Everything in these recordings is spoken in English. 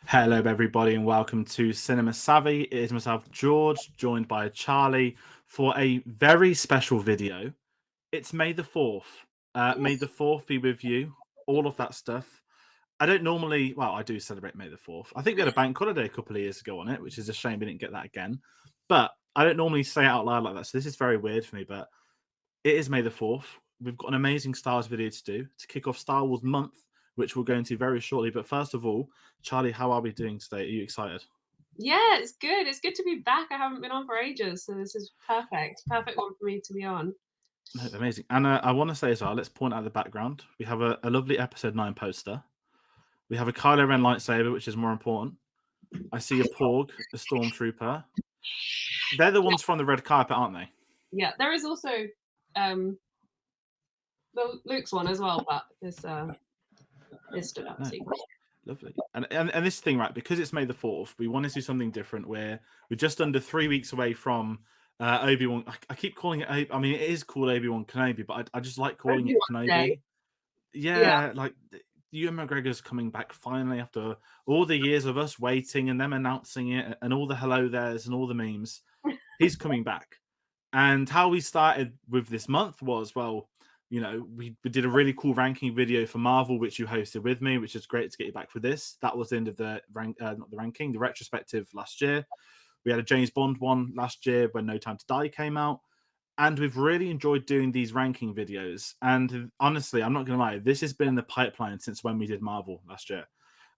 Hello, everybody, and welcome to Cinema Savvy. It is myself, George, joined by Charlie for a very special video. It's May the 4th. May the 4th be with you, all of that stuff. I don't normally, well, I do celebrate May the 4th. I think we had a bank holiday a couple of years ago on it, which is a shame we didn't get that again. But I don't normally say it out loud like that, so this is very weird for me, but it is May the 4th. We've got an amazing Star Wars video to do to kick off Star Wars month, which we'll go into very shortly. But first of all, Charlie, how are we doing today? Are you excited? Yeah, it's good. It's good to be back. I haven't been on for ages, so this is perfect. Perfect one for me to be on. No, amazing. And I want to say as well, let's point out the background. We have a lovely episode 9 poster. We have a Kylo Ren lightsaber, which is more important. I see a Porg, a stormtrooper. They're the ones from the red carpet, aren't they? Yeah, there is also the Luke's one as well, but this stood out No. too. Lovely. And this thing, right, because it's May the 4th, we want to do something different where we're just under 3 weeks away from Obi-Wan. I keep calling it, I mean, it is called Obi-Wan Kenobi, but I just like calling it Obi-Wan Day. Kenobi. Yeah, Yeah, like Ewan McGregor's coming back finally after all the years of us waiting and them announcing it and all the hello there's and all the memes. He's coming back. And how we started with this month was, well, we did a really cool ranking video for Marvel, which you hosted with me, which is great to get you back for this. That was the end of the not the ranking, the retrospective last year. We had a James Bond one last year when No Time to Die came out. And we've really enjoyed doing these ranking videos. And honestly, I'm not going to lie, this has been in the pipeline since when we did Marvel last year.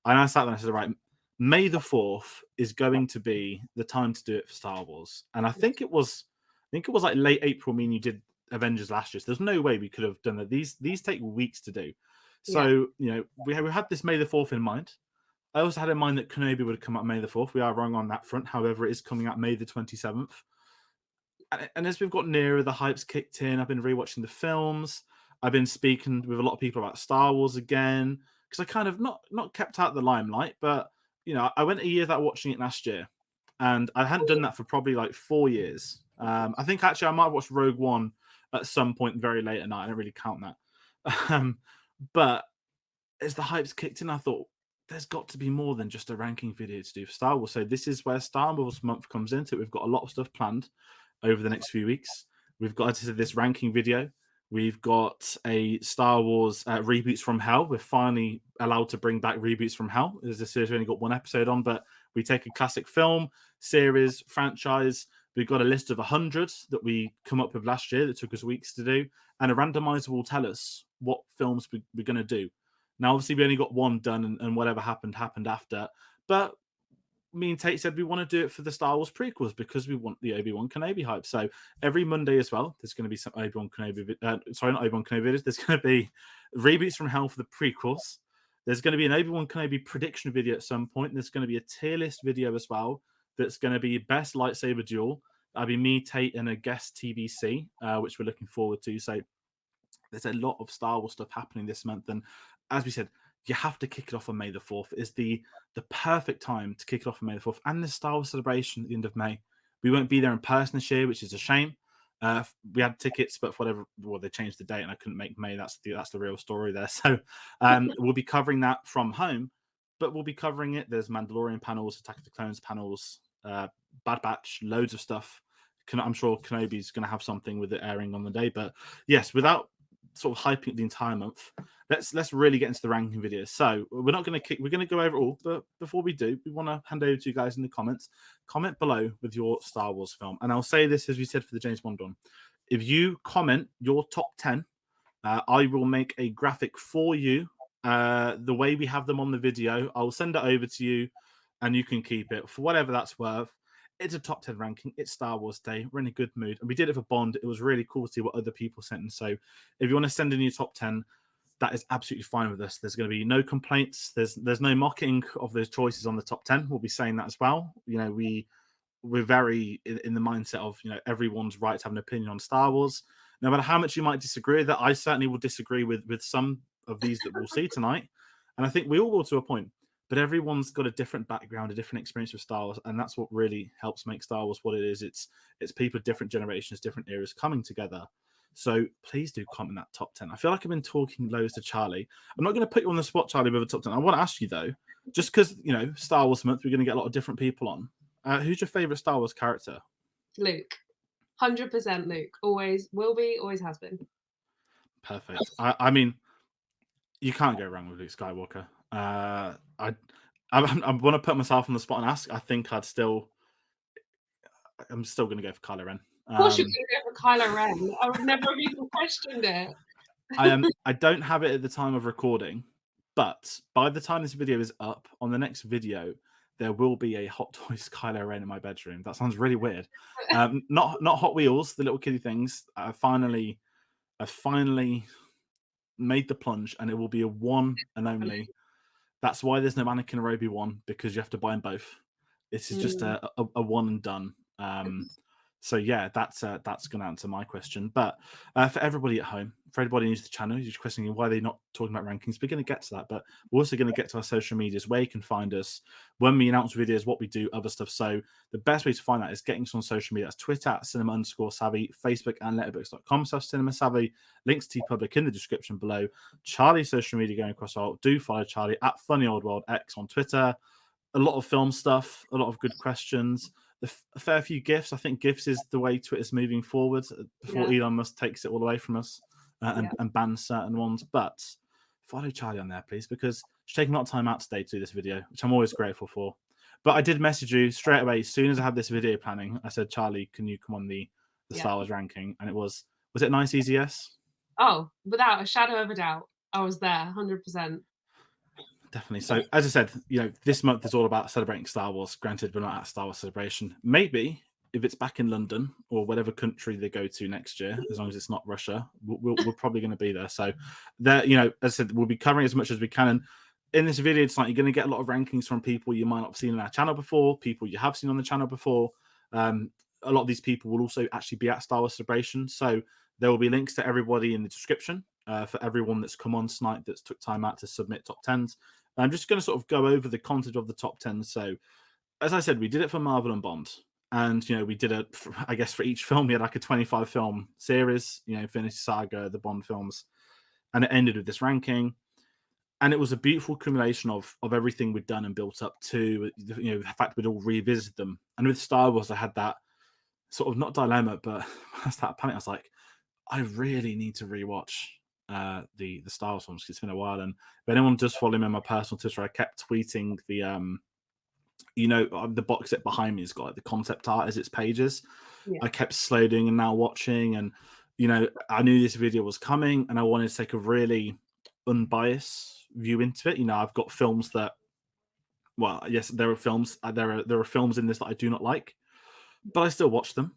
And I sat there and I said, right, May the 4th is going to be the time to do it for Star Wars. And I think it was like late April, me and you did Avengers last year. So there's no way we could have done that. These take weeks to do. yeah. So, we had this May the 4th in mind. I also had in mind that Kenobi would come out May the 4th. We are wrong on that front. However, it is coming out May the 27th. And as we've got nearer, the hype's kicked in. I've been rewatching the films. I've been speaking with a lot of people about Star Wars again because I kind of not kept out the limelight, but I went a year without watching it last year, and I hadn't done that for probably like 4 years. I think actually I might have watched Rogue One at some point very late at night. I don't really count that, but as the hype's kicked in, I thought there's got to be more than just a ranking video to do for Star Wars. So this is where Star Wars month comes into it. We've got a lot of stuff planned over the next few weeks. We've got this ranking video. We've got a Star Wars Reboots From Hell. We're finally allowed to bring back Reboots From Hell. As a series, we only got one episode on, but we take a classic film, series, franchise. We've got a list of 100 that we come up with last year that took us weeks to do, and a randomizer will tell us what films we're going to do. Now, obviously, we only got one done, and whatever happened after. But me and Tate said we want to do it for the Star Wars prequels because we want the Obi-Wan Kenobi hype. So every Monday as well, there's going to be some Obi-Wan Kenobi. Sorry, not Obi-Wan Kenobi videos. There's going to be Reboots From Hell for the prequels. There's going to be an Obi-Wan Kenobi prediction video at some point. There's going to be a tier list video as well. That's going to be best lightsaber duel. That'll be me, Tate, and a guest TBC, which we're looking forward to. So there's a lot of Star Wars stuff happening this month, and as we said, you have to kick it off on May the 4th. It's the perfect time to kick it off on May the 4th, and the Star Wars celebration at the end of May. We won't be there in person this year, which is a shame. We had tickets, but for whatever, well, they changed the date, and I couldn't make May. That's the real story there. So we'll be covering that from home, but we'll be covering it. There's Mandalorian panels, Attack of the Clones panels, Bad Batch, loads of stuff. I'm sure Kenobi's going to have something with it airing on the day, but yes, without sort of hyping it the entire month, let's really get into the ranking video. So we're going to go over it all, but before we do, we want to hand over to you guys in the comments. Comment below with your Star Wars film, and I'll say this as we said for the James Bond one. If you comment your top 10, I will make a graphic for you the way we have them on the video. I'll send it over to you, and you can keep it for whatever that's worth. It's a top 10 ranking. It's Star Wars Day. We're in a good mood. And we did it for Bond. It was really cool to see what other people sent in. So if you want to send in your top 10, that is absolutely fine with us. There's going to be no complaints. There's no mocking of those choices on the top 10. We'll be saying that as well. We're very in the mindset of, everyone's right to have an opinion on Star Wars. No matter how much you might disagree with that, I certainly will disagree with some of these that we'll see tonight. And I think we all will to a point. But everyone's got a different background, a different experience with Star Wars, and that's what really helps make Star Wars what it is. It's people of different generations, different eras coming together. So please do comment that top 10. I feel like I've been talking loads to Charlie. I'm not going to put you on the spot, Charlie, with a top 10. I want to ask you though, just because, you know, Star Wars month, we're going to get a lot of different people on. Who's your favorite Star Wars character? Luke. 100% Luke. Always will be, always has been. Perfect. I mean, you can't go wrong with Luke Skywalker. I want to put myself on the spot and ask. I think I'm still going to go for Kylo Ren. Of course, you're going to go for Kylo Ren. I would never have even questioned it. I don't have it at the time of recording, but by the time this video is up, on the next video, there will be a Hot Toys Kylo Ren in my bedroom. That sounds really weird. Not Hot Wheels, the little kiddie things. I finally made the plunge, and it will be a one and only. That's why there's no Anakin or Obi-Wan, because you have to buy them both. This is just a one and done. So yeah, that's going to answer my question. But for everybody at home, for everybody new to the channel, who's questioning why they're not talking about rankings, we're going to get to that. But we're also going to get to our social medias, where you can find us, when we announce videos, what we do, other stuff. So the best way to find that is getting us on social media. That's Twitter at cinema_savvy, Facebook and letterboxd.com/cinemasavvy. Links to public in the description below. Charlie's social media going across all. Do follow Charlie at Funny Old World X on Twitter. A lot of film stuff, a lot of good questions. A fair few GIFs. I think GIFs is the way Twitter's moving forward before Elon Musk takes it all away from us and bans certain ones. But follow Charlie on there, please, because she's taking a lot of time out today to do this video, which I'm always grateful for. But I did message you straight away as soon as I had this video planning. I said, Charlie, can you come on the Star Wars ranking? And it was it nice, easy, yes? Oh, without a shadow of a doubt. I was there, 100%. Definitely. So, as I said, you know, this month is all about celebrating Star Wars. Granted, we're not at Star Wars Celebration. Maybe if it's back in London or whatever country they go to next year, as long as it's not Russia, we're probably going to be there. So, there, you know, as I said, we'll be covering as much as we can. And in this video tonight, you're going to get a lot of rankings from people you might not have seen on our channel before, people you have seen on the channel before. A lot of these people will also actually be at Star Wars Celebration. So, there will be links to everybody in the description for everyone that's come on tonight that's took time out to submit top 10s. I'm just going to sort of go over the content of the top 10. So, as I said, we did it for Marvel and Bond. And, you know, we did it, I guess, for each film. We had like a 25 film series, you know, Infinity Saga, the Bond films. And it ended with this ranking. And it was a beautiful accumulation of everything we'd done and built up to, you know, the fact we'd all revisit them. And with Star Wars, I had that sort of not dilemma, but I started panicking. I was like, I really need to rewatch the Star Wars films, because it's been a while. And if anyone does follow me on my personal Twitter, I kept tweeting the you know, the box set behind me has got like the concept art as its pages. I kept slowing and now watching, and you know, I knew this video was coming and I wanted to take a really unbiased view into it. You know, I've got films that, well, yes, there are films in this that I do not like, but I still watch them.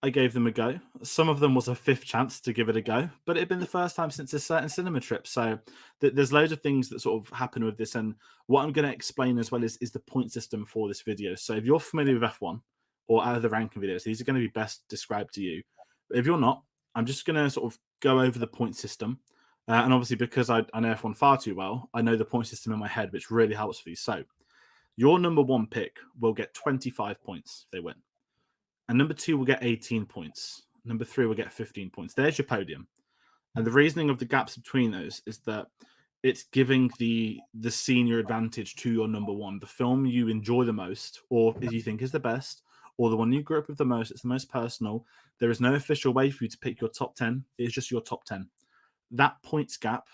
I gave them a go. Some of them was a fifth chance to give it a go, but it had been the first time since a certain cinema trip. So there's loads of things that sort of happen with this. And what I'm going to explain as well is the point system for this video. So if you're familiar with F1 or other ranking videos, these are going to be best described to you. But if you're not, I'm just going to sort of go over the point system. And obviously, because I know F1 far too well, I know the point system in my head, which really helps for you. So your number one pick will get 25 points if they win. And number 2 will get 18 points. Number 3 will get 15 points. There's your podium. And the reasoning of the gaps between those is that it's giving the senior advantage to your number one, the film you enjoy the most, or if you think is the best, or the one you grew up with the most. It's the most personal. There is no official way for you to pick your top 10. It's just your top 10. That points gap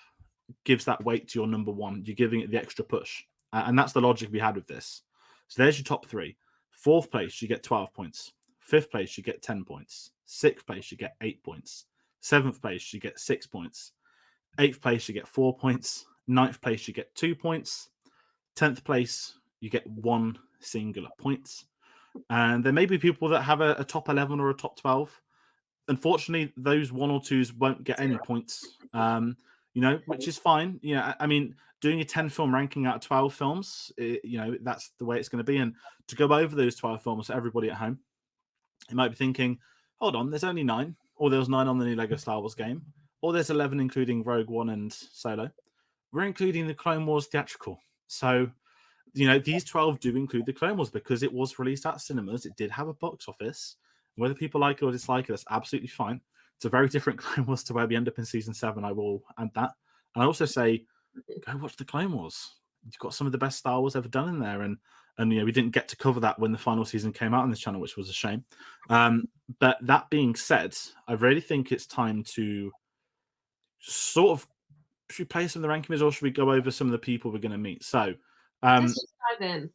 gives that weight to your number one. You're giving it the extra push. And that's the logic we had with this. So there's your top 3. 4th place, you get 12 points. 5th place, you get 10 points. 6th place, you get 8 points. 7th place, you get 6 points. 8th place, you get 4 points. 9th place, you get 2 points. 10th place, you get 1 singular point. And there may be people that have a top 11 or a top 12. Unfortunately, those 1 or 2s won't get any points, you know, which is fine. You know, I mean, doing a 10 film ranking out of 12 films, you know, that's the way it's going to be. And to go over those 12 films for everybody at home, you might be thinking, hold on, there's only 9, or there was 9 on the new Lego Star Wars game, or there's 11 including Rogue One and Solo. We're including the Clone Wars theatrical. So, you know, these 12 do include the Clone Wars because it was released at cinemas. It did have a box office. Whether people like it or dislike it, that's absolutely fine. It's a very different Clone Wars to where we end up in season 7. I will add that. And I also say, go watch the Clone Wars. You've got some of the best Star Wars ever done in there, and we didn't get to cover that when the final season came out on this channel, which was a shame. But that being said, I really think it's time to sort of, should we play some of the rankings, or should we go over some of the people we're going to meet? So, let's just dive in.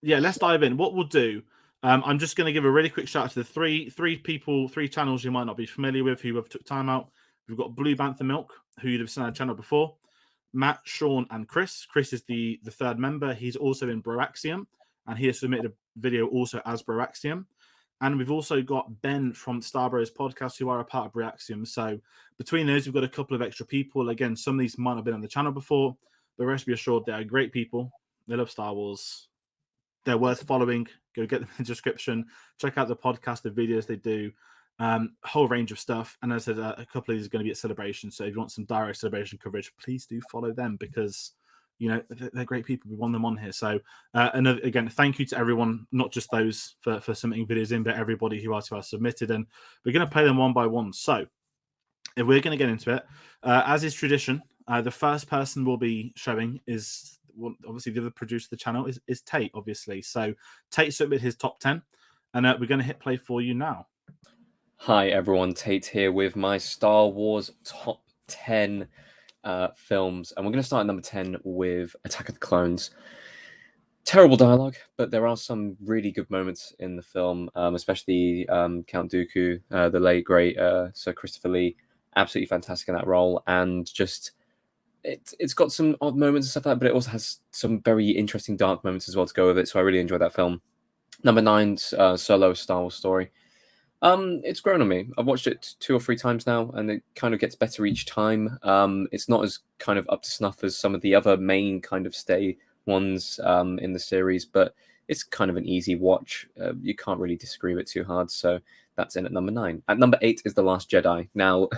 Yeah, let's dive in. What we'll do, I'm just going to give a really quick shout out to the three channels you might not be familiar with who have took time out. We've got Blue Banther Milk, who you'd have seen on our channel before. Matt, Sean, and Chris. Chris is the third member. He's also in Broaxium, and he has submitted a video also as Broaxium. And we've also got Ben from Starbros podcast, who are a part of Broaxium. So between those, we've got a couple of extra people. Again, some of these might not have been on the channel before, but rest be assured they are great people. They love Star Wars. They're worth following. Go get them in the description. Check out the podcast, the videos they do. Whole range of stuff. And as I said, a couple of these are going to be at Celebration. So if you want some direct Celebration coverage, please do follow them, because they're great people. We want them on here. So again, thank you to everyone, not just those for submitting videos in, but everybody who has submitted. And we're going to play them one by one. So if we're going to get into it, as is tradition, the first person we'll be showing is, well, obviously the other producer of the channel is Tate, obviously. So Tate submitted his top 10, and we're going to hit play for you now. Hi everyone, Tate here with my Star Wars top 10 films, and we're going to start at number 10 with Attack of the Clones. Terrible dialogue, but there are some really good moments in the film, especially Count Dooku, the late great Sir Christopher Lee, absolutely fantastic in that role, and just it's got some odd moments and stuff like that, but it also has some very interesting dark moments as well to go with it, so I really enjoyed that film. Number 9's Solo: Star Wars Story. It's grown on me. I've watched it 2 or 3 times now, and it kind of gets better each time. It's not as kind of up to snuff as some of the other main kind of stay ones in the series, but it's kind of an easy watch. You can't really disagree with it too hard, so that's in at number 9. At number 8 is The Last Jedi. Now,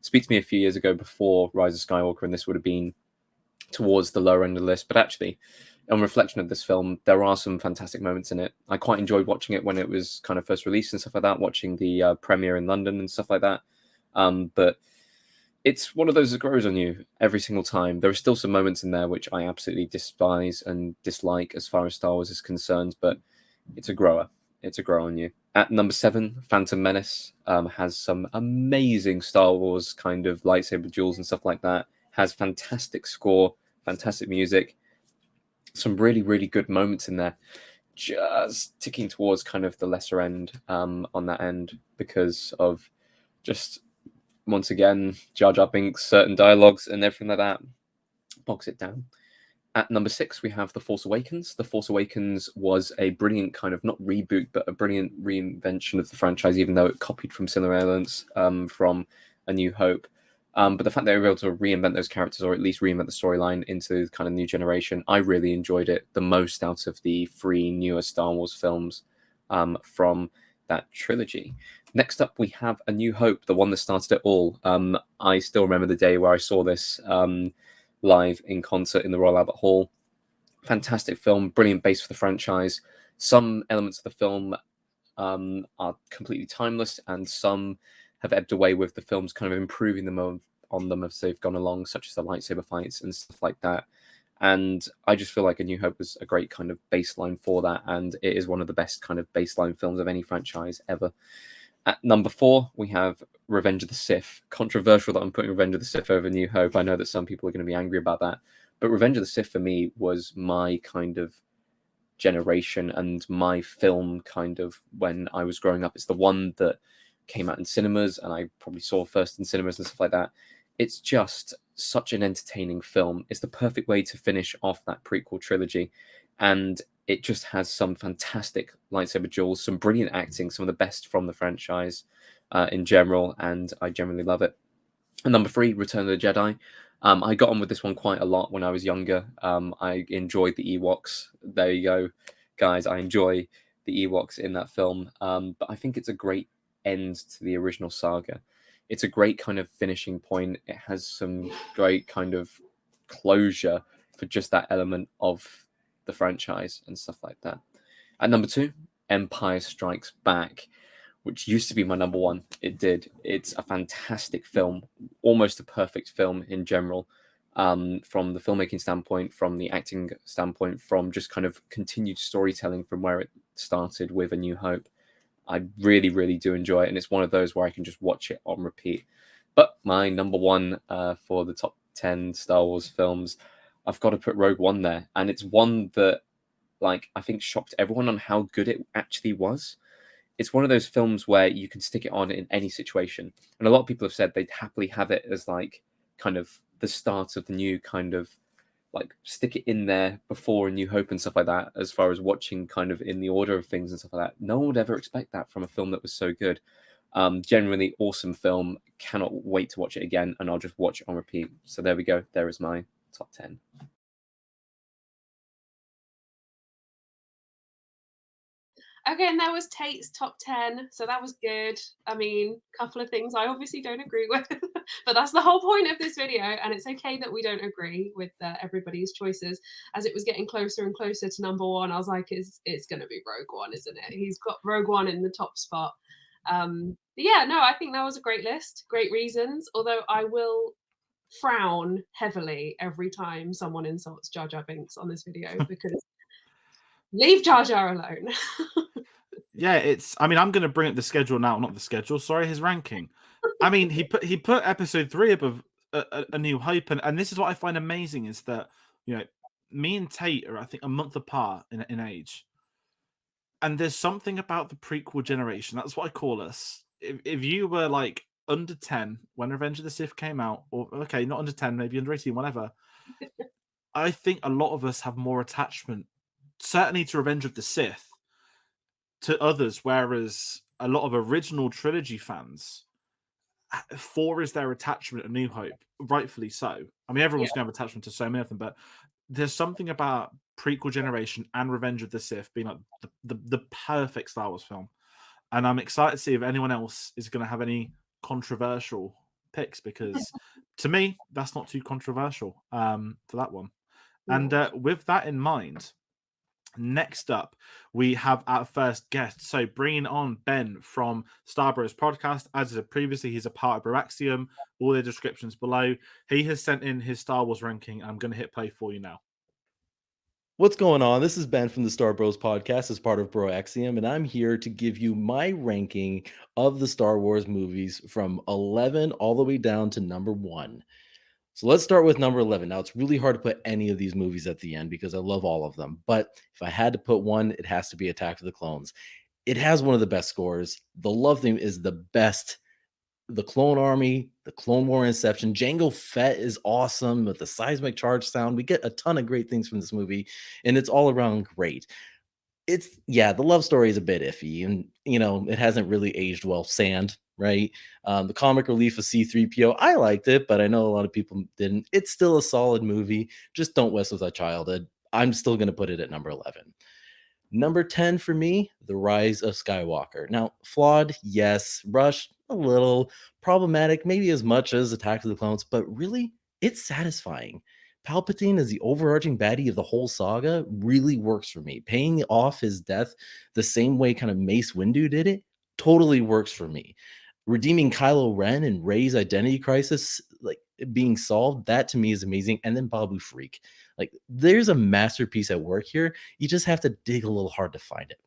speak to me a few years ago before Rise of Skywalker, and this would have been towards the lower end of the list, but actually, on reflection of this film, there are some fantastic moments in it. I quite enjoyed watching it when it was kind of first released and stuff like that, watching the premiere in London and stuff like that. But it's one of those that grows on you every single time. There are still some moments in there which I absolutely despise and dislike as far as Star Wars is concerned, but it's a grower. It's a grow on you. At number 7, Phantom Menace has some amazing Star Wars kind of lightsaber duels and stuff like that. Has fantastic score, fantastic music. Some really, really good moments in there, just ticking towards kind of the lesser end on that end because of just, once again, Jar Jar Binks, certain dialogues and everything like that bogs it down. At number 6, we have The Force Awakens. The Force Awakens was a brilliant kind of, not reboot, but a brilliant reinvention of the franchise, even though it copied from similar elements from A New Hope. But the fact they were able to reinvent those characters, or at least reinvent the storyline into kind of new generation, I really enjoyed it the most out of the 3 newer Star Wars films from that trilogy. Next up, we have A New Hope, the one that started it all. I still remember the day where I saw this live in concert in the Royal Albert Hall. Fantastic film, brilliant base for the franchise. Some elements of the film are completely timeless, and some have ebbed away with the films kind of improving them on them as they've gone along, such as the lightsaber fights and stuff like that. And I just feel like A New Hope was a great kind of baseline for that, and it is one of the best kind of baseline films of any franchise ever. At number 4, we have Revenge of the Sith. Controversial that I'm putting Revenge of the Sith over New Hope. I know that some people are going to be angry about that, but Revenge of the Sith for me was my kind of generation and my film kind of when I was growing up. It's the one that came out in cinemas, and I probably saw first in cinemas and stuff like that. It's just such an entertaining film. It's the perfect way to finish off that prequel trilogy, and it just has some fantastic lightsaber duels, some brilliant acting, some of the best from the franchise in general, and I generally love it. And number 3, Return of the Jedi. I got on with this one quite a lot when I was younger. I enjoyed the Ewoks. There you go, guys. I enjoy the Ewoks in that film, but I think it's a great end to the original saga. It's a great kind of finishing point. It has some great kind of closure for just that element of the franchise and stuff like that. At number 2, Empire Strikes Back. which used to be my number one. It did. It's a fantastic film, almost a perfect film in general, from the filmmaking standpoint, from the acting standpoint, from just kind of continued storytelling from where it started with A New Hope. I really, really do enjoy it, and it's one of those where I can just watch it on repeat. But my number one for the top 10 Star Wars films, I've got to put Rogue One there, and it's one that, like, I think shocked everyone on how good it actually was. It's one of those films where you can stick it on in any situation, and a lot of people have said they'd happily have it as like kind of the start of the new kind of like stick it in there before A New Hope and stuff like that, as far as watching kind of in the order of things and stuff like that. No one would ever expect that from a film that was so good. Genuinely awesome film. Cannot wait to watch it again, and I'll just watch it on repeat. So there we go. There is my top 10. Okay, and that was Tate's top 10, so that was good. I mean, a couple of things I obviously don't agree with, but that's the whole point of this video, and it's okay that we don't agree with everybody's choices. As it was getting closer and closer to number one, I was like, it's going to be Rogue One, isn't it? He's got Rogue One in the top spot. But yeah, no, I think that was a great list, great reasons, although I will frown heavily every time someone insults Jar Jar Binks on this video, because leave Jar Jar alone. Yeah, it's. I mean, I'm going to bring up the schedule now, not the schedule. Sorry, his ranking. I mean, he put episode 3 above a New Hope, and this is what I find amazing is that, you know, me and Tate are, I think, a month apart in age, and there's something about the prequel generation. That's what I call us. If you were like under 10 when Revenge of the Sith came out, or okay, not under 10, maybe under 18, whatever, I think a lot of us have more attachment, certainly to Revenge of the Sith, to others, whereas a lot of original trilogy fans, 4 is their attachment to New Hope, rightfully so. I mean, everyone's going to have attachment to so many of them, but there's something about prequel generation and Revenge of the Sith being like the perfect Star Wars film, and I'm excited to see if anyone else is going to have any controversial picks, because to me that's not too controversial for that one. And with that in mind, next up, we have our first guest. So bringing on Ben from Star Bros podcast. As I said previously, he's a part of Broaxium. All the descriptions below. He has sent in his Star Wars ranking. I'm going to hit play for you now. What's going on? This is Ben from the Star Bros podcast as part of Broaxium, and I'm here to give you my ranking of the Star Wars movies from 11 all the way down to number 1. So let's start with number 11. Now, it's really hard to put any of these movies at the end because I love all of them. But if I had to put one, it has to be Attack of the Clones. It has one of the best scores. The love theme is the best. The Clone Army, the Clone War Inception, Jango Fett is awesome with the seismic charge sound. We get a ton of great things from this movie, and it's all around great. The love story is a bit iffy, and it hasn't really aged well. Sand, right? The comic relief of C-3PO, I liked it, but I know a lot of people didn't. It's still a solid movie. Just don't mess with our childhood. I'm still going to put it at number 11. Number 10 for me, The Rise of Skywalker. Now, flawed, yes. Rushed, a little. Problematic, maybe as much as Attack of the Clones, but really, it's satisfying. Palpatine as the overarching baddie of the whole saga really works for me. Paying off his death the same way kind of Mace Windu did it totally works for me. Redeeming Kylo Ren and Rey's identity crisis, like being solved, that to me is amazing. And then Babu Freak. Like, there's a masterpiece at work here. You just have to dig a little hard to find it.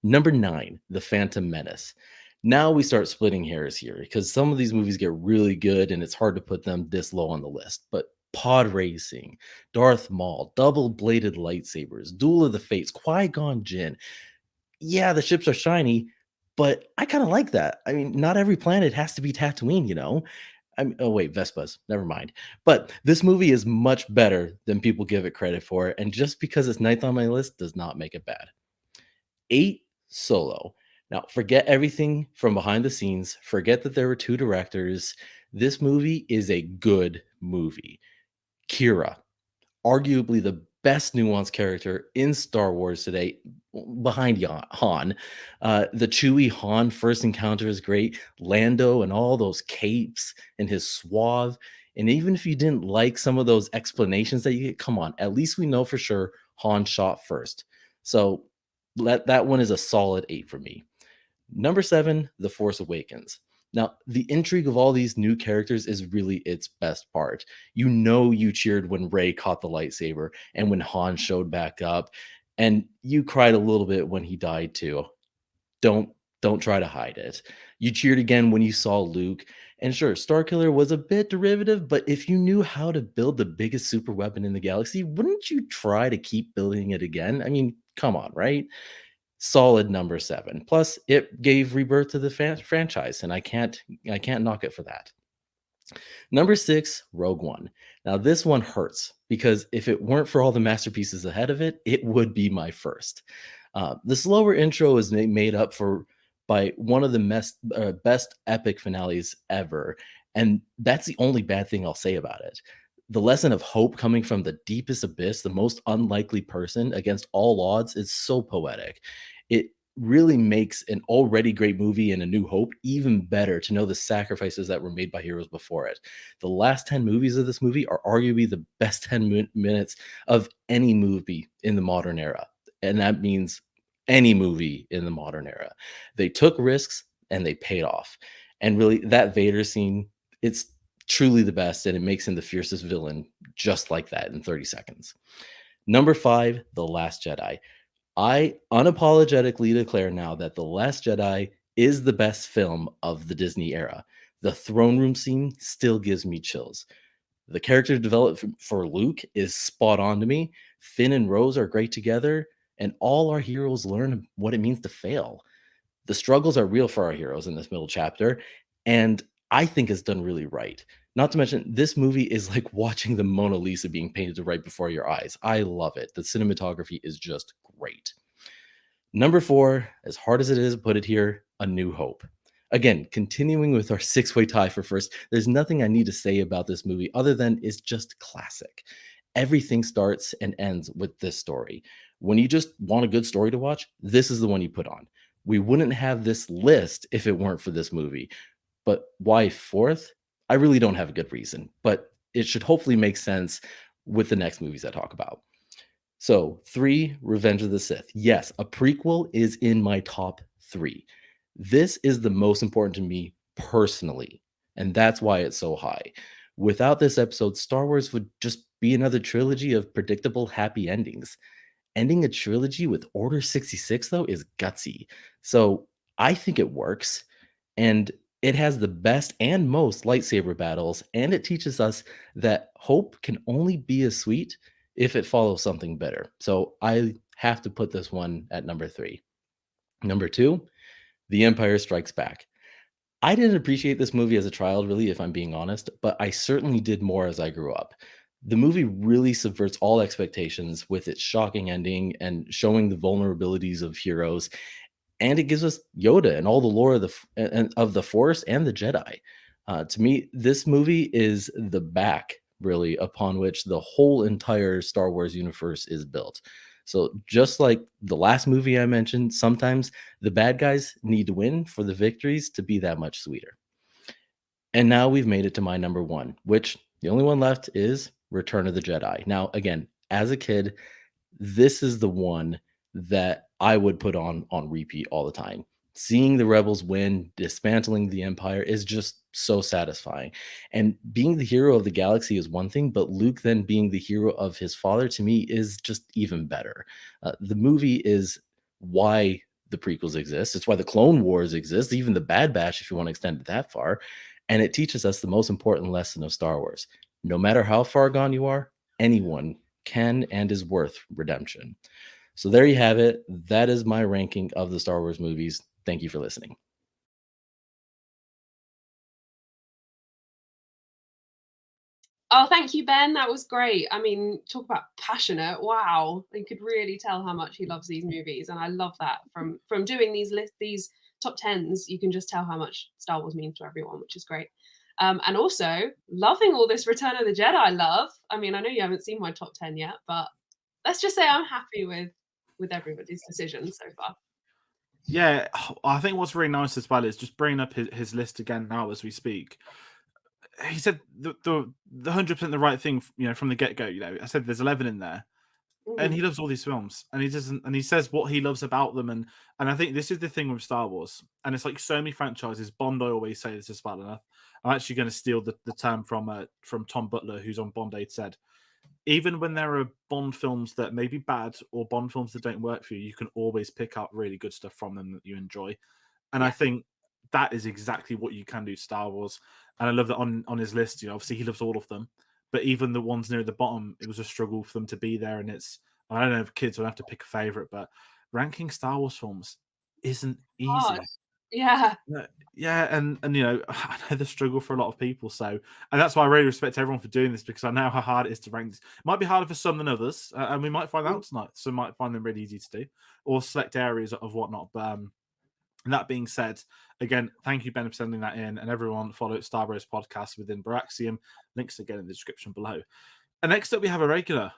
Number 9, The Phantom Menace. Now we start splitting hairs here because some of these movies get really good and it's hard to put them this low on the list. But pod racing, Darth Maul, double-bladed lightsabers, Duel of the Fates, Qui-Gon Jinn. Yeah, the ships are shiny, but I kind of like that. I mean, not every planet has to be Tatooine, oh wait, Vespas, never mind. But this movie is much better than people give it credit for, and just because it's ninth on my list does not make it bad. 8, Solo. Now, forget everything from behind the scenes. Forget that there were 2 directors. This movie is a good movie. Kira, arguably the best nuanced character in Star Wars today, behind Han. The Chewie Han first encounter is great. Lando and all those capes and his suave. And even if you didn't like some of those explanations that you get, come on, at least we know for sure Han shot first. So that one is a solid 8 for me. Number 7, The Force Awakens. Now, the intrigue of all these new characters is really its best part. You know you cheered when Rey caught the lightsaber and when Han showed back up, and you cried a little bit when he died too. Don't don't try to hide it. You cheered again when you saw Luke. And sure, Starkiller was a bit derivative, but if you knew how to build the biggest super weapon in the galaxy, wouldn't you try to keep building it again? I mean, come on, right? Solid number 7. Plus, it gave rebirth to the franchise, and I can't knock it for that. Number 6, Rogue One. Now, this one hurts because if it weren't for all the masterpieces ahead of it, it would be my first. The slower intro is made up for by one of the best epic finales ever, and that's the only bad thing I'll say about it. The lesson of hope coming from the deepest abyss, the most unlikely person against all odds, is so poetic. It really makes an already great movie and A New Hope even better to know the sacrifices that were made by heroes before it. The last 10 movies of this movie are arguably the best 10 minutes of any movie in the modern era. And that means any movie in the modern era. They took risks and they paid off. And really, that Vader scene, it's truly the best, and it makes him the fiercest villain just like that in 30 seconds. Number 5, The Last Jedi. I unapologetically declare now that The Last Jedi is the best film of the Disney era. The throne room scene still gives me chills. The character development for Luke is spot on to me. Finn and Rose are great together, and all our heroes learn what it means to fail. The struggles are real for our heroes in this middle chapter, and I think it's done really right. Not to mention, this movie is like watching the Mona Lisa being painted right before your eyes. I love it. The cinematography is just great. Number 4, as hard as it is to put it here, A New Hope. Again, continuing with our 6-way tie for first, there's nothing I need to say about this movie other than it's just classic. Everything starts and ends with this story. When you just want a good story to watch, this is the one you put on. We wouldn't have this list if it weren't for this movie. But why 4th? I really don't have a good reason, but it should hopefully make sense with the next movies I talk about. So, 3, Revenge of the Sith. Yes, a prequel is in my top 3. This is the most important to me personally, and that's why it's so high. Without this episode, Star Wars would just be another trilogy of predictable happy endings. Ending a trilogy with Order 66, though, is gutsy. So, I think it works, and it has the best and most lightsaber battles, and it teaches us that hope can only be as sweet if it follows something better. So I have to put this one at number 3. Number 2, The Empire Strikes Back. I didn't appreciate this movie as a child, really, if I'm being honest, but I certainly did more as I grew up. The movie really subverts all expectations with its shocking ending and showing the vulnerabilities of heroes, and it gives us Yoda and all the lore of the Force and the Jedi. To me, this movie is the back, really, upon which the whole entire Star Wars universe is built. So, just like the last movie I mentioned, sometimes the bad guys need to win for the victories to be that much sweeter. And now we've made it to my number 1, which the only one left is Return of the Jedi. Now, again, as a kid, this is the one that I would put on repeat all the time. Seeing the rebels win, dismantling the empire is just so satisfying. And being the hero of the galaxy is one thing, but Luke then being the hero of his father to me is just even better. The movie is why the prequels exist. It's why the Clone Wars exist, even the Bad Batch, if you want to extend it that far. And it teaches us the most important lesson of Star Wars. No matter how far gone you are, anyone can and is worth redemption. So there you have it. That is my ranking of the Star Wars movies. Thank you for listening. Oh, thank you, Ben. That was great. I mean, talk about passionate. Wow, you could really tell how much he loves these movies, and I love that from doing these top tens. You can just tell how much Star Wars means to everyone, which is great. And also loving all this Return of the Jedi love. I mean, I know you haven't seen my top 10 yet, but let's just say I'm happy with everybody's decision so far. Yeah, I think what's really nice as well is just bringing up his list again now as we speak. He said the 100% the right thing, from the get go. I said there's 11 in there. and he loves all these films, and he doesn't, and he says what he loves about them, and I think this is the thing with Star Wars, and it's like so many franchises. Bond, I always say this is bad enough. I'm actually going to steal the term from Tom Butler, who's on Bond Aid, said, even when there are Bond films that may be bad or Bond films that don't work for you, you can always pick up really good stuff from them that you enjoy. And I think that is exactly what you can do Star Wars. And I love that on his list, obviously he loves all of them, but even the ones near the bottom, it was a struggle for them to be there. And I don't know if kids will have to pick a favorite, but ranking Star Wars films isn't easy. Yeah. Yeah, and I know the struggle for a lot of people. So, and that's why I really respect everyone for doing this, because I know how hard it is to rank this. It might be harder for some than others, and we might find out tonight. Some might find them really easy to do, or select areas of whatnot. But that being said, again, thank you, Ben, for sending that in, and everyone follow Star Wars Podcast within Baraxium. Links again in the description below. And next up, we have a regular.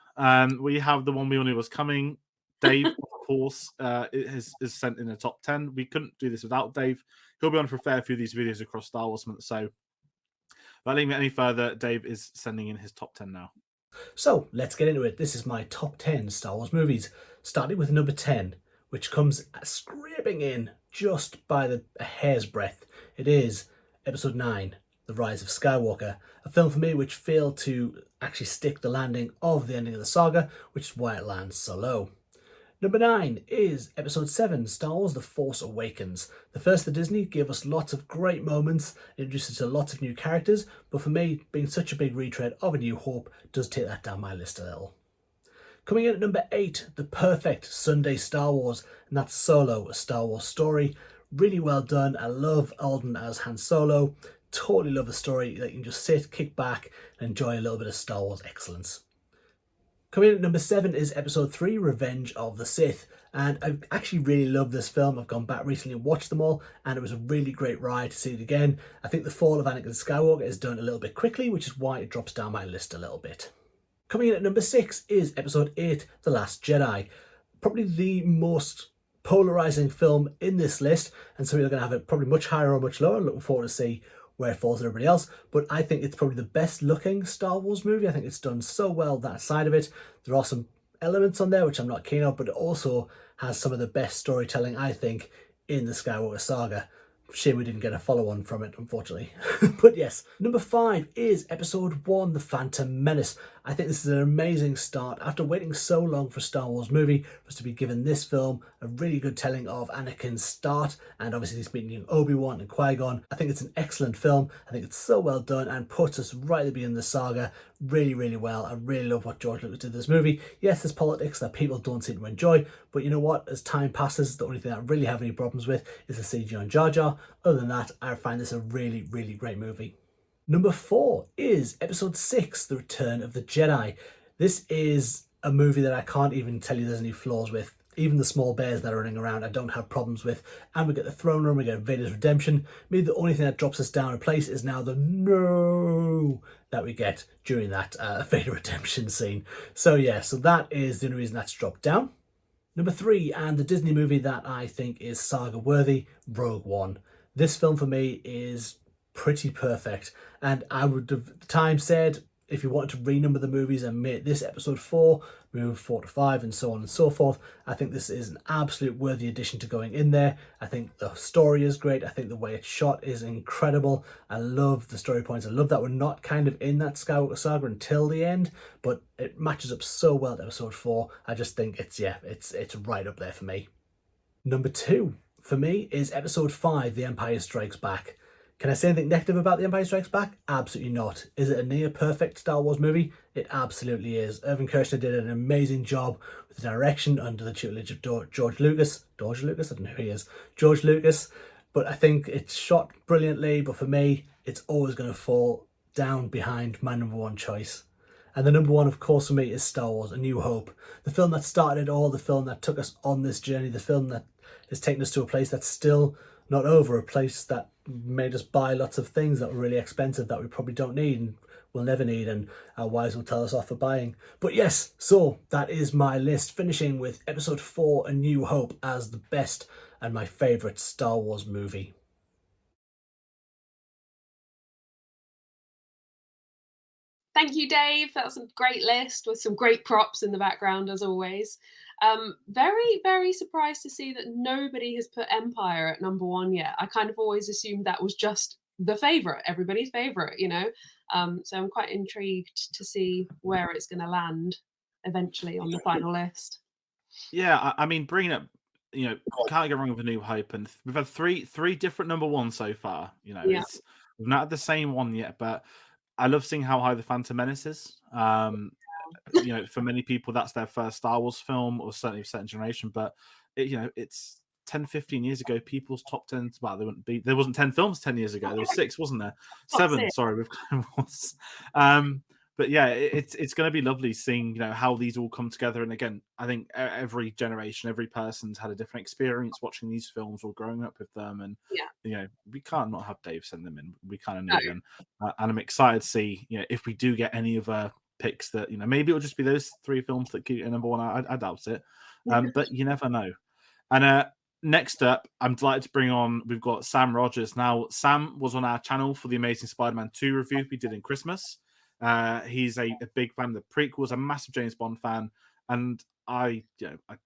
We have the one we all knew was coming. Dave, of course, is sent in the top 10. We couldn't do this without Dave. He'll be on for a fair few of these videos across Star Wars month. So, without leaving it any further, Dave is sending in his top 10 now. So, let's get into it. This is my top 10 Star Wars movies, starting with number 10, which comes scraping in just by a hair's breadth. It is Episode 9, The Rise of Skywalker, a film for me which failed to actually stick the landing of the ending of the saga, which is why it lands so low. Number 9 is Episode 7, Star Wars The Force Awakens. The first of Disney gave us lots of great moments, introduced us to lots of new characters, but for me, being such a big retread of A New Hope does take that down my list a little. Coming in at number 8, the perfect Sunday Star Wars, and that's Solo, a Star Wars story. Really well done. I love Alden as Han Solo. Totally love the story that you can just sit, kick back, and enjoy a little bit of Star Wars excellence. Coming in at number 7 is Episode 3, Revenge of the Sith. And I actually really love this film. I've gone back recently and watched them all, and it was a really great ride to see it again. I think the fall of Anakin Skywalker is done a little bit quickly, which is why it drops down my list a little bit. Coming in at number 6 is Episode 8, The Last Jedi. Probably the most polarising film in this list, and some people are going to have it probably much higher or much lower. Looking forward to see where it falls with everybody else, but I think it's probably the best looking Star Wars movie. I think it's done so well, that side of it. There are some elements on there which I'm not keen on, but it also has some of the best storytelling, I think, in the Skywalker saga. Shame we didn't get a follow-on from it, unfortunately. But yes, number 5 is Episode 1, The Phantom Menace. I think this is an amazing start. After waiting so long for a Star Wars movie, for us to be given this film, a really good telling of Anakin's start, and obviously he's meeting Obi-Wan and Qui-Gon. I think it's an excellent film. I think it's so well done and puts us right at the beginning of the saga really, really well. I really love what George Lucas did in this movie. Yes, there's politics that people don't seem to enjoy, but you know what? As time passes, the only thing I really have any problems with is the CG on Jar Jar. Other than that, I find this a really, really great movie. Number 4 is Episode 6, The Return of the Jedi. This is a movie that I can't even tell you there's any flaws with. Even the small bears that are running around, I don't have problems with. And we get the throne room, we get Vader's redemption. Maybe the only thing that drops us down a place is now the no that we get during that Vader redemption scene. So yeah, so that is the only reason that's dropped down. Number 3, and the Disney movie that I think is saga worthy, Rogue One. This film for me is pretty perfect, and I would have at the time said if you wanted to renumber the movies and make this episode 4, move 4 to 5 and so on and so forth, I think this is an absolute worthy addition to going in there. I think the story is great. I think the way it's shot is incredible. I love the story points. I love that we're not kind of in that Skywalker saga until the end, but it matches up so well to episode 4. I just think it's right up there for me. Number 2 for me is episode 5, The Empire Strikes Back. Can I say anything negative about The Empire Strikes Back? Absolutely not. Is it a near perfect Star Wars movie? It absolutely is. Irvin Kershner did an amazing job with the direction under the tutelage of George Lucas. George Lucas? I don't know who he is. George Lucas. But I think it's shot brilliantly, but for me, it's always going to fall down behind my number 1 choice. And the number 1, of course, for me is Star Wars, A New Hope. The film that started it all, the film that took us on this journey, the film that has taken us to a place that's still not over, a place that made us buy lots of things that were really expensive that we probably don't need and will never need, and our wives will tell us off for buying. But yes, so that is my list, finishing with episode 4, A New Hope, as the best and my favourite Star Wars movie. Thank you, Dave. That's a great list with some great props in the background, as always. Very, very surprised to see that nobody has put Empire at number one yet. I kind of always assumed that was just the favorite, everybody's favorite, you know. So I'm quite intrigued to see where it's going to land eventually on the final list. Yeah, I mean, bringing up, can't go wrong with A New Hope, and we've had three different number ones so far. Yeah. We've not had the same one yet, but I love seeing how high the Phantom Menace is. For many people, that's their first Star Wars film, or certainly a certain generation. But it's 10, 15 years ago. People's top 10. Well, there wasn't 10 films 10 years ago. There was 6, wasn't there? 7. Six. Sorry, with Clone Wars. But yeah, it's going to be lovely seeing how these all come together. And again, I think every generation, every person's had a different experience watching these films or growing up with them. And we can't not have Dave send them in. We kind of need them. And I'm excited to see if we do get any other picks that maybe it'll just be those 3 films that keep at number one. I doubt it, but you never know. And next up, I'm delighted to bring on. We've got Sam Rogers. Now, Sam was on our channel for the Amazing Spider-Man 2 review we did in Christmas. He's a big fan of the prequels, a massive James Bond fan, and I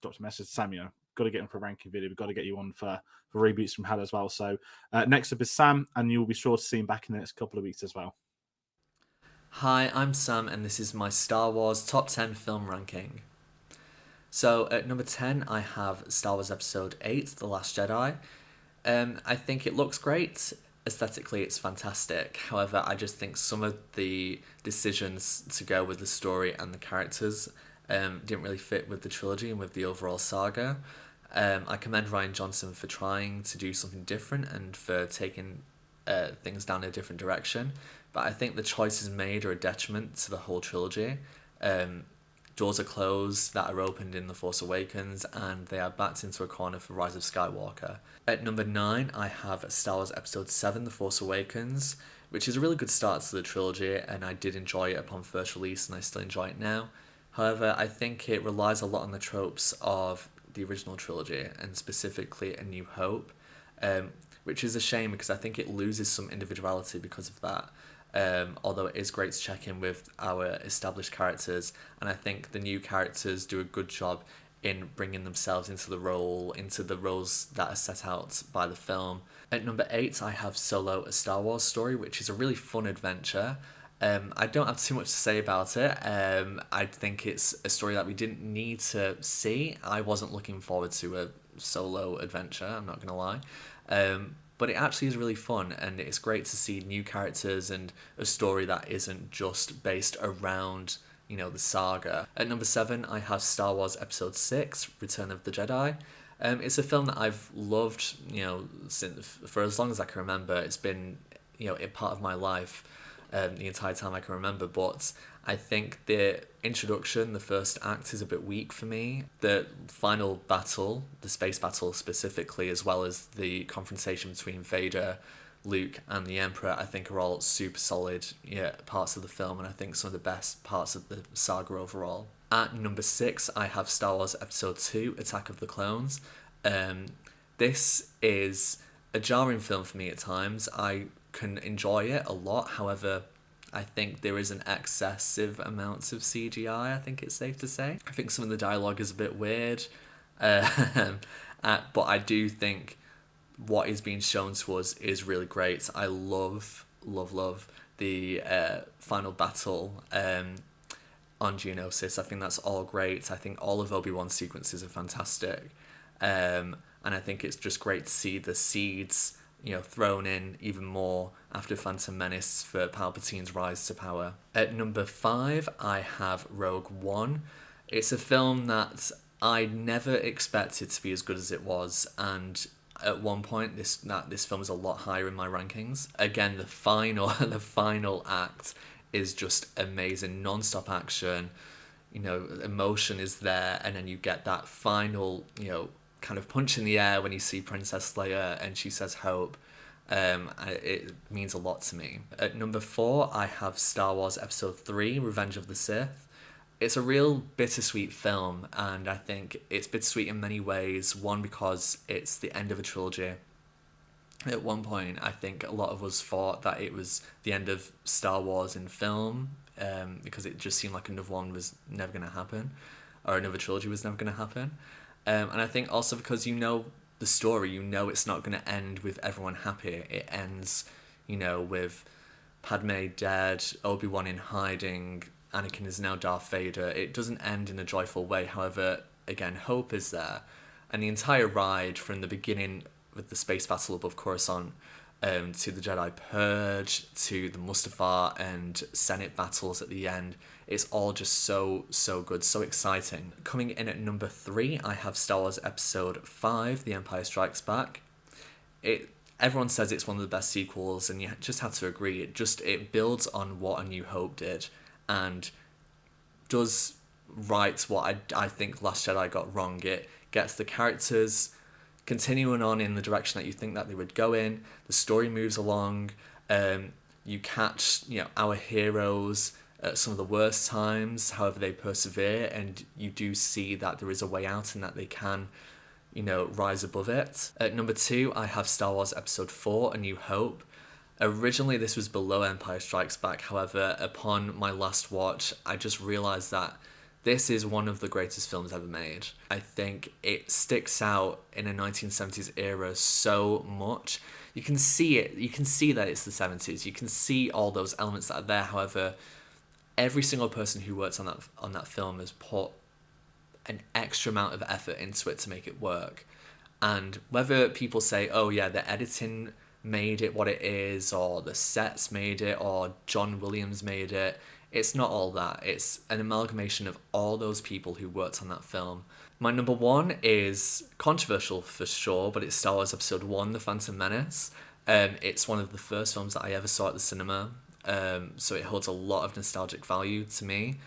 dropped a message to Sam. Got to get him for a ranking video. We've got to get you on for Reboots From Hell as well. So next up is Sam, and you'll be sure to see him back in the next couple of weeks as well. Hi, I'm Sam, and this is my Star Wars top 10 film ranking. So at number 10, I have Star Wars Episode 8, The Last Jedi. I think it looks great. Aesthetically, it's fantastic. However, I just think some of the decisions to go with the story and the characters didn't really fit with the trilogy and with the overall saga. I commend Rian Johnson for trying to do something different and for taking things down a different direction. But I think the choices made are a detriment to the whole trilogy. Doors are closed that are opened in The Force Awakens, and they are backed into a corner for Rise of Skywalker. At number 9, I have Star Wars Episode 7, The Force Awakens, which is a really good start to the trilogy, and I did enjoy it upon first release, and I still enjoy it now. However, I think it relies a lot on the tropes of the original trilogy, and specifically A New Hope, which is a shame because I think it loses some individuality because of that. Although it is great to check in with our established characters, and I think the new characters do a good job in bringing themselves into the roles that are set out by the film. At number 8, I have Solo: A Star Wars Story, which is a really fun adventure. I don't have too much to say about it. I think it's a story that we didn't need to see. I wasn't looking forward to a solo adventure, I'm not going to lie. But it actually is really fun, and it's great to see new characters and a story that isn't just based around, the saga. At number 7, I have Star Wars Episode 6, Return of the Jedi. It's a film that I've loved, since for as long as I can remember. It's been, a part of my life the entire time I can remember, but I think the introduction, the first act, is a bit weak for me. The final battle, the space battle specifically, as well as the confrontation between Vader, Luke, and the Emperor, I think are all super solid parts of the film, and I think some of the best parts of the saga overall. At number 6, I have Star Wars Episode 2, Attack of the Clones. This is a jarring film for me at times. I can enjoy it a lot, however, I think there is an excessive amount of CGI, I think it's safe to say. I think some of the dialogue is a bit weird, but I do think what is being shown to us is really great. I love the final battle on Geonosis. I think that's all great. I think all of Obi-Wan's sequences are fantastic, and I think it's just great to see the seeds thrown in even more after Phantom Menace for Palpatine's rise to power. At number 5, I have Rogue One. It's a film that I never expected to be as good as it was, and at one point this film is a lot higher in my rankings. Again, the final act is just amazing, non-stop action. Emotion is there, and then you get that final, kind of punch in the air when you see Princess Leia and she says hope. It means a lot to me. At number 4, I have Star Wars Episode 3, Revenge of the Sith. It's a real bittersweet film, and I think it's bittersweet in many ways. One, because it's the end of a trilogy. At one point, I think a lot of us thought that it was the end of Star Wars in film, because it just seemed like another one was never going to happen, or another trilogy was never going to happen. And I think also because you know the story, you know it's not going to end with everyone happy. It ends, you know, with Padme dead, Obi-Wan in hiding, Anakin is now Darth Vader. It doesn't end in a joyful way. However, again, hope is there. And the entire ride from the beginning with the space battle above Coruscant, to the Jedi Purge, to the Mustafar and Senate battles at the end, it's all just so good, so exciting. Coming in at number 3, I have Star Wars Episode 5, The Empire Strikes Back. Everyone says it's one of the best sequels, and you just have to agree. It builds on what A New Hope did, and does right what I think Last Jedi got wrong. It gets the characters continuing on in the direction that you think that they would go in. The story moves along. You catch, you know, our heroes at some of the worst times, however they persevere, and you do see that there is a way out and that they can, you know, rise above it. At number 2, I have Star Wars Episode 4, A New Hope. Originally, this was below Empire Strikes Back. However, upon my last watch, I just realised that this is one of the greatest films ever made. I think it sticks out in a 1970s era so much. You can see it. You can see that it's the 70s. You can see all those elements that are there. However, every single person who worked on that film has put an extra amount of effort into it to make it work. And whether people say, oh yeah, the editing made it what it is, or the sets made it, or John Williams made it, it's not all that. It's an amalgamation of all those people who worked on that film. My number 1 is controversial for sure, but it's Star Wars Episode 1, The Phantom Menace. It's one of the first films that I ever saw at the cinema, so it holds a lot of nostalgic value to me.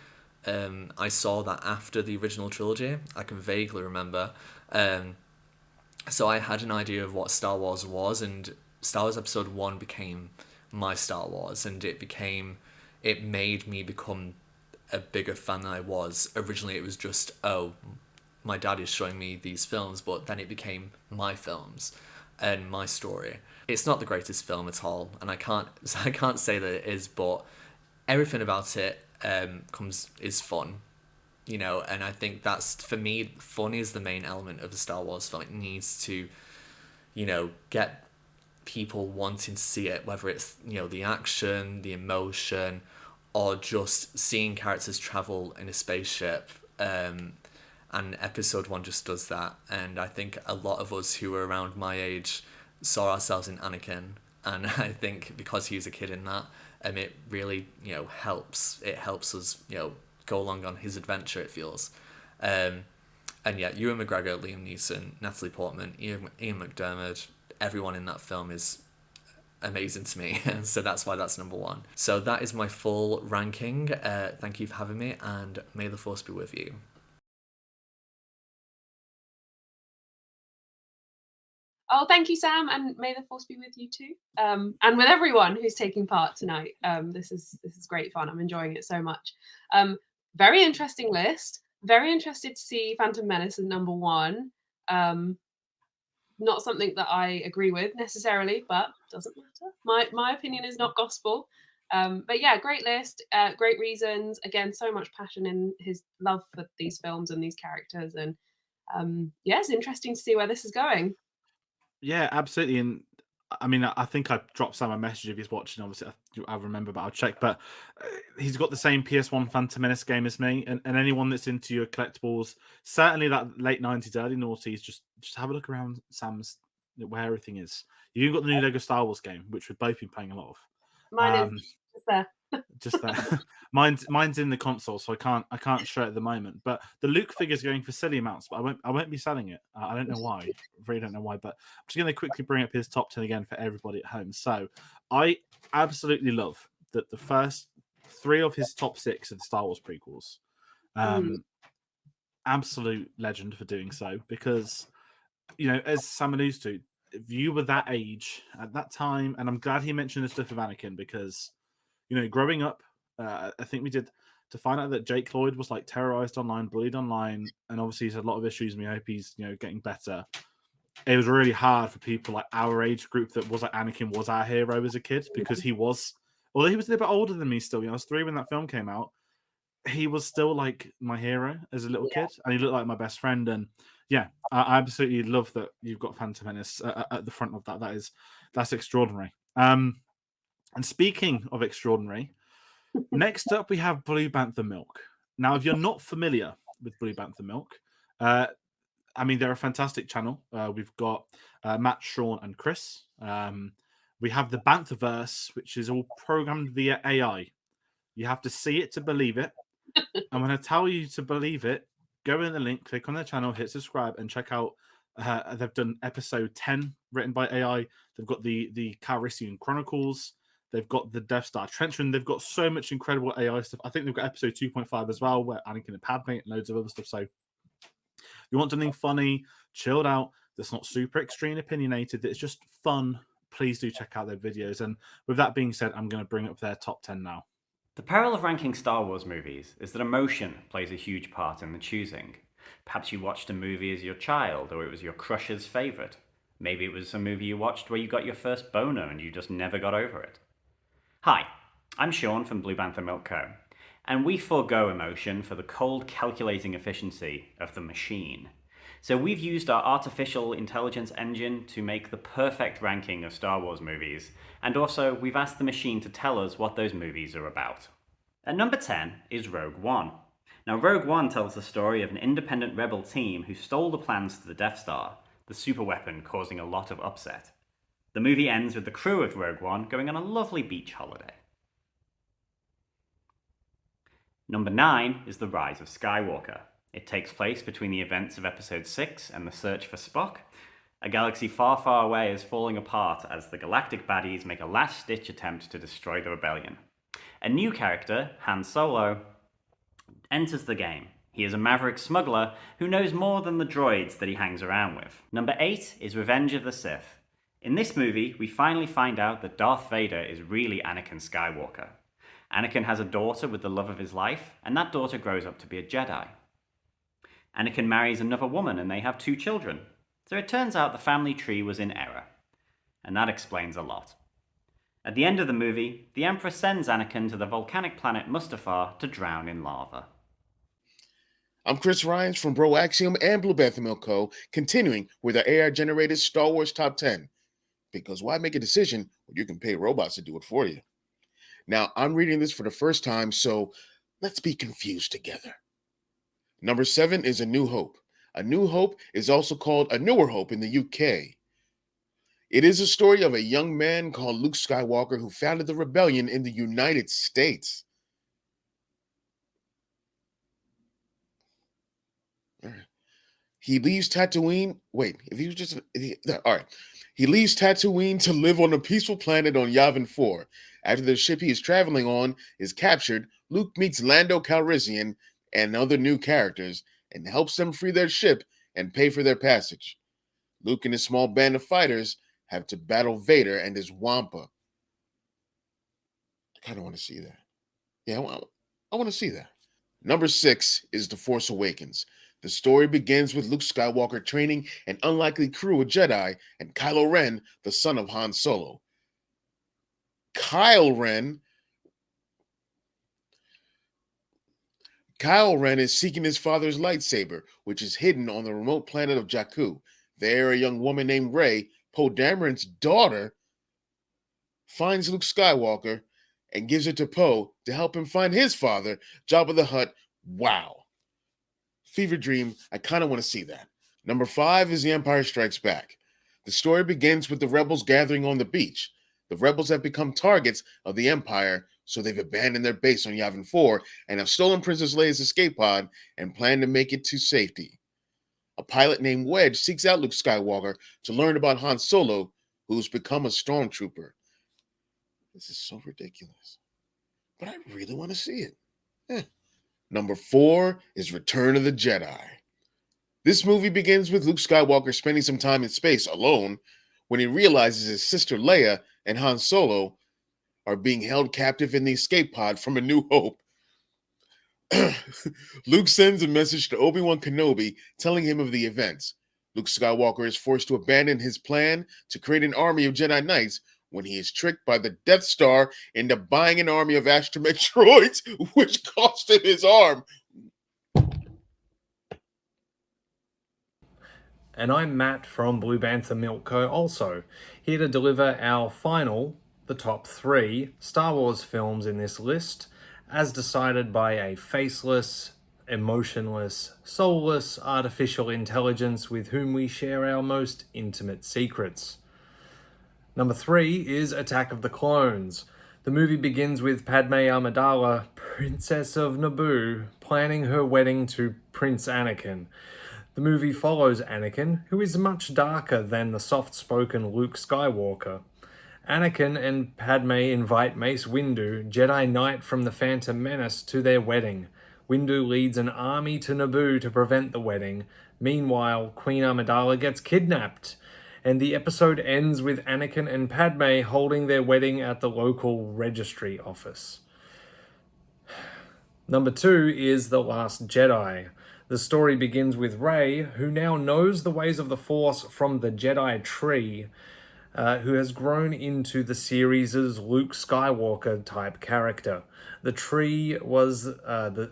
I saw that after the original trilogy, I can vaguely remember. So I had an idea of what Star Wars was, and Star Wars Episode 1 became my Star Wars, and it made me become a bigger fan than I was. Originally, it was just, oh, my dad is showing me these films, but then it became my films and my story. It's not the greatest film at all, and I can't say that it is, but everything about it is fun, you know, and I think that's, for me, fun is the main element of the Star Wars film. It needs to, you know, get people wanting to see it, whether it's, you know, the action, the emotion, or just seeing characters travel in a spaceship. And Episode 1 just does that. And I think a lot of us who were around my age saw ourselves in Anakin, and I think because he's a kid in that, it really, you know, helps. It helps us, you know, go along on his adventure, it feels. And yeah, Ewan McGregor, Liam Neeson, Natalie Portman, Ian McDiarmid, everyone in that film is amazing to me. So that's why that's number 1. So that is my full ranking. Thank you for having me, and may the Force be with you. Oh, thank you, Sam, and may the Force be with you too, and with everyone who's taking part tonight. This is great fun. I'm enjoying it so much. Very interesting list. Very interested to see Phantom Menace as number 1. Not something that I agree with necessarily, but doesn't matter. My opinion is not gospel. But yeah, great list. Great reasons. Again, so much passion in his love for these films and these characters, and yeah, it's interesting to see where this is going. Yeah, absolutely. And I mean, I think I dropped Sam a message if he's watching. Obviously, I remember, but I'll check. But he's got the same PS1 Phantom Menace game as me, and anyone that's into your collectibles, certainly that late 90s, early noughties, just have a look around Sam's, where everything is. You've got the new Lego Star Wars game, which we've both been playing a lot of. Mine is just there. Just there. mine's in the console, so I can't show it at the moment. But the Luke figure's going for silly amounts, but I won't be selling it. I don't know why. I really don't know why. But I'm just going to quickly bring up his top 10 again for everybody at home. So I absolutely love that the first 3 of his top 6 are the Star Wars prequels. Absolute legend for doing so, because, you know, as Sam alludes to, if you were that age at that time, and I'm glad he mentioned the stuff of Anakin, because, you know, growing up, I think we did, to find out that Jake Lloyd was like terrorized online, bullied online, and obviously he's had a lot of issues, and we hope he's, you know, getting better. It was really hard for people like our age group that was like Anakin was our hero as a kid, because he was although he was a little bit older than me still, I was 3 when that film came out, he was still like my hero as a little kid, and he looked like my best friend. And yeah, I absolutely love that you've got Phantom Menace at the front of that. That's extraordinary. And speaking of extraordinary, next up we have Blue Banther Milk. Now, if you're not familiar with Blue Banther Milk, I mean, they're a fantastic channel. We've got Matt, Sean, and Chris. We have the Bantherverse, which is all programmed via AI. You have to see it to believe it. I'm going to tell you to believe it. Go in the link, click on their channel, hit subscribe, and check out. They've done episode 10 written by AI. They've got the Calrissian Chronicles. They've got the Death Star Trench Run. They've got so much incredible AI stuff. I think they've got episode 2.5 as well, where Anakin and Padme and loads of other stuff. So if you want something funny, chilled out, that's not super extreme opinionated, that's just fun, please do check out their videos. And with that being said, I'm going to bring up their top 10 now. The peril of ranking Star Wars movies is that emotion plays a huge part in the choosing. Perhaps you watched a movie as your child, or it was your crush's favourite. Maybe it was a movie you watched where you got your first boner and you just never got over it. Hi, I'm Sean from Blue Banther Milk Co., and we forego emotion for the cold, calculating efficiency of the machine. So we've used our artificial intelligence engine to make the perfect ranking of Star Wars movies, and also we've asked the machine to tell us what those movies are about. At number 10 is Rogue One. Now, Rogue One tells the story of an independent rebel team who stole the plans to the Death Star, the superweapon causing a lot of upset. The movie ends with the crew of Rogue One going on a lovely beach holiday. Number 9 is The Rise of Skywalker. It takes place between the events of Episode 6 and the search for Spock. A galaxy far, far away is falling apart as the galactic baddies make a last-ditch attempt to destroy the rebellion. A new character, Han Solo, enters the game. He is a maverick smuggler who knows more than the droids that he hangs around with. Number 8 is Revenge of the Sith. In this movie, we finally find out that Darth Vader is really Anakin Skywalker. Anakin has a daughter with the love of his life, and that daughter grows up to be a Jedi. Anakin marries another woman and they have 2 children. So it turns out the family tree was in error. And that explains a lot. At the end of the movie, the Emperor sends Anakin to the volcanic planet Mustafar to drown in lava. I'm Chris Ryans from Bro Axiom and Blue Banther Milk Co., continuing with our AI-generated Star Wars Top 10. Because why make a decision when you can pay robots to do it for you? Now, I'm reading this for the first time, so let's be confused together. Number 7 is A New Hope. A New Hope is also called A Newer Hope in the UK. It is a story of a young man called Luke Skywalker who founded the rebellion in the United States. All right. He leaves Tatooine. He leaves Tatooine to live on a peaceful planet on Yavin 4. After the ship he is traveling on is captured, Luke meets Lando Calrissian and other new characters and helps them free their ship and pay for their passage. Luke and his small band of fighters have to battle Vader and his Wampa. I kind of want to see that. Yeah, I want to see that. Number 6 is The Force Awakens. The story begins with Luke Skywalker training an unlikely crew of Jedi and Kylo Ren, the son of Han Solo. Kyle Ren is seeking his father's lightsaber, which is hidden on the remote planet of Jakku. There, a young woman named Rey, Poe Dameron's daughter, finds Luke Skywalker and gives it to Poe to help him find his father, Jabba the Hutt. Wow. Fever dream. I kind of want to see that. Number 5 is The Empire Strikes Back. The story begins with the rebels gathering on the beach. The rebels have become targets of the Empire, so they've abandoned their base on Yavin 4 and have stolen Princess Leia's escape pod and plan to make it to safety. A pilot named Wedge seeks out Luke Skywalker to learn about Han Solo, who's become a stormtrooper. This is so ridiculous, but I really want to see it. Number 4 is Return of the Jedi. This movie begins with Luke Skywalker spending some time in space alone when he realizes his sister Leia and Han Solo are being held captive in the escape pod from A New Hope. Luke sends a message to Obi-Wan Kenobi telling him of the events. Luke Skywalker is forced to abandon his plan to create an army of Jedi Knights when he is tricked by the Death Star into buying an army of astromech droids, which cost him his arm. And I'm Matt from Blue Bantha Milk Co. also, here to deliver our final, the top 3 Star Wars films in this list, as decided by a faceless, emotionless, soulless artificial intelligence with whom we share our most intimate secrets. Number 3 is Attack of the Clones. The movie begins with Padme Amidala, Princess of Naboo, planning her wedding to Prince Anakin. The movie follows Anakin, who is much darker than the soft-spoken Luke Skywalker. Anakin and Padme invite Mace Windu, Jedi Knight from the Phantom Menace, to their wedding. Windu leads an army to Naboo to prevent the wedding. Meanwhile, Queen Amidala gets kidnapped, and the episode ends with Anakin and Padme holding their wedding at the local registry office. Number 2 is The Last Jedi. The story begins with Rey, who now knows the ways of the Force from the Jedi tree, who has grown into the series' Luke Skywalker type character. The tree was the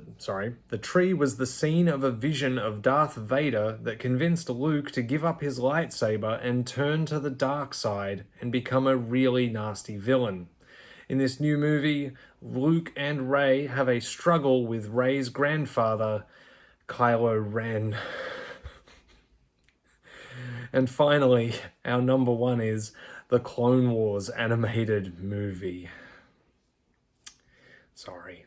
scene of a vision of Darth Vader that convinced Luke to give up his lightsaber and turn to the dark side and become a really nasty villain. In this new movie, Luke and Rey have a struggle with Rey's grandfather, Kylo Ren. And finally, our number 1 is the Clone Wars animated movie. Sorry.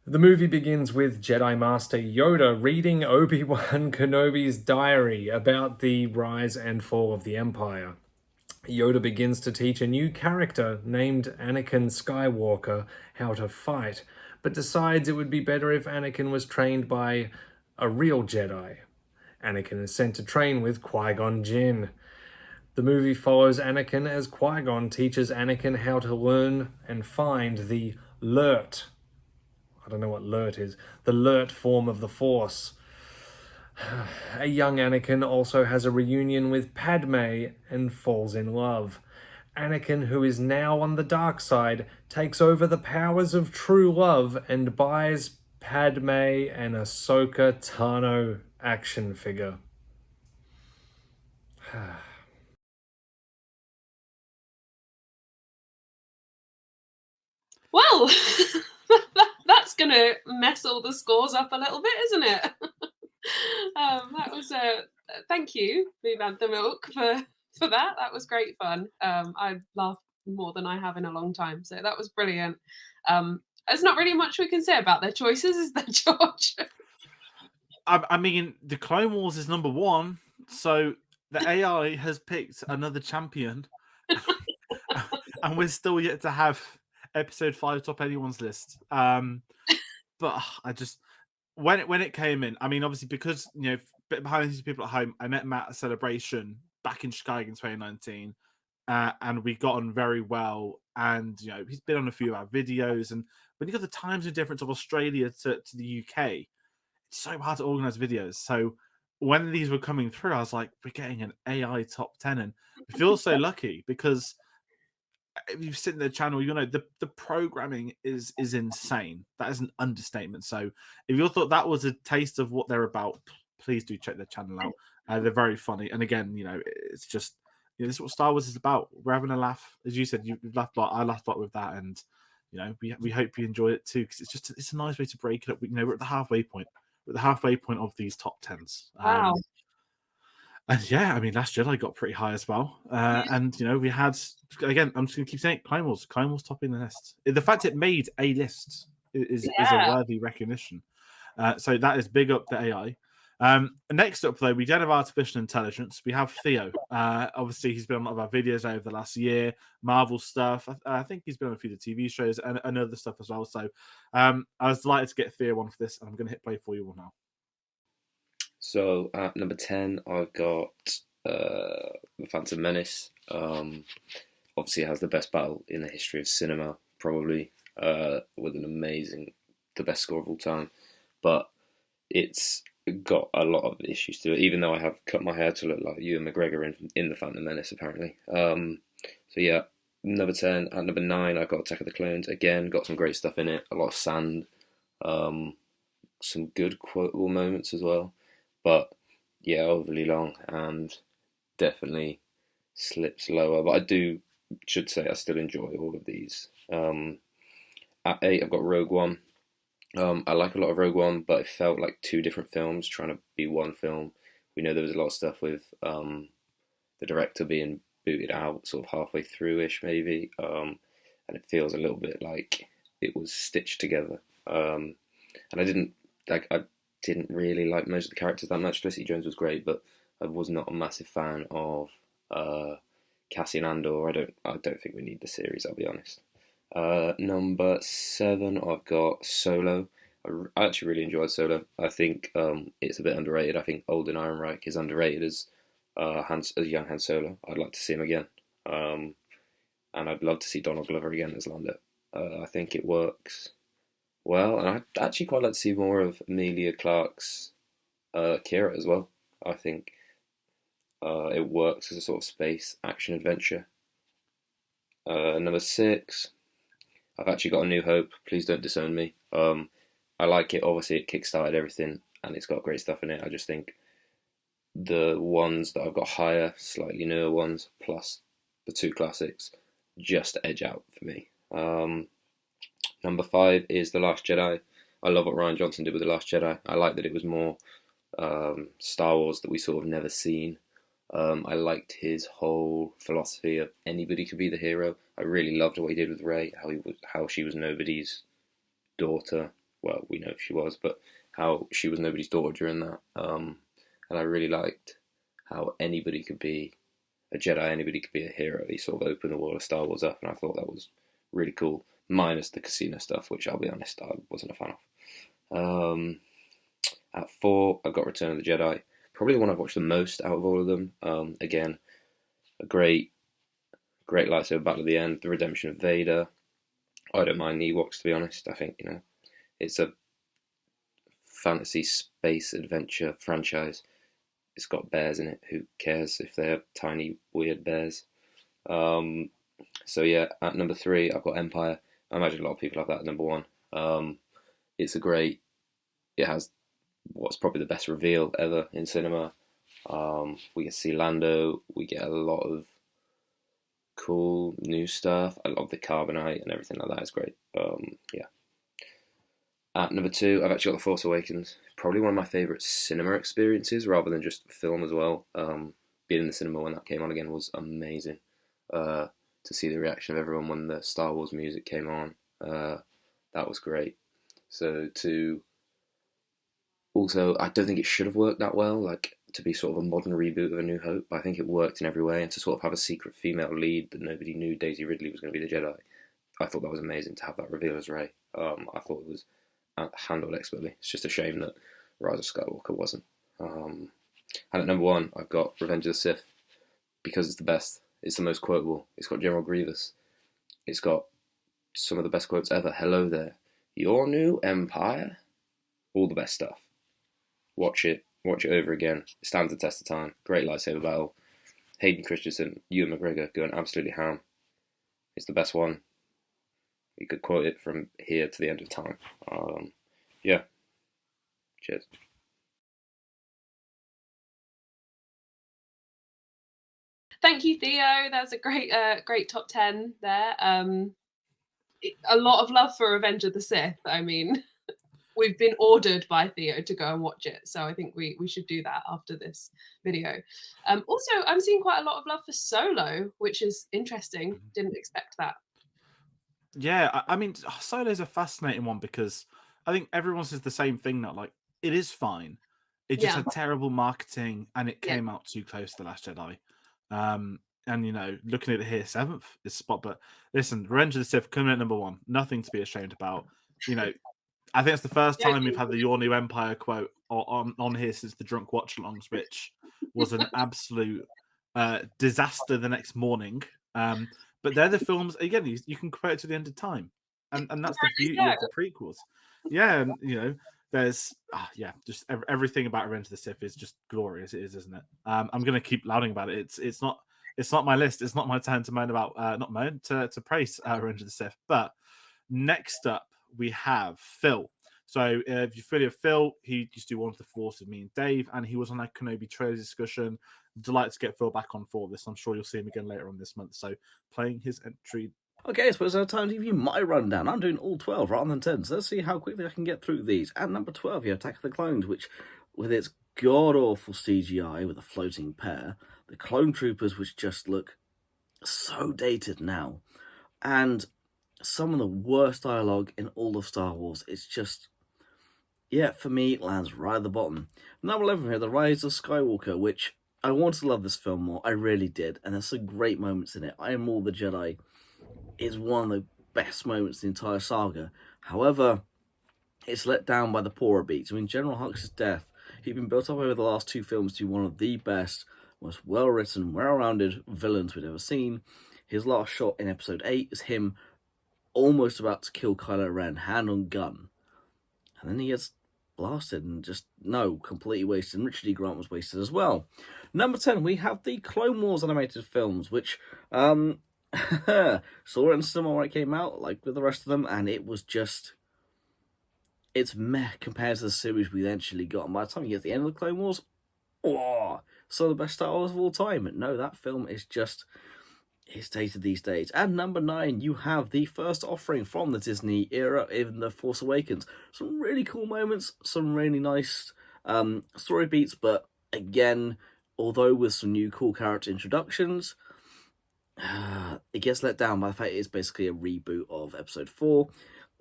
The movie begins with Jedi Master Yoda reading Obi-Wan Kenobi's diary about the rise and fall of the Empire. Yoda begins to teach a new character named Anakin Skywalker how to fight, but decides it would be better if Anakin was trained by a real Jedi. Anakin is sent to train with Qui-Gon Jinn. The movie follows Anakin as Qui-Gon teaches Anakin how to learn and find the Lurt. I don't know what Lurt is. The Lurt form of the Force. A young Anakin also has a reunion with Padme and falls in love. Anakin, who is now on the dark side, takes over the powers of true love and buys Padme an Ahsoka Tano action figure. Well, that's going to mess all the scores up a little bit, isn't it? That was thank you, Blue Bantha Milk, for that. That was great fun. I laughed more than I have in a long time, so that was brilliant. There's not really much we can say about their choices, is there, George? I mean, the Clone Wars is number 1, so the AI has picked another champion, and we're still yet to have episode 5 top anyone's list. But I just when it came in, I mean, obviously because bit behind these people at home, I met Matt at Celebration back in Chicago in 2019, and we got on very well. And he's been on a few of our videos, and when you got the time zone difference of Australia to the UK, it's so hard to organize videos. So when these were coming through, I was like, we're getting an AI top 10, and I feel so lucky because if you've seen their channel, the programming is insane. That is an understatement. So if you thought that was a taste of what they're about, please do check their channel out. They're very funny, and again, it's just this is what Star Wars is about. We're having a laugh, as you said. You've laughed a lot. I laughed a lot with that, and we hope you enjoy it too, because it's a nice way to break it up. We're at the halfway point. We're at the halfway point of these top 10s. Wow. And yeah, I mean, Last Jedi got pretty high as well. And we had, again, I'm just going to keep saying it, Clone Wars topping the list. The fact it made a list is a worthy recognition. So that is big up the AI. Next up, though, we don't have artificial intelligence. We have Theo. Obviously, he's been on a lot of our videos over the last year, Marvel stuff. I think he's been on a few of the TV shows and other stuff as well. So I was delighted to get Theo on for this, and I'm going to hit play for you all now. So at number 10, I've got the Phantom Menace. Obviously, it has the best battle in the history of cinema, probably, with the best score of all time. But it's got a lot of issues to it, even though I have cut my hair to look like Ewan McGregor in the Phantom Menace, apparently. So yeah, number 10. At number 9, I've got Attack of the Clones. Again, got some great stuff in it. A lot of sand. Some good quotable moments as well. But yeah, overly long and definitely slips lower. But should say I still enjoy all of these. At 8, I've got Rogue One. I like a lot of Rogue One, but it felt like two different films trying to be one film. We know there was a lot of stuff with the director being booted out sort of halfway through-ish maybe, and it feels a little bit like it was stitched together. And I didn't really like most of the characters that much. Felicity Jones was great, but I was not a massive fan of Cassian Andor. I don't think we need the series, I'll be honest. Number 7, I've got Solo. I actually really enjoyed Solo. I think it's a bit underrated. I think Alden Ehrenreich is underrated as young Han Solo. I'd like to see him again. And I'd love to see Donald Glover again as Lando. I think it works well, and I'd actually quite like to see more of Emilia Clarke's Kira as well. I think it works as a sort of space action adventure. Number 6, I've actually got A New Hope. Please don't disown me. I like it. Obviously, it kickstarted everything, and it's got great stuff in it. I just think the ones that I've got higher, slightly newer ones, plus the 2 classics, just edge out for me. Number 5 is The Last Jedi. I love what Rian Johnson did with The Last Jedi. I like that it was more Star Wars that we sort of never seen. I liked his whole philosophy of anybody could be the hero. I really loved what he did with Rey, how she was nobody's daughter. Well, we know she was, but how she was nobody's daughter during that. And I really liked how anybody could be a Jedi, anybody could be a hero. He sort of opened the world of Star Wars up, and I thought that was really cool. Minus the casino stuff, which I'll be honest, I wasn't a fan of. At 4, I've got Return of the Jedi. Probably the one I've watched the most out of all of them. Again, a great lightsaber battle at the end, the redemption of Vader. I don't mind the Ewoks, to be honest. I think, it's a fantasy space adventure franchise. It's got bears in it. Who cares if they're tiny, weird bears? So yeah, at number 3, I've got Empire. I imagine a lot of people have that at number 1. It has what's probably the best reveal ever in cinema. We get to see Lando. We get a lot of cool new stuff. I love the carbonite and everything like that. It's great. Yeah. At number 2, I've actually got The Force Awakens. Probably one of my favourite cinema experiences rather than just film as well. Being in the cinema when that came on again was amazing. To see the reaction of everyone when the Star Wars music came on. That was great. Also, I don't think it should have worked that well, like to be sort of a modern reboot of A New Hope, but I think it worked in every way, and to sort of have a secret female lead that nobody knew Daisy Ridley was going to be the Jedi, I thought that was amazing to have that reveal as Rey. I thought it was handled expertly. It's just a shame that Rise of Skywalker wasn't. And at number 1, I've got Revenge of the Sith, because it's the best. It's the most quotable. It's got General Grievous. It's got some of the best quotes ever. Hello there. Your new empire? All the best stuff. Watch it over again. It stands the test of time. Great lightsaber battle. Hayden Christensen, Ewan McGregor going absolutely ham. It's the best one. You could quote it from here to the end of time. Yeah. Cheers. Thank you, Theo. That's a great top 10 there. A lot of love for Revenge of the Sith. I mean, we've been ordered by Theo to go and watch it, so I think we should do that after this video. Also, I'm seeing quite a lot of love for Solo, which is interesting. Didn't expect that. Yeah, I mean, Solo's a fascinating one because I think everyone says the same thing that, like, it is fine. It just had terrible marketing and it came out too close to The Last Jedi. And looking at it here, 7th is spot. But listen, Revenge of the Sith coming at number 1, nothing to be ashamed about. I think it's the first time we've had the Your New Empire quote on here since the Drunk Watch-alongs, which was an absolute disaster the next morning. But they're the films, again, you can quote it to the end of time. And that's the beauty of the prequels. Yeah, and, there's, just everything about Revenge of the Sith is just glorious, it is, isn't it? I'm going to keep louding about it. It's not it's not my list. It's not my turn to moan about, to praise Revenge of the Sith. But next up, we have Phil. So if you're familiar with Phil, he used to do One of the Force with me and Dave, and he was on that Kenobi trailer discussion. Delighted to get Phil back on for this. I'm sure you'll see him again later on this month. So playing his entry. Okay, I suppose it's time to give you my rundown. I'm doing all 12 rather than 10, so let's see how quickly I can get through these. At number 12, you have Attack of the Clones, which, with its god-awful CGI with a floating pair, the clone troopers, which just look so dated now, and some of the worst dialogue in all of Star Wars. It's just, yeah, for me, it lands right at the bottom. Number 11 here, The Rise of Skywalker, which I wanted to love this film more. I really did, and there's some great moments in it. I Am All the Jedi is one of the best moments in the entire saga. However, it's let down by the poorer beats. I mean, General Hux' death, he'd been built up over the last two films to be one of the best, most well-written, well-rounded villains we'd ever seen. His last shot in Episode 8 is him almost about to kill Kylo Ren, hand on gun. And then he gets blasted and just, no, completely wasted. And Richard E. Grant was wasted as well. Number 10, we have the Clone Wars animated films, which, saw it in cinema when it came out, like with the rest of them, and it was just, it's meh compared to the series we eventually got. And by the time you get to the end of the Clone Wars, some of the best Star Wars of all time. No, that film is just, it's dated these days. And number 9, you have the first offering from the Disney era in The Force Awakens. Some really cool moments, some really nice story beats, but again, although with some new cool character introductions, it gets let down by the fact it is basically a reboot of Episode 4.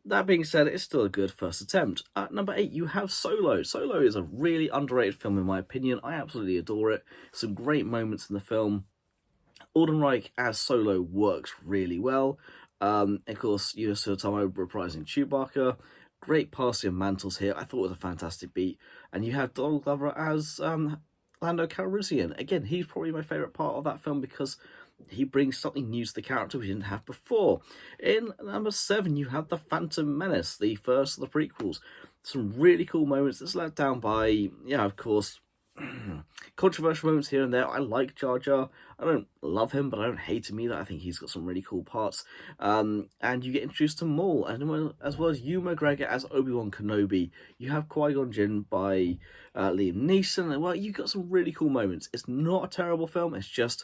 That being said, it's still a good first attempt. At number 8, you have Solo. Solo is a really underrated film in my opinion. I absolutely adore it. Some great moments in the film. Aldenreich as Solo works really well. Of course, Yusuke Tomo reprising Chewbacca. Great passing of mantles here. I thought it was a fantastic beat. And you have Donald Glover as Lando Calrissian. Again, he's probably my favourite part of that film because he brings something new to the character we didn't have before. In number 7, you have The Phantom Menace, the first of the prequels. Some really cool moments that's let down by, of course, controversial moments here and there. I like Jar Jar. I don't love him, but I don't hate him either. I think he's got some really cool parts. And you get introduced to Maul, and as well as Ewan McGregor as Obi-Wan Kenobi. You have Qui-Gon Jinn by Liam Neeson. And, well, you got some really cool moments. It's not a terrible film. It's just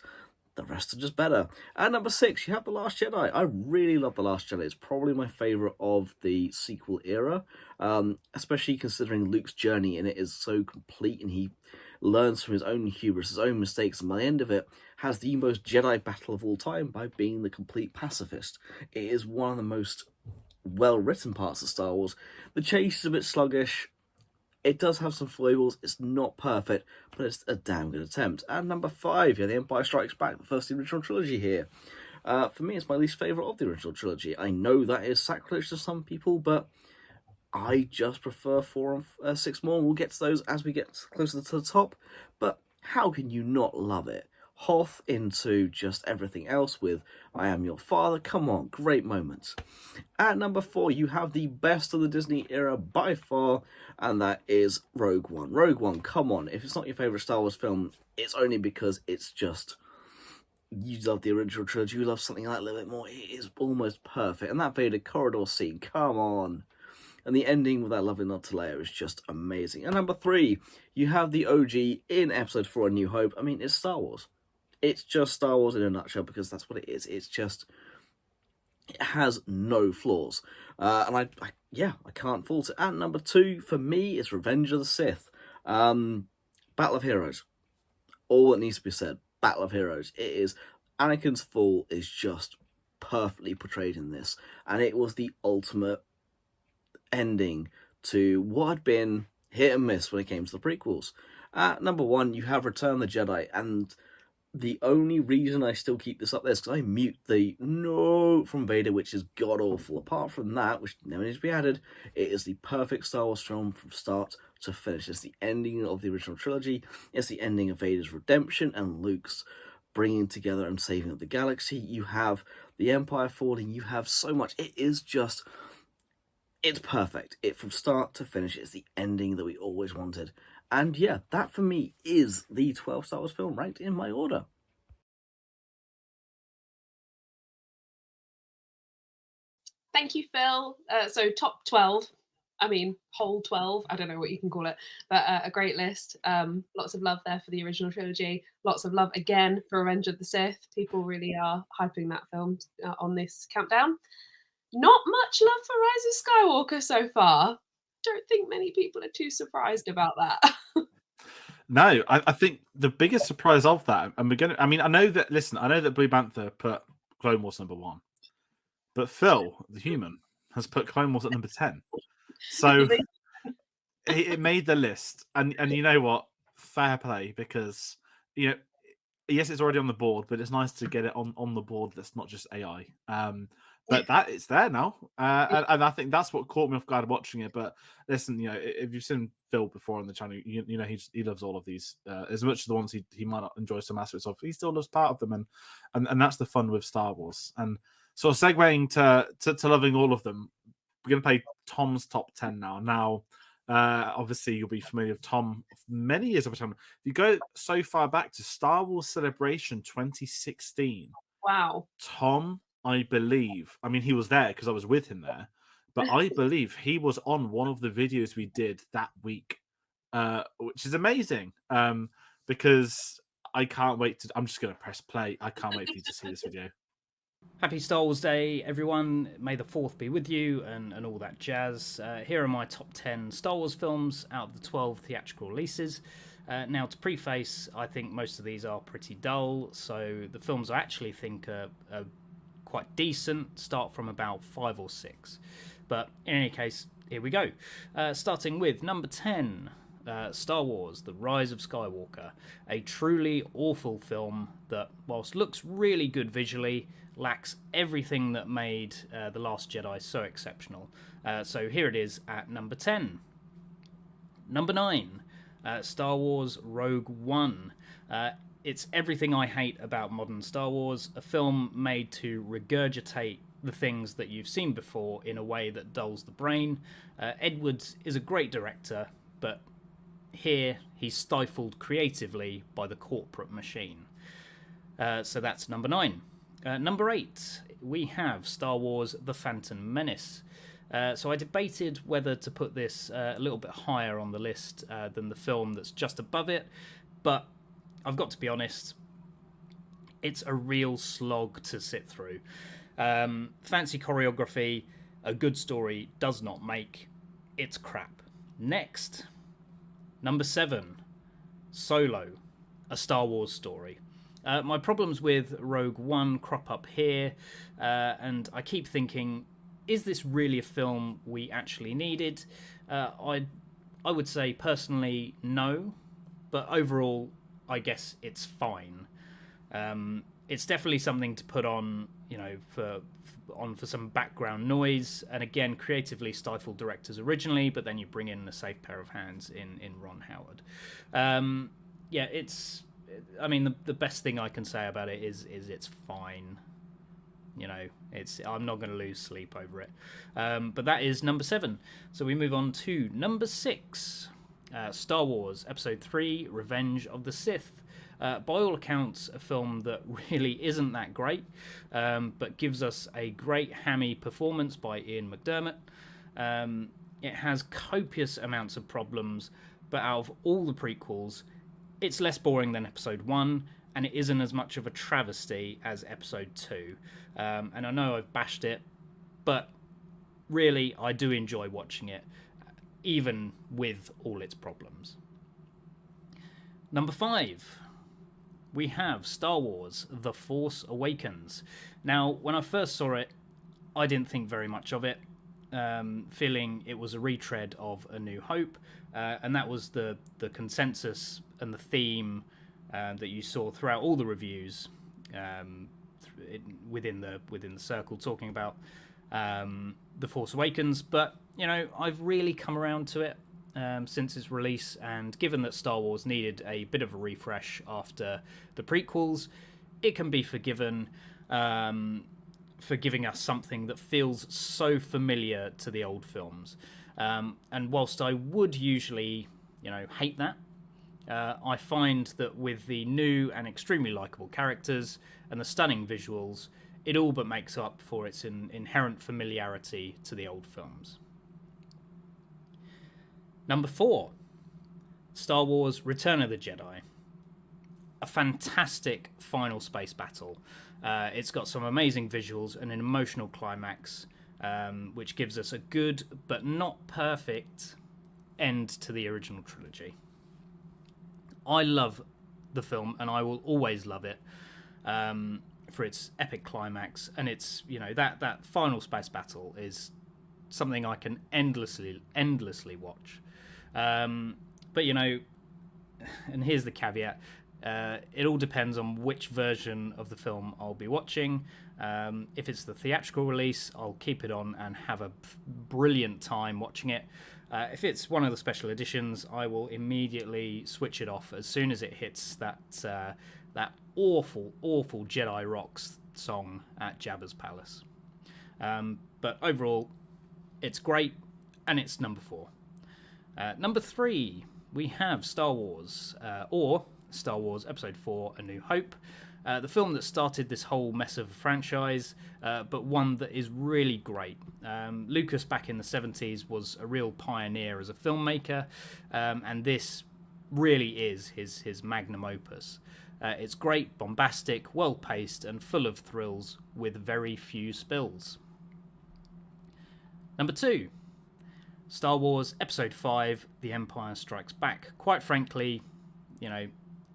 the rest are just better. At number 6, you have The Last Jedi. I really love The Last Jedi. It's probably my favourite of the sequel era, especially considering Luke's journey in it is so complete and he learns from his own hubris, his own mistakes, and by the end of it, has the most Jedi battle of all time by being the complete pacifist. It is one of the most well-written parts of Star Wars. The chase is a bit sluggish. It does have some foibles. It's not perfect, but it's a damn good attempt. And number 5, The Empire Strikes Back, the first of the original trilogy here. For me, it's my least favourite of the original trilogy. I know that is sacrilege to some people, but I just prefer 4 and 6 more. We'll get to those as we get closer to the top. But how can you not love it? Hoth into just everything else with I Am Your Father. Come on, great moments. At number 4, you have the best of the Disney era by far, and that is Rogue One. Rogue One, come on. If it's not your favourite Star Wars film, it's only because it's just, you love the original trilogy, you love something like that a little bit more. It is almost perfect. And that Vader corridor scene, come on. And the ending with that lovely nod to Leia is just amazing. And number 3, you have the OG in Episode 4, A New Hope. I mean, it's Star Wars. It's just Star Wars in a nutshell because that's what it is. It's just, it has no flaws. And I can't fault it. And number 2, for me, is Revenge of the Sith. Battle of Heroes. All that needs to be said. Battle of Heroes. It is, Anakin's fall is just perfectly portrayed in this. And it was the ultimate ending to what had been hit and miss when it came to the prequels. At number 1, you have Return of the Jedi, and the only reason I still keep this up there is because I mute the no from Vader, which is god-awful. Apart from that, which never needs to be added, it is the perfect Star Wars film from start to finish. It's the ending of the original trilogy. It's the ending of Vader's redemption and Luke's bringing together and saving of the galaxy. You have the Empire falling. You have so much. It is just, it's perfect. It from start to finish, it's the ending that we always wanted. And yeah, that for me is the 12th Star Wars film ranked in my order. Thank you, Phil. So top 12. I mean, whole 12. I don't know what you can call it, but a great list. Lots of love there for the original trilogy. Lots of love again for Revenge of the Sith. People really are hyping that film on this countdown. Not much love for Rise of Skywalker so far. Don't think many people are too surprised about that. No, I think the biggest surprise of that, and I know that Blue Panther put Clone Wars #1, but Phil, the human, has put Clone Wars at number 10. So it made the list, and you know what? Fair play, because yes, it's already on the board, but it's nice to get it on the board that's not just AI. But that it's there now, and I think that's what caught me off guard watching it. But listen, if you've seen Phil before on the channel, you know he loves all of these as much as the ones he might not enjoy some aspects of. He still loves part of them, and that's the fun with Star Wars. And so segueing to loving all of them, we're gonna play Tom's top 10 now. Now, obviously you'll be familiar with Tom many years over time. If you go so far back to Star Wars Celebration 2016, Wow. Tom, I believe, he was there because I was with him there, but I believe he was on one of the videos we did that week, which is amazing, because I can't wait I'm just going to press play. I can't wait for you to see this video. Happy Star Wars Day, everyone. May the 4th be with you and all that jazz. Here are my top 10 Star Wars films out of the 12 theatrical releases. Now, to preface, I think most of these are pretty dull, so the films I actually think are quite decent start from about 5 or 6. But in any case, here we go. Starting with number 10, Star Wars, The Rise of Skywalker. A truly awful film that, whilst looks really good visually, lacks everything that made The Last Jedi so exceptional. So here it is at number 10. Number 9, Star Wars Rogue One. It's everything I hate about modern Star Wars, a film made to regurgitate the things that you've seen before in a way that dulls the brain. Edwards is a great director, but here he's stifled creatively by the corporate machine. So that's number 9. Number 8, we have Star Wars The Phantom Menace. So I debated whether to put this a little bit higher on the list than the film that's just above it, but I've got to be honest, it's a real slog to sit through. Fancy choreography, a good story does not make. It's crap. Next, number 7, Solo, a Star Wars story. My problems with Rogue One crop up here, and I keep thinking, is this really a film we actually needed? I would say personally no, but overall I guess it's fine. It's definitely something to put on, for some background noise, and again creatively stifled directors originally, but then you bring in a safe pair of hands in Ron Howard. The best thing I can say about it is it's fine. I'm not going to lose sleep over it. But that is number 7. So we move on to number 6, Star Wars Episode 3, Revenge of the Sith. By all accounts, a film that really isn't that great, but gives us a great hammy performance by Ian McDiarmid. It has copious amounts of problems, but out of all the prequels, it's less boring than Episode 1, and it isn't as much of a travesty as Episode 2. And I know I've bashed it, but really I do enjoy watching it, even with all its problems. Number 5, we have Star Wars The Force Awakens. Now, when I first saw it, I didn't think very much of it, feeling it was a retread of A New Hope, and that was the consensus and the theme that you saw throughout all the reviews within the circle talking about The Force Awakens. But I've really come around to it since its release, and given that Star Wars needed a bit of a refresh after the prequels, it can be forgiven for giving us something that feels so familiar to the old films. And whilst I would usually hate that, I find that with the new and extremely likeable characters and the stunning visuals, it all but makes up for its inherent familiarity to the old films. Number 4, Star Wars Return of the Jedi. A fantastic final space battle. It's got some amazing visuals and an emotional climax, which gives us a good but not perfect end to the original trilogy. I love the film, and I will always love it for its epic climax, and it's, you know, that final space battle is something I can endlessly watch. But you know, and here's the caveat. It all depends on which version of the film I'll be watching. If it's the theatrical release, I'll keep it on and have a brilliant time watching it. If it's one of the special editions, I will immediately switch it off as soon as it hits that awful Jedi Rocks song at Jabba's Palace. But overall, it's great, and it's number 4. Number 3, we have Star Wars, or Star Wars Episode 4, A New Hope. The film that started this whole mess of a franchise, but one that is really great. Lucas back in the 70s was a real pioneer as a filmmaker, and this really is his magnum opus. It's great, bombastic, well-paced, and full of thrills with very few spills. Number 2, Star Wars Episode 5, The Empire Strikes Back. Quite frankly, you know,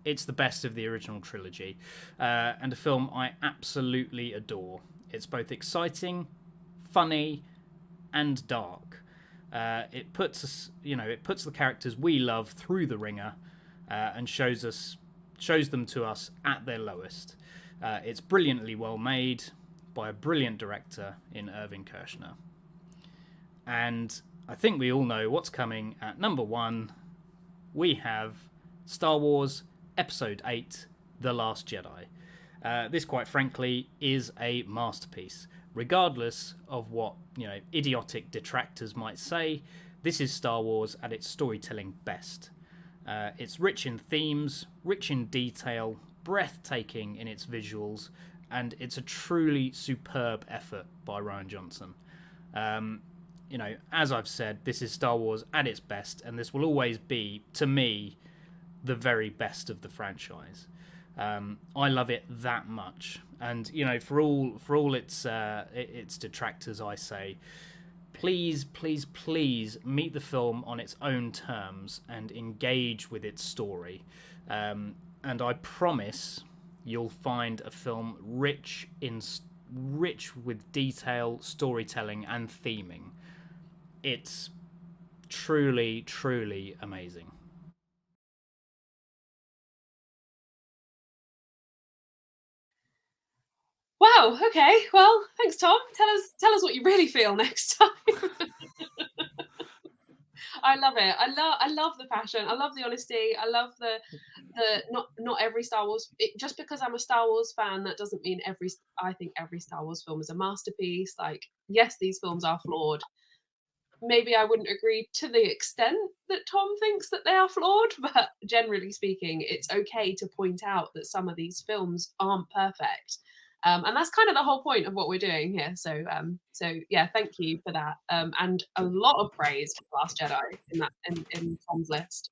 it's the best of the original trilogy, and a film I absolutely adore. It's both exciting, funny, and dark. It puts the characters we love through the ringer, and shows them to us at their lowest. It's brilliantly well made by a brilliant director in Irving Kershner. And I think we all know what's coming at number 1. We have Star Wars Episode 8, The Last Jedi. This, quite frankly, is a masterpiece. Regardless of what, you know, idiotic detractors might say, this is Star Wars at its storytelling best. It's rich in themes, rich in detail, breathtaking in its visuals, and it's a truly superb effort by Rian Johnson. You know, as I've said, this is Star Wars at its best, and this will always be, to me, the very best of the franchise. I love it that much, and you know, for all its detractors, I say, please meet the film on its own terms and engage with its story. And I promise you'll find a film rich with detail, storytelling, and theming. It's truly amazing. Wow. Okay. Well, thanks, Tom. Tell us what you really feel next time. I love it. I love the passion. I love the honesty. I love the not every Star Wars. Just because I'm a Star Wars fan, that doesn't mean I think every Star Wars film is a masterpiece. Like, yes, these films are flawed. Maybe I wouldn't agree to the extent that Tom thinks that they are flawed, but generally speaking, it's okay to point out that some of these films aren't perfect. And that's kind of the whole point of what we're doing here. So yeah, thank you for that. And a lot of praise for The Last Jedi in Tom's list.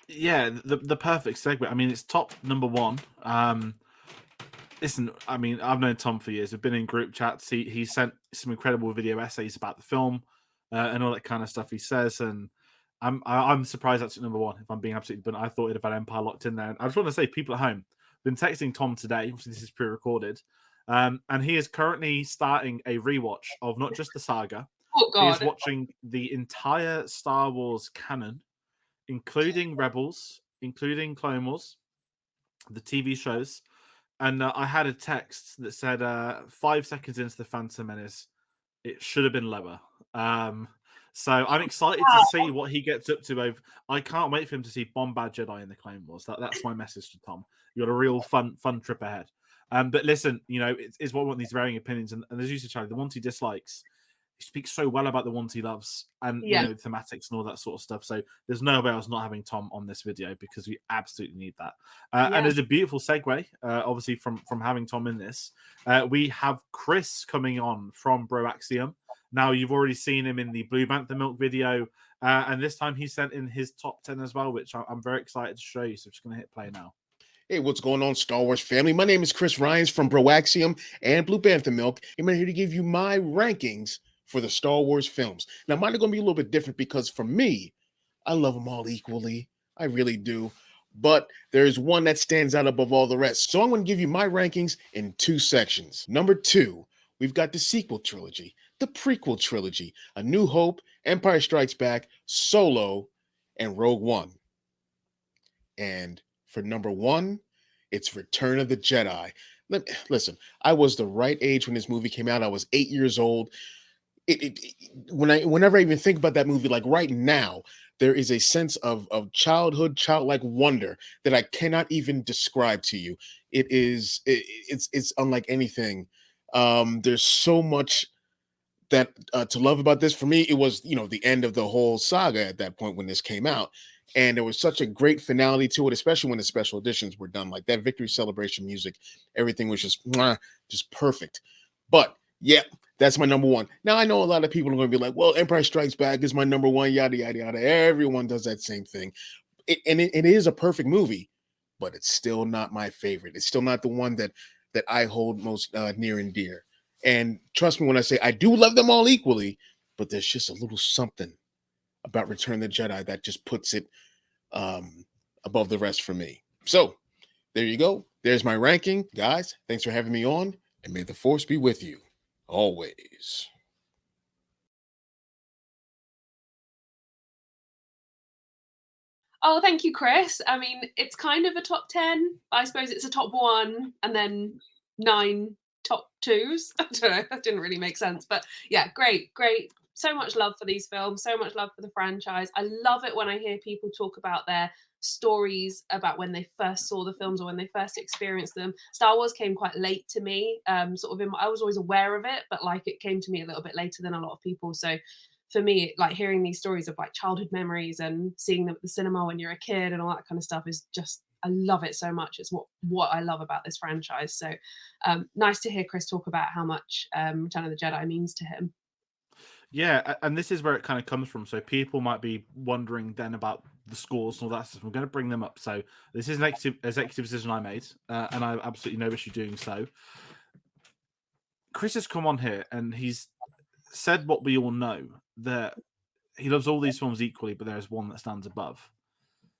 Yeah, the perfect segue. I mean, it's top number 1. Listen, I mean, I've known Tom for years. We've been in group chats. He sent some incredible video essays about the film and all that kind of stuff he says. And I'm surprised that's at number 1, if I'm being absolutely blunt. I thought it'd have had Empire locked in there. And I just want to say, people at home, been texting Tom today. Obviously, this is pre-recorded. And he is currently starting a rewatch of not just the saga. Oh, God. He is watching the entire Star Wars canon, including Rebels, including Clone Wars, the TV shows. And I had a text that said 5 seconds into the Phantom Menace, it should have been lower. So I'm excited to see what he gets up to. I can't wait for him to see Bombad Jedi in the Clone Wars. That's my message to Tom. You got a real fun trip ahead. But listen, you know, it's what I want, these varying opinions. And as you said, Charlie, the ones he dislikes, he speaks so well about the ones he loves and Yeah. you know, thematics and all that sort of stuff. So there's no way I was not having Tom on this video because we absolutely need that. And Yeah. there's a beautiful segue, obviously from having Tom in this. We have Chris coming on from Broaxium. Now you've already seen him in the Blue Bantha Milk video, and this time he sent in his top 10 as well, which I'm very excited to show you. So I'm just going to hit play now. Hey, what's going on, Star Wars family? My name is Chris Ryans from Broaxium and Blue Bantha Milk, and I'm here to give you my rankings for the Star Wars films. Now, mine are going to be a little bit different because for me, I love them all equally. I really do. But there's one that stands out above all the rest. So I'm going to give you my rankings in 2 sections. Number 2, we've got the sequel trilogy, the prequel trilogy, A New Hope, Empire Strikes Back, Solo, and Rogue One. And for number 1, it's Return of the Jedi. Listen, I was the right age when this movie came out. I was 8 years old. Whenever I even think about that movie, like right now, there is a sense of childhood, childlike wonder that I cannot even describe to you. It's unlike anything. There's so much that to love about this. For me, it was, you know, the end of the whole saga at that point when this came out. And there was such a great finality to it, especially when the special editions were done. Like that victory celebration music, everything was just perfect. But yeah, that's my number 1. Now, I know a lot of people are going to be like, well, Empire Strikes Back is my number 1, yada, yada, yada. Everyone does that same thing. It is a perfect movie, but it's still not my favorite. It's still not the one that I hold most near and dear. And trust me when I say I do love them all equally, but there's just a little something about Return of the Jedi that just puts it above the rest for me. So there you go. There's my ranking. Guys, thanks for having me on, and may the Force be with you always. Oh, thank you, Chris. I mean, it's kind of a top 10. I suppose it's a top 1 and then 9 top 2s. I don't know. That didn't really make sense. But yeah, great. So much love for these films. So much love for the franchise. I love it when I hear people talk about their stories about when they first saw the films or when they first experienced them. Star Wars came quite late to me. I was always aware of it, but like it came to me a little bit later than a lot of people. So for me, like hearing these stories of like childhood memories and seeing them at the cinema when you're a kid and all that kind of stuff is just, I love it so much. It's what I love about this franchise. So nice to hear Chris talk about how much Return of the Jedi means to him. Yeah, and this is where it kind of comes from. So people might be wondering then about the scores and all that stuff. I'm going to bring them up. So this is an executive decision I made, and I have absolutely no issue doing so. Chris has come on here and he's said what we all know, that he loves all these films equally, but there's one that stands above.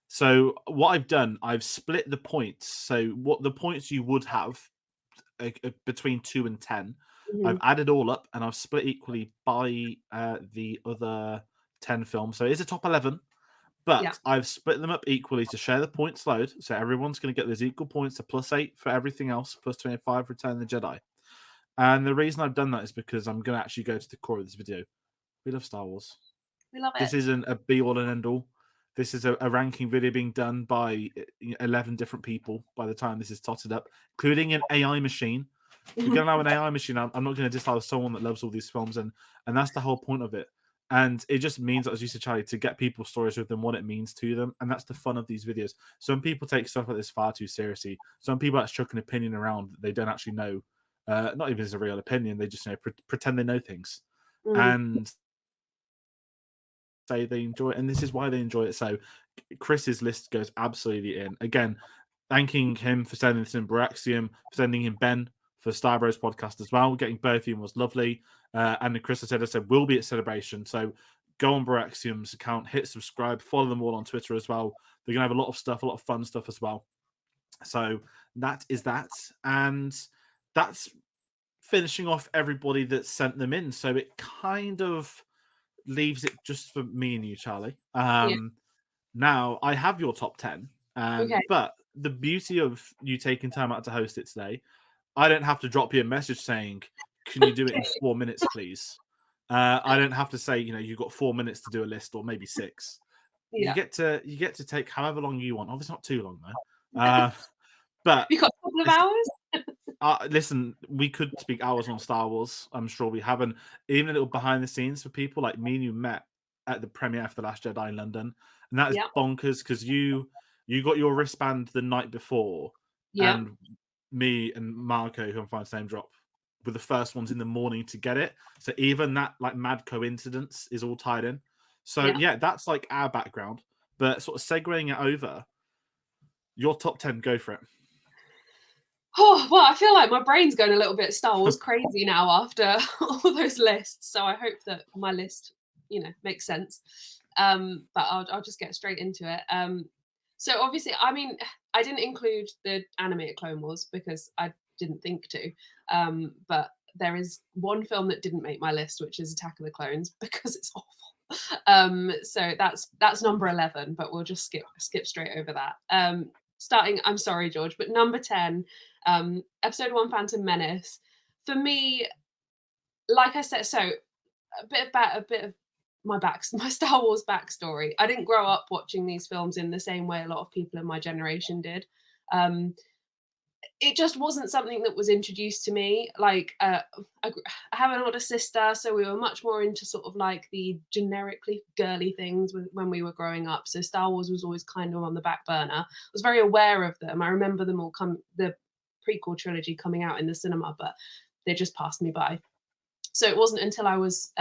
So what I've done, I've split the points. So what the points you would have between 2 and 10, I've added all up and I've split equally by the other 10 films. So it is a top 11, but I've split them up equally to share the points load. So everyone's going to get those equal points to +8 for everything else, +25 for Return of the Jedi. And the reason I've done that is because I'm going to actually go to the core of this video. We love Star Wars. We love it. This isn't a be-all and end-all. This is a ranking video being done by 11 different people by the time this is totted up, including an AI machine. We're going to have an AI machine. I'm not going to disallow someone that loves all these films, and that's the whole point of it. And it just means, as you said, Charlie, to get people's stories with them, what it means to them, and that's the fun of these videos. Some people take stuff like this far too seriously. Some people actually chuck an opinion around that they don't actually know. Not even as a real opinion, they just pretend they know things. And say they enjoy it, and this is why they enjoy it. So Chris's list goes absolutely in. Again, thanking him for sending this in Broaxium, for sending him Ben for Star Bros podcast as well. Getting both of them was lovely. And Chris has said we'll be at Celebration. So go on Broaxium's account, hit subscribe, follow them all on Twitter as well. They're gonna have a lot of stuff, a lot of fun stuff as well. So that is that. And that's finishing off everybody that sent them in. So it kind of leaves it just for me and you, Charlie. Now I have your top 10, but the beauty of you taking time out to host it today, I don't have to drop you a message saying, can you do it in 4 minutes, please? I don't have to say, you've got 4 minutes to do a list, or maybe 6. You get to take however long you want. Obviously not too long though. But you got a couple of hours. Listen, we could speak hours on Star Wars. I'm sure we haven't. Even a little behind the scenes for people like me and you met at the premiere for The Last Jedi in London, and that is Yeah. bonkers because you got your wristband the night before, Yeah. and me and Marco, who I'm finding name drop, were the first ones in the morning to get it. So even that like mad coincidence is all tied in. So yeah, that's like our background. But sort of segueing it over, your top 10, go for it. Oh, well, I feel like my brain's going a little bit Star Wars crazy now after all those lists. So I hope that my list, makes sense. But I'll just get straight into it. So obviously, I mean, I didn't include the animated Clone Wars because I didn't think to. But there is one film that didn't make my list, which is Attack of the Clones, because it's awful. So that's number 11, but we'll just skip straight over that. Starting, I'm sorry, George, but number 10, episode 1, Phantom Menace. For me, like I said, so a bit of my Star Wars backstory. I didn't grow up watching these films in the same way a lot of people in my generation did. It just wasn't something that was introduced to me. Like, I have an older sister, so we were much more into sort of like the generically girly things when we were growing up. So Star Wars was always kind of on the back burner. I was very aware of them. I remember them all the prequel trilogy coming out in the cinema, but they just passed me by. So it wasn't until I was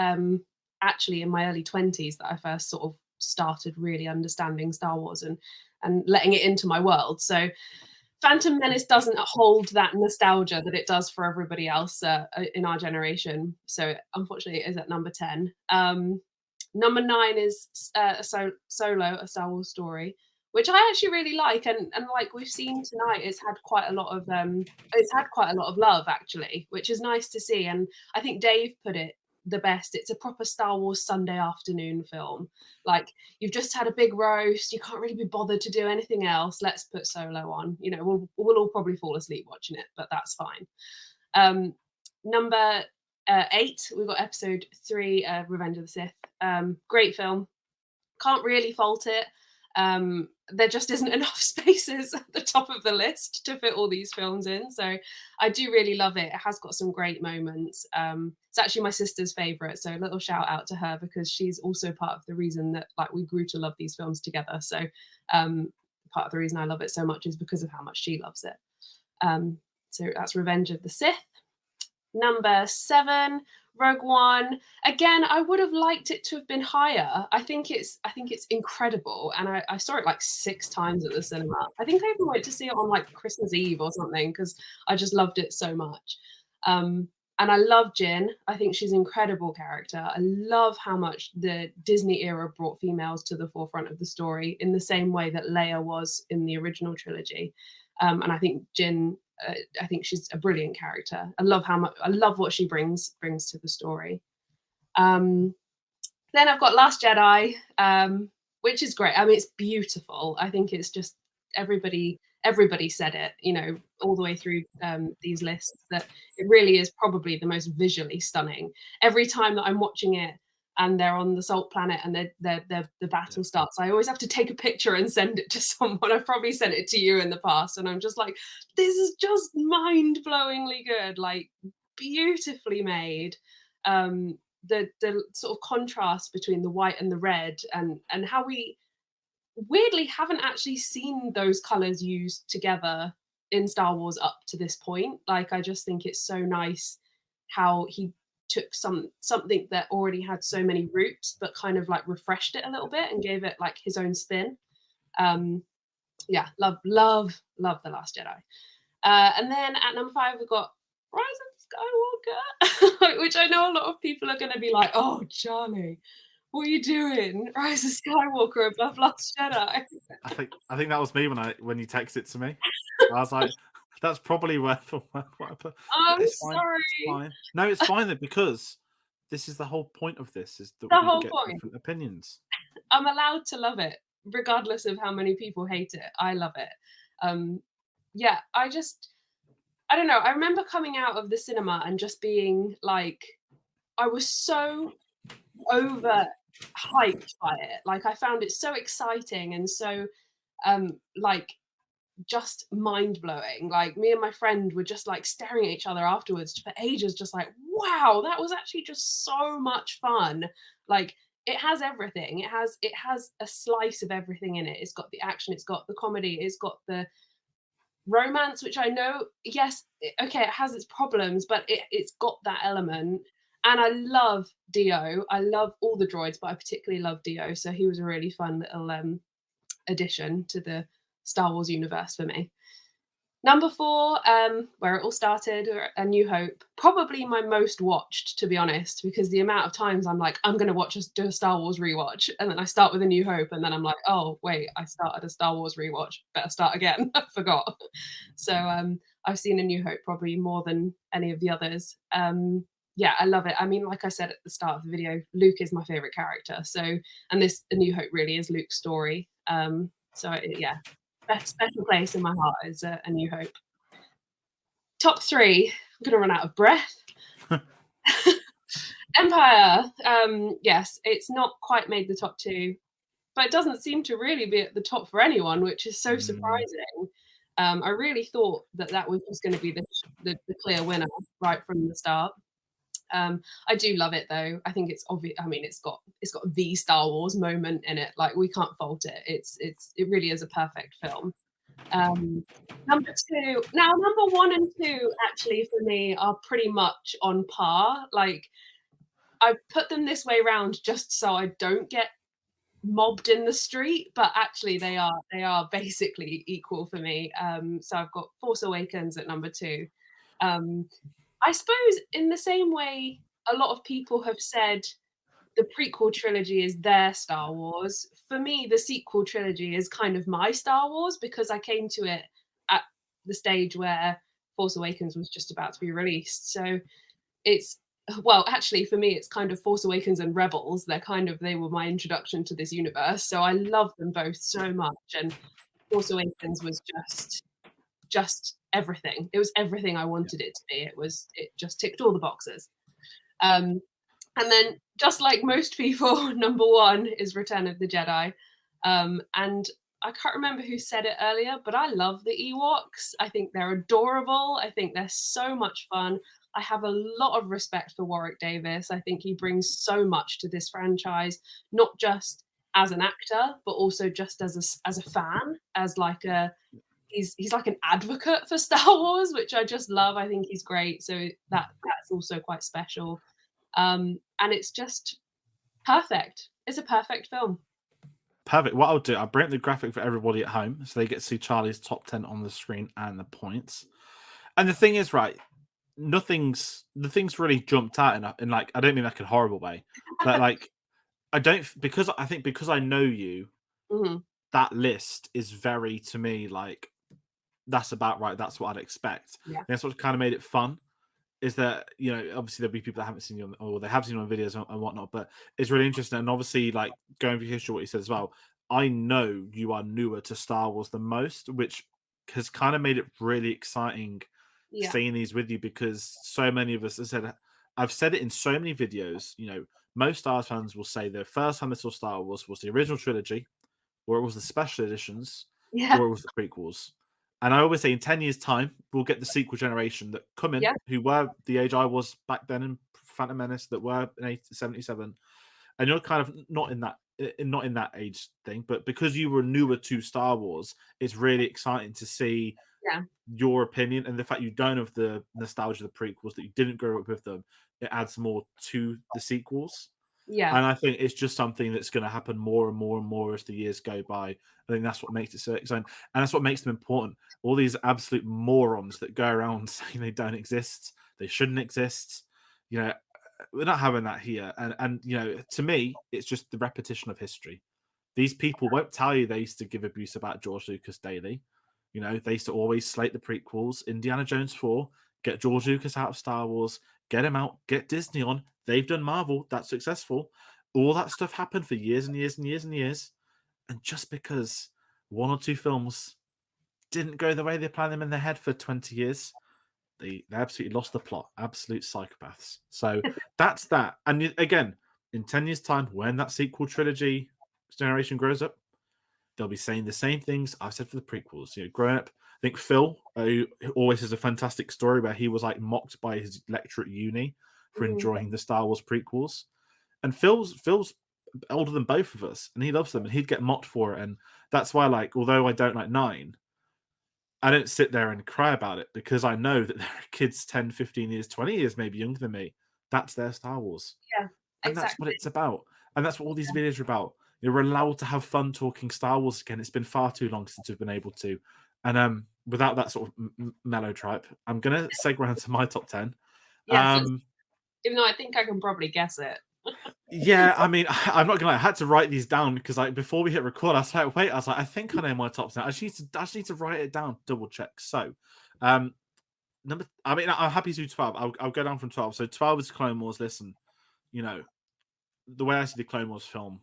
actually in my early 20s that I first sort of started really understanding Star Wars and letting it into my world. So Phantom Menace doesn't hold that nostalgia that it does for everybody else in our generation. So unfortunately, it is at number 10. Number 9 is Solo, a Star Wars story, which I actually really like, and like we've seen tonight, it's had quite a lot of love actually, which is nice to see. And I think Dave put it the best. It's a proper Star Wars Sunday afternoon film. Like, you've just had a big roast, you can't really be bothered to do anything else. Let's put Solo on. We'll all probably fall asleep watching it, but that's fine. Number 8, we've got episode 3, Revenge of the Sith. Great film. Can't really fault it. There just isn't enough spaces at the top of the list to fit all these films in. So I do really love it. It has got some great moments. It's actually my sister's favorite. So a little shout out to her, because she's also part of the reason that we grew to love these films together. So part of the reason I love it so much is because of how much she loves it. So that's Revenge of the Sith. Number 7, Rogue One. Again, I would have liked it to have been higher. I think it's incredible, and I saw it like 6 times at the cinema. I think I even went to see it on like Christmas Eve or something, because I just loved it so much. And I love Jyn. I think she's an incredible character. I love how much the Disney era brought females to the forefront of the story in the same way that Leia was in the original trilogy. And I think Jyn, I think she's a brilliant character. I love what she brings to the story. Then I've got Last Jedi, which is great. I mean, it's beautiful. I think it's just everybody said it, all the way through these lists, that it really is probably the most visually stunning. Every time that I'm watching it and they're on the Salt Planet and the battle starts, I always have to take a picture and send it to someone. I've probably sent it to you in the past, and I'm just like, this is just mind-blowingly good, like beautifully made. The sort of contrast between the white and the red, and how we weirdly haven't actually seen those colors used together in Star Wars up to this point. Like, I just think it's so nice how he took something that already had so many roots, but kind of like refreshed it a little bit and gave it like his own spin. Yeah, love The Last Jedi. And then at number 5, we've got Rise of Skywalker, which I know a lot of people are going to be like, oh, Charlie, what are you doing? Rise of Skywalker above Last Jedi. I think that was me when you texted it to me. I was like, that's probably worth what I put. I'm sorry. It's fine. No, it's fine though, because this is the whole point of this, is that the we whole get point. different opinions. I'm allowed to love it, regardless of how many people hate it. I love it. Yeah, I don't know. I remember coming out of the cinema and just being like, I was so over hyped by it. Like, I found it so exciting and so like just mind-blowing. Like, me and my friend were just like staring at each other afterwards for ages, just like, wow, that was actually just so much fun. Like, it has everything. It has a slice of everything in it. It's got the action, it's got the comedy, it's got the romance, which I know, yes, okay, it has its problems, but it's got that element. And I love Dio. I love all the droids, but I particularly love Dio. So he was a really fun little addition to the Star Wars universe for me. Number 4, where it all started, A New Hope. Probably my most watched, to be honest, because the amount of times I'm like, I'm going to do a Star Wars rewatch, and then I start with A New Hope, and then I'm like, oh wait, I started a Star Wars rewatch. Better start again. I forgot. So I've seen A New Hope probably more than any of the others. Yeah, I love it. I mean, like I said at the start of the video, Luke is my favorite character. So, and this A New Hope really is Luke's story. Yeah, special place in my heart is A New Hope. Top 3. I'm gonna run out of breath. Empire. Yes, it's not quite made the top 2, but it doesn't seem to really be at the top for anyone, which is so surprising. I really thought that was just going to be the clear winner right from the start. I do love it though. I think it's obvious. I mean, it's got the Star Wars moment in it. Like, we can't fault it. It really is a perfect film. Number 2. Now, number 1 and 2 actually for me are pretty much on par. Like, I put them this way round just so I don't get mobbed in the street, but actually they are basically equal for me. So I've got Force Awakens at number 2. I suppose in the same way a lot of people have said the prequel trilogy is their Star Wars, for me the sequel trilogy is kind of my Star Wars, because I came to it at the stage where Force Awakens was just about to be released. So it's, well, actually for me it's kind of Force Awakens and Rebels. They were my introduction to this universe. So I love them both so much, and Force Awakens was just everything. It was everything I wanted it to be. It just ticked all the boxes. And then, just like most people, number 1 is Return of the Jedi. And I can't remember who said it earlier, but I love the Ewoks. I think they're adorable. I think they're so much fun. I have a lot of respect for Warwick Davis. I think he brings so much to this franchise, not just as an actor, but also just as a fan, as like he's like an advocate for Star Wars, which I just love. I think he's great. So that's also quite special. And it's just perfect. It's a perfect film. Perfect. What I'll do, I'll bring up the graphic for everybody at home so they get to see Charlie's top 10 on the screen and the points. And the thing is, right, the things really jumped out in like, I don't mean like a horrible way, but like, because I know you, that list is very, to me, like, that's about right. That's what I'd expect. Yeah. And that's what kind of made it fun. Is that, obviously there'll be people that haven't seen you or they have seen you on videos and whatnot, but it's really interesting. And obviously, like, going through history, what you said as well, I know you are newer to Star Wars than most, which has kind of made it really exciting seeing these with you, because so many of us, I've said it in so many videos, most Star Wars fans will say the first time they saw Star Wars was the original trilogy, or it was the special editions, or it was the prequels. And I always say in 10 years' time, we'll get the sequel generation that come in, who were the age I was back then in Phantom Menace, that were in 77. And you're kind of not in that age thing, but because you were newer to Star Wars, it's really exciting to see your opinion, and the fact you don't have the nostalgia of the prequels, that you didn't grow up with them, it adds more to the sequels. Yeah. And I think it's just something that's going to happen more and more and more as the years go by. I think that's what makes it so exciting. And that's what makes them important. All these absolute morons that go around saying they don't exist, they shouldn't exist. We're not having that here. And to me, it's just the repetition of history. These people won't tell you they used to give abuse about George Lucas daily. They used to always slate the prequels, Indiana Jones 4, get George Lucas out of Star Wars, get him out, get Disney on. They've done Marvel, that's successful. All that stuff happened for years and years and years and years. And just because 1 or 2 films didn't go the way they planned them in their head for 20 years, they absolutely lost the plot. Absolute psychopaths. So that's that. And again, in 10 years' time, when that sequel trilogy generation grows up, they'll be saying the same things I've said for the prequels. You know, growing up, I think Phil who always has a fantastic story where he was like mocked by his lecturer at uni for enjoying the Star Wars prequels, and Phil's older than both of us, and he loves them, and he'd get mocked for it, and that's why, like, although I don't like 9, I don't sit there and cry about it because I know that there are kids 10, 15 years, 20 years, maybe younger than me. That's their Star Wars. Yeah, And that's what exactly. it's about. And that's what all these videos are about. You know, we're allowed to have fun talking Star Wars again. It's been far too long since we've been able to. And without that sort of mellow tripe, I'm going to segue into my top 10. Yes, even though I think I can probably guess it. Yeah, I mean, I'm not gonna lie, I had to write these down because, like, before we hit record, I was like, wait, I think I know my top 10. I just need to write it down, double check. So, I'm happy to do 12. I'll go down from 12. So 12 is Clone Wars. Listen, you know, the way I see the Clone Wars film,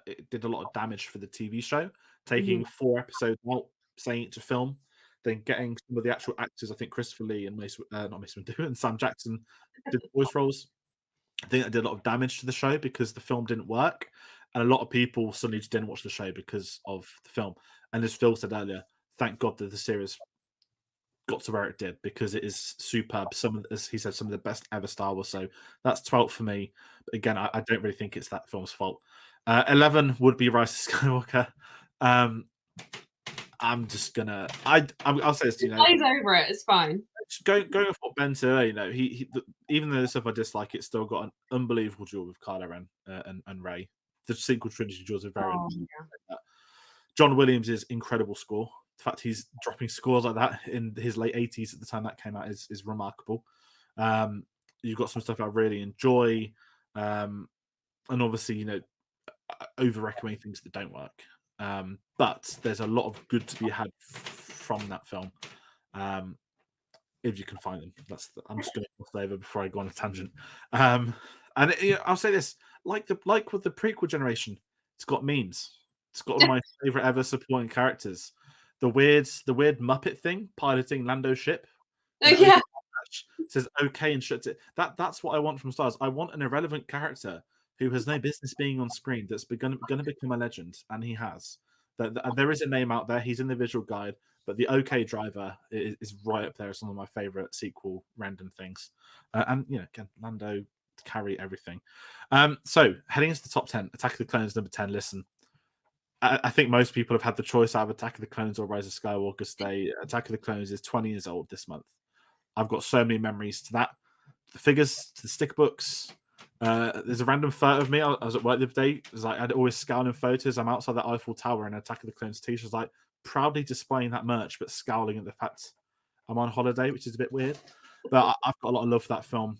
it did a lot of damage for the TV show, taking 4 episodes out, saying it to film, then getting some of the actual actors. I think Christopher Lee and not Mace Windu and Sam Jackson did the voice roles. I think that did a lot of damage to the show because the film didn't work, and a lot of people suddenly just didn't watch the show because of the film. And as Phil said earlier, thank God that the series got to where it did because it is superb. As he said, some of the best ever Star Wars. So that's 12 for me. But again, I don't really think it's that film's fault. 11 would be Rise of Skywalker. I'm just gonna. I'll say this. You know, Plays over it. It's fine. Going with what Ben said, you know, even though the stuff I dislike, it's still got an unbelievable duel with Kylo Ren and Rey. The sequel trilogy duels are very. John Williams' incredible score. The fact he's dropping scores like that in his late 80s at the time that came out is remarkable. You've got some stuff I really enjoy, and obviously, you know, over recommending things that don't work. But there's a lot of good to be had from that film. If you can find them, I'm just going to cross over before I go on a tangent. And I'll say this: like with the prequel generation, it's got memes. It's got one of my favorite ever supporting characters. The weird Muppet thing piloting Lando's ship. Yeah. Says okay and shuts it. That's what I want from Stars. I want an irrelevant character who has no business being on screen that's going to become a legend, and he has. There is a name out there. He's in the visual guide. But the OK Driver is right up there as some of my favorite sequel random things. And, you know, again, Lando, carry everything. So, heading into the top 10, Attack of the Clones, number 10. Listen, I think most people have had the choice out of Attack of the Clones or Rise of Skywalker stay. Attack of the Clones is 20 years old this month. I've got so many memories to that. The figures, to the stick books. There's a random photo of me. I was at work the other day. It was like I'd always scouting photos. I'm outside the Eiffel Tower and Attack of the Clones t-shirts, like proudly displaying that merch, but scowling at the fact I'm on holiday, which is a bit weird. But I've got a lot of love for that film.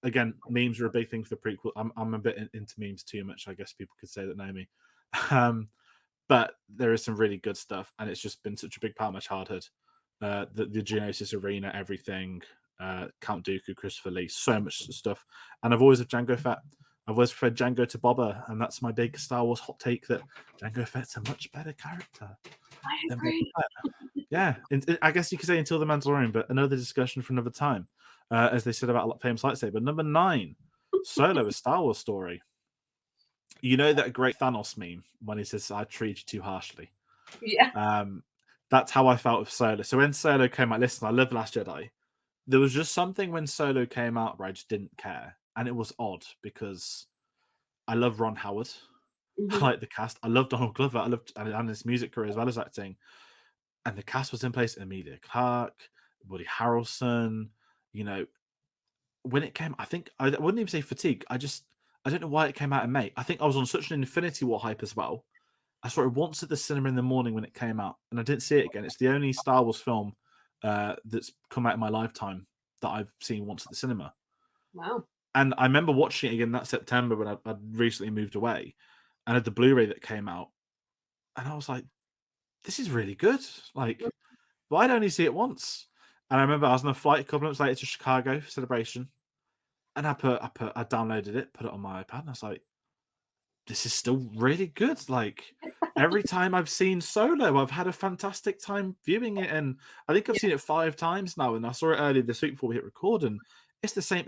Again, memes are a big thing for the prequel. I'm a bit into memes too much, I guess people could say that know me. But there is some really good stuff, and it's just been such a big part of my childhood. The Geonosis Arena, everything. Count Dooku, Christopher Lee, so much stuff. And I've always had Jango Fett. I've always preferred Jango to Boba, and that's my big Star Wars hot take that Jango Fett's a much better character. I agree. Yeah, I guess you could say until the Mandalorian, but another discussion for another time. As they said about famous lightsaber. Number 9, Solo, a Star Wars story. You know that great Thanos meme when he says, "I treat you too harshly." Yeah. That's how I felt with Solo. So when Solo came out, listen, I love The Last Jedi. There was just something when Solo came out where I just didn't care. And it was odd because I love Ron Howard. I like the cast. I love Donald Glover. I loved and his music career as well as acting. And the cast was in place. Emilia Clarke, Woody Harrelson. You know, when it came, I think I wouldn't even say fatigue. I don't know why it came out in May. I think I was on such an Infinity War hype as well. I saw it once at the cinema in the morning when it came out, and I didn't see it again. It's the only Star Wars film that's come out in my lifetime that I've seen once at the cinema. Wow. And I remember watching it again that September when I'd recently moved away, and had the Blu-ray that came out, and I was like, "This is really good." Like, why'd I only see it once? And I remember I was on a flight a couple months later to Chicago for Celebration, and I downloaded it, put it on my iPad, and I was like, "This is still really good." Like every time I've seen Solo, I've had a fantastic time viewing it, and I think I've seen it 5 times now. And I saw it earlier this week before we hit record, and it's the same.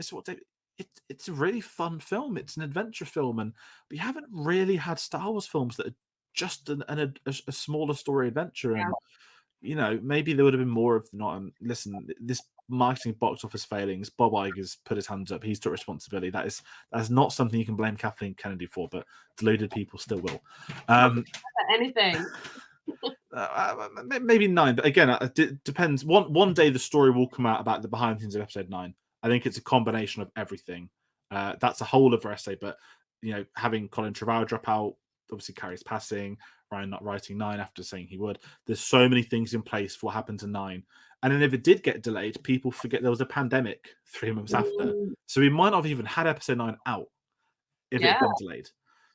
It's a really fun film. It's an adventure film, and we haven't really had Star Wars films that are just a smaller story adventure. Yeah. And maybe there would have been more of not. Listen, this marketing box office failings. Bob Iger's put his hands up. He's took responsibility. That's not something you can blame Kathleen Kennedy for, but deluded people still will. Anything. Maybe 9, but again, it depends. One day the story will come out about the behind the scenes of episode 9. I think it's a combination of everything. That's a whole other essay, but having Colin Trevorrow drop out, obviously Carrie's passing, Ryan not writing 9 after saying he would. There's so many things in place for what happened to 9. And then if it did get delayed, people forget there was a pandemic 3 months after. So we might not have even had episode 9 out if it had been delayed.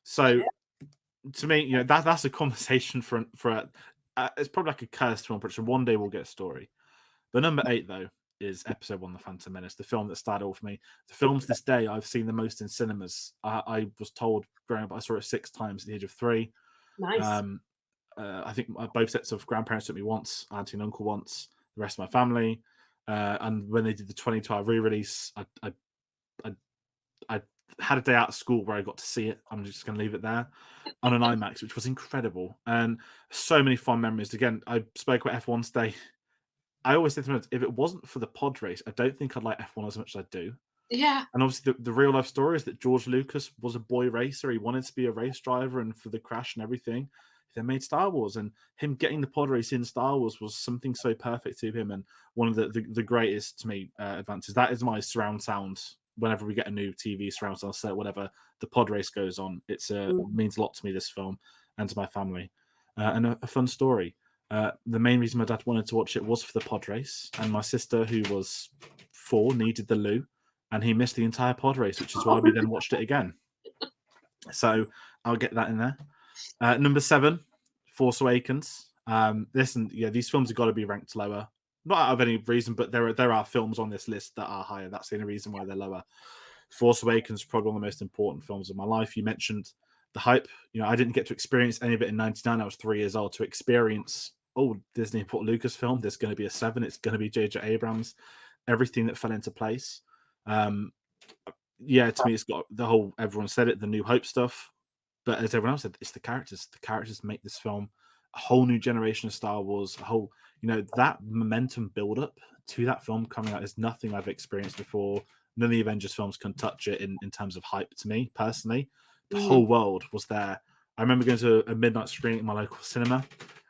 So to me, that's a conversation for it's probably like a cursed film production. One day we'll get a story. But number 8, though, is episode 1, The Phantom Menace, the film that started all for me. The films this day I've seen the most in cinemas. I was told growing up I saw it 6 times at the age of 3. Nice. I think both sets of grandparents took me once, auntie and uncle once, the rest of my family. And when they did the 2012 re-release, I had a day out of school where I got to see it. I'm just going to leave it there on an IMAX, which was incredible. And so many fond memories. Again, I spoke about F1 today. I always say to them, if it wasn't for the pod race, I don't think I'd like F1 as much as I do. Yeah. And obviously the real life story is that George Lucas was a boy racer. He wanted to be a race driver, and for the crash and everything, they made Star Wars, and him getting the pod race in Star Wars was something so perfect to him, and one of the greatest to me advances. That is my surround sound. Whenever we get a new TV surround sound set, whatever the pod race goes on, it means a lot to me, this film, and to my family, and a fun story. The main reason my dad wanted to watch it was for the pod race, and my sister, who was 4, needed the loo, and he missed the entire pod race, which is why we then watched it again. So I'll get that in there. Number 7, Force Awakens. These films have got to be ranked lower. Not out of any reason, but there are films on this list that are higher. That's the only reason why they're lower. Force Awakens is probably one of the most important films of my life. You mentioned the hype. I didn't get to experience any of it in '99. I was 3 years old to experience. Disney put Lucasfilm. There's going to be a 7. It's going to be J.J. Abrams. Everything that fell into place. To me, it's got the whole. Everyone said it. The New Hope stuff. But as everyone else said, it's the characters. The characters make this film a whole new generation of Star Wars. A whole, that momentum build up to that film coming out is nothing I've experienced before. None of the Avengers films can touch it in terms of hype to me personally. The whole world was there. I remember going to a midnight screening at my local cinema,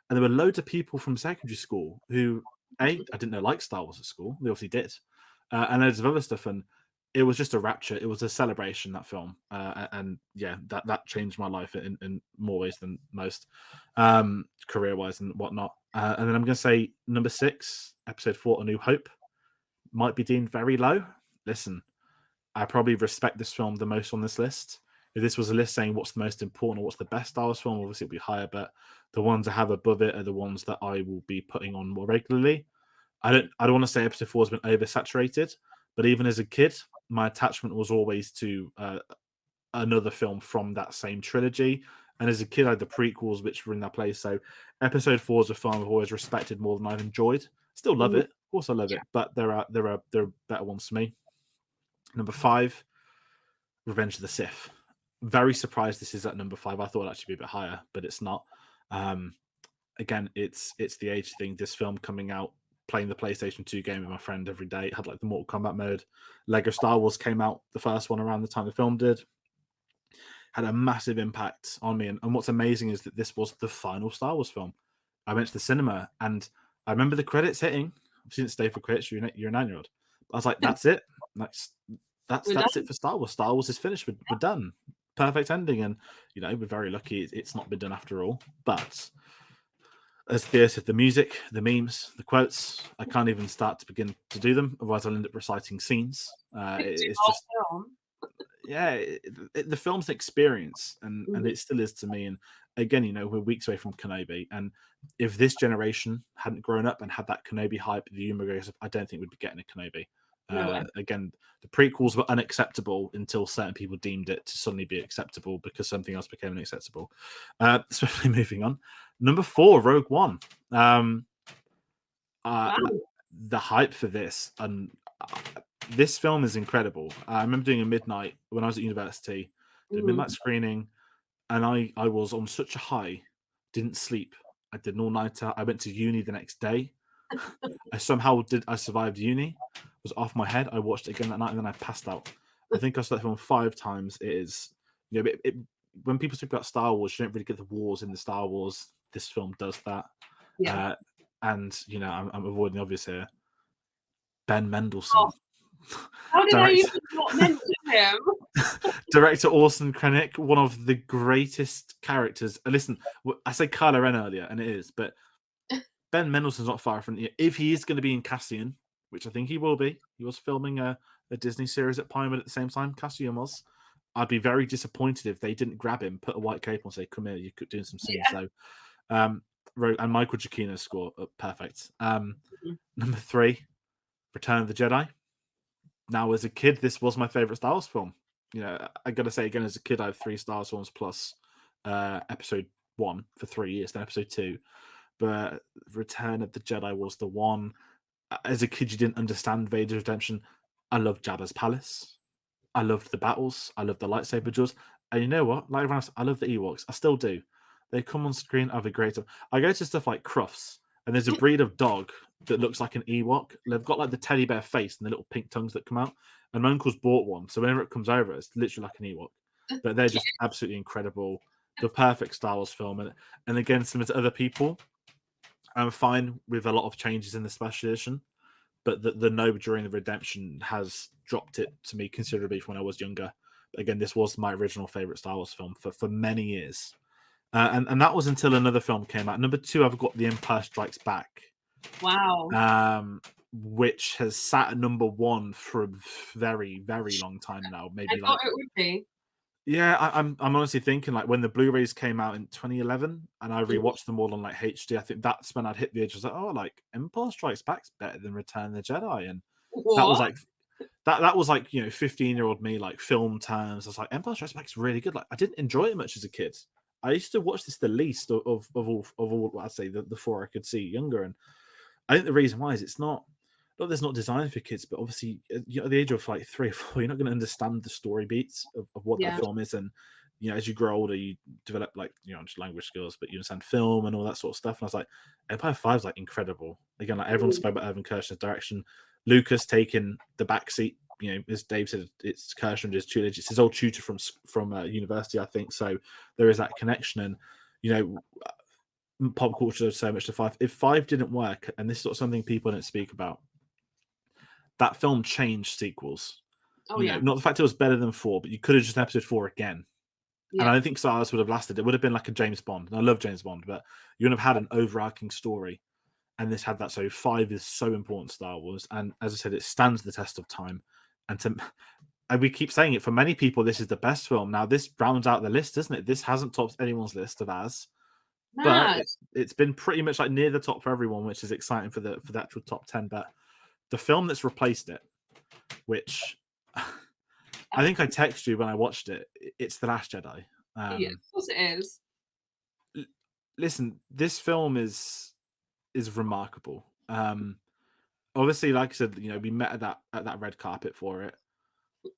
and there were loads of people from secondary school who, I didn't know liked Star Wars at school. They obviously did. And loads of other stuff. And it was just a rapture. It was a celebration, that film. That changed my life in more ways than most, career-wise and whatnot. And then I'm going to say number 6, episode 4, A New Hope, might be deemed very low. Listen, I probably respect this film the most on this list. If this was a list saying what's the most important or what's the best Star Wars film, obviously it'll be higher, but the ones I have above it are the ones that I will be putting on more regularly. I don't want to say episode 4 has been oversaturated, but even as a kid, my attachment was always to another film from that same trilogy. And as a kid, I had the prequels, which were in that place. So episode 4 is a film I've always respected more than I've enjoyed. Still love it. Of course I love it, but there are better ones for me. Number 5, Revenge of the Sith. Very surprised this is at number 5. I thought it'd actually be a bit higher, but it's not. Again, it's the age thing. This film coming out, playing the PlayStation 2 game with my friend every day. It had like the Mortal Kombat mode. Lego Star Wars came out, the first one, around the time the film did. Had a massive impact on me. And what's amazing is that this was the final Star Wars film. I went to the cinema and I remember the credits hitting. I've seen it stay for credits. You're a 9-year-old. I was like, that's it. That's it for Star Wars. Star Wars is finished. We're done. Perfect ending. And, we're very lucky it's not been done after all. But as Theo said, the music, the memes, the quotes, I can't even start to begin to do them. Otherwise, I'll end up reciting scenes. It's just, the film's an experience, and it still is to me. And again, we're weeks away from Kenobi. And if this generation hadn't grown up and had that Kenobi hype, the Ewan stuff, I don't think we'd be getting a Kenobi. Again, the prequels were unacceptable until certain people deemed it to suddenly be acceptable because something else became unacceptable. Swiftly moving on. Number 4, Rogue One. The hype for this, and this film is incredible. I remember doing a midnight when I was at university, did a midnight screening, and I was on such a high didn't sleep. I did an all-nighter. I went to uni the next day. I survived uni. Was off my head. I watched it again that night, and then I passed out. I think I saw that film 5 times. It is, when people speak about Star Wars, you don't really get the wars in the Star Wars. This film does that. Yeah. And I'm avoiding the obvious here. Ben Mendelsohn. Oh. How did I even not mention him? Director Orson Krennic, one of the greatest characters. Listen, I said Kylo Ren earlier, and it is, but Ben Mendelsohn's not far from it. If he is going to be in Cassian, which I think he will be, he was filming a Disney series at Pinewood at the same time. Cassian was. I'd be very disappointed if they didn't grab him, put a white cape on, and say, "Come here, you could do some scenes." Yeah. So, and Michael Giacchino's score, perfect. Number 3, Return of the Jedi. Now, as a kid, this was my favorite Star Wars film. I got to say again, as a kid, I have 3 Star Wars films plus Episode 1 for 3 years, then Episode 2. But Return of the Jedi was the one. As a kid, you didn't understand Vader's redemption. I loved Jabba's palace. I loved the battles. I loved the lightsaber duels. And you know what? Like everyone else, I love the Ewoks. I still do. They come on screen. I have a great time. I go to stuff like Crufts, and there's a breed of dog that looks like an Ewok. They've got like the teddy bear face and the little pink tongues that come out. And my uncle's bought one, so whenever it comes over, it's literally like an Ewok. But they're just absolutely incredible. The perfect Star Wars film. And again, similar to other people, I'm fine with a lot of changes in the special edition, but the no during the redemption has dropped it to me considerably from when I was younger. But again, this was my original favorite Star Wars film for many years. And that was until another film came out. Number 2, I've got The Empire Strikes Back. Wow. Which has sat at number 1 for a very, very long time now. Maybe I thought it would be. Yeah, I'm honestly thinking like when the Blu-rays came out in 2011 and I rewatched them all on like HD, I think that's when I'd hit the age. I was like, oh, like Empire Strikes Back's better than Return of the Jedi, and that was like that was like 15-year-old me, like film terms. I was like, Empire Strikes Back's really good. Like I didn't enjoy it much as a kid. I used to watch this the least of all I'd say the 4 I could see younger, and I think the reason why is it's not that it's not designed for kids, but obviously at the age of like 3 or 4, you're not going to understand the story beats of what that film is, and as you grow older, you develop like just language skills, but you understand film and all that sort of stuff. And I was like, Empire 5 is like incredible. Again, like everyone spoke about Irvin Kershner's direction, Lucas taking the back seat. As Dave said, it's Kershner, his tutor, it's his old tutor from university, I think. So there is that connection, and pop culture does so much to 5. If 5 didn't work, and this is sort of something people don't speak about, that film changed sequels. Not the fact it was better than 4, but you could have just Episode 4 again. And I don't think Star Wars would have lasted. It would have been like a James Bond. And I love James Bond, but you wouldn't have had an overarching story. And this had that. So 5 is so important, Star Wars. And as I said, it stands the test of time. And we keep saying it, for many people, this is the best film. Now, this rounds out the list, doesn't it? This hasn't topped anyone's list of as. But it's been pretty much like near the top for everyone, which is exciting for the actual top 10. But the film that's replaced it, which I think I texted you when I watched it, it's The Last Jedi. Yeah, of course it is. Listen, this film is remarkable. Obviously, like I said, we met at that red carpet for it,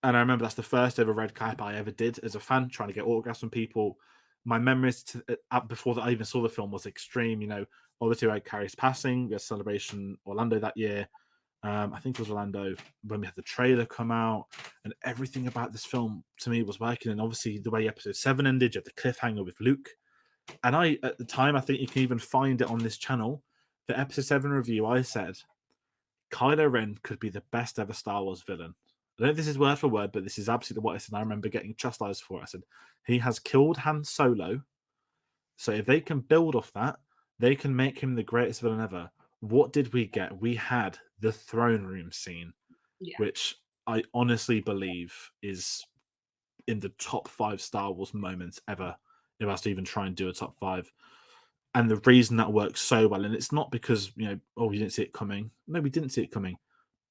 and I remember that's the first ever red carpet I ever did as a fan, trying to get autographs from people. My memories before that I even saw the film was extreme. Obviously, I had Carrie's passing. We had Celebration Orlando that year. I think it was Orlando when we had the trailer come out, and everything about this film to me was working. And obviously, the way Episode 7 ended, you had the cliffhanger with Luke. And at the time, I think you can even find it on this channel. The Episode 7 review, I said, Kylo Ren could be the best ever Star Wars villain. I don't know if this is word for word, but this is absolutely what I said. I remember getting chastised for it. I said, he has killed Han Solo. So if they can build off that, they can make him the greatest villain ever. What did we get? We had the throne room scene, which I honestly believe is in the top 5 Star Wars moments ever, if I was to even try and do a top 5. And the reason that works so well, and it's not because, you didn't see it coming. No, we didn't see it coming.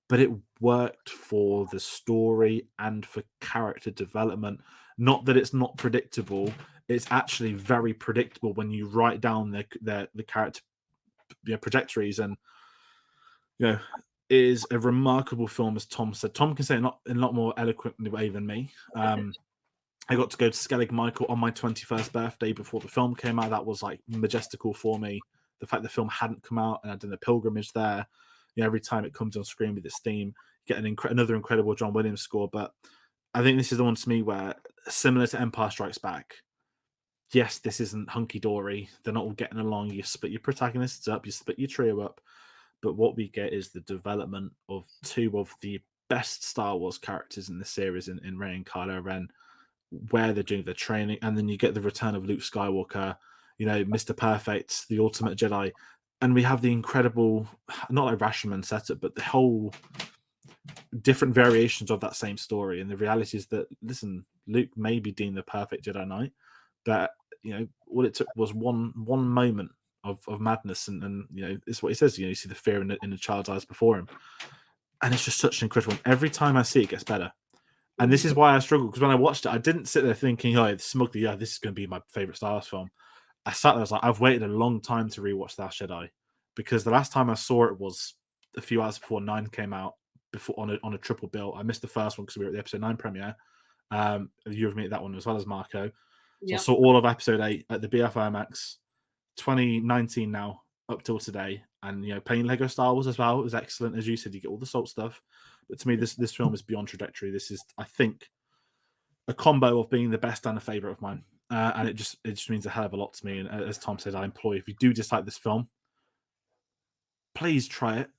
But it worked for the story and for character development. Not that it's not predictable. It's actually very predictable when you write down the character trajectories, and it is a remarkable film, as Tom said. Tom can say it in a lot more eloquent way than me. I got to go to Skellig Michael on my 21st birthday before the film came out. That was like majestical for me. The fact the film hadn't come out and I'd done a pilgrimage there. Every time it comes on screen with its theme, you get another incredible John Williams score. But I think this is the one to me where, similar to Empire Strikes Back, yes, this isn't hunky-dory. They're not all getting along. You split your protagonists up, you split your trio up. But what we get is the development of two of the best Star Wars characters in the series in Rey and Kylo Ren, where they're doing their training, and then you get the return of Luke Skywalker, Mr. Perfect, the Ultimate Jedi, and we have the incredible, not like Rashomon setup, but the whole different variations of that same story. And the reality is that, listen, Luke may be deemed the perfect Jedi Knight, but all it took was one moment of madness, and it's what he says. You see the fear in the child's eyes before him, and it's just such an incredible one. Every time I see it, it gets better. And this is why I struggle, because when I watched it, I didn't sit there thinking, oh, smugly, yeah, this is going to be my favorite Star Wars film. I sat there, I was like, I've waited a long time to rewatch The Last Jedi, because the last time I saw it was a few hours before 9 came out, before on a triple bill. I missed the first one because we were at the episode 9 premiere. You have me at that one as well as Marco. So I saw all of episode 8 at the BFI Max, 2019 now, up till today. And playing Lego Star Wars as well was excellent. As you said, you get all the salt stuff. But to me, this film is beyond trajectory. This is, I think, a combo of being the best and a favorite of mine. And it just means a hell of a lot to me. And as Tom said, I implore you, if you do dislike this film, please try it.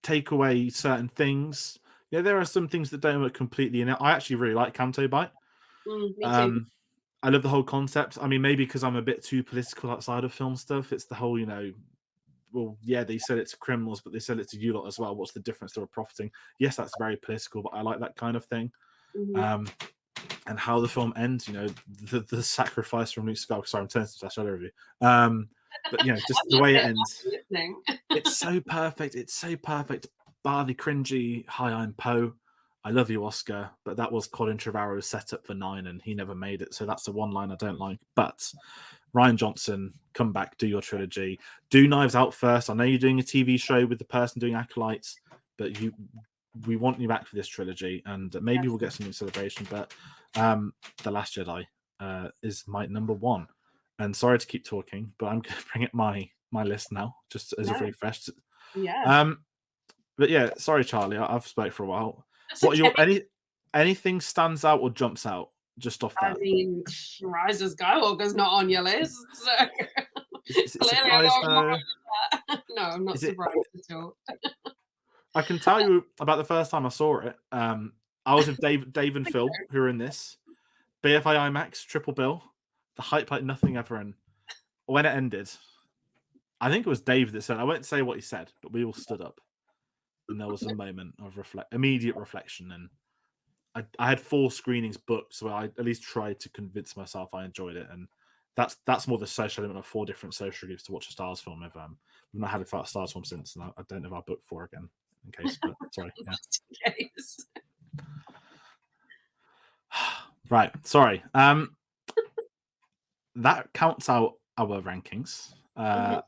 Take away certain things. There are some things that don't work completely in it. I actually really like Canto Bite. Me too. I love the whole concept. I mean, maybe because I'm a bit too political outside of film stuff. It's the whole, well, yeah, they said it to criminals, but they said it to you lot as well. What's the difference? They were profiting. Yes, that's very political, but I like that kind of thing. And how the film ends, the sacrifice from Luke Skywalker. Sorry, I'm turning to that review. But just the way it ends, it's so perfect. It's so perfect. Bar the cringy "Hi, I'm Poe. I love you, Oscar," but that was Colin Trevorrow's setup for 9, and he never made it. So that's the one line I don't like. But Rian Johnson, come back, do your trilogy, do Knives Out first. I know you're doing a TV show with the person doing Acolytes, but we want you back for this trilogy, and maybe we'll get something in celebration. But The Last Jedi is my number 1. And sorry to keep talking, but I'm going to bring up my list now, just as a refresh. Yeah. But yeah, sorry, Charlie, I've spoke for a while. That's What okay. are your anything stands out or jumps out just off that? I mean, Rise of Skywalker's not on your list, so Is it clearly surprise, I'm not that. No, I'm not surprised at all. I can tell you about the first time I saw it. I was with Dave and Phil, who are in this. BFI IMAX, triple bill. The hype like nothing ever. And when it ended, I think it was Dave that said, I won't say what he said, but we all stood up. And there was a moment of immediate reflection. And I had 4 screenings booked, so I at least tried to convince myself I enjoyed it. And that's more the social element of 4 different social groups to watch a Star Wars film. We've not had a Star Wars film since, and I don't know if I'll book 4 again in case. But sorry, yeah. Just in case. Right, sorry. That counts out our rankings. What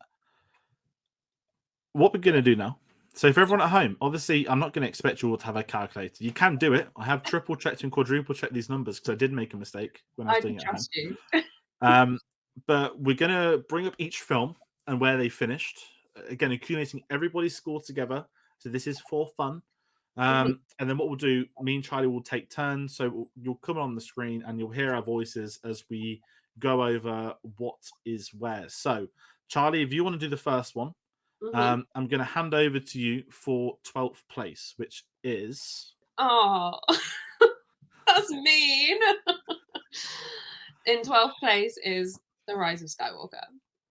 we're going to do now. So for everyone at home, obviously, I'm not going to expect you all to have a calculator. You can do it. I have triple checked and quadruple checked these numbers because I did make a mistake when I was doing it at home. You. But we're going to bring up each film and where they finished. Again, accumulating everybody's score together. So this is for fun. And then what we'll do, me and Charlie will take turns. So you'll come on the screen and you'll hear our voices as we go over what is where. So, Charlie, if you want to do the first one, I'm going to hand over to you for 12th place, which is... Oh, that's mean. In 12th place is The Rise of Skywalker.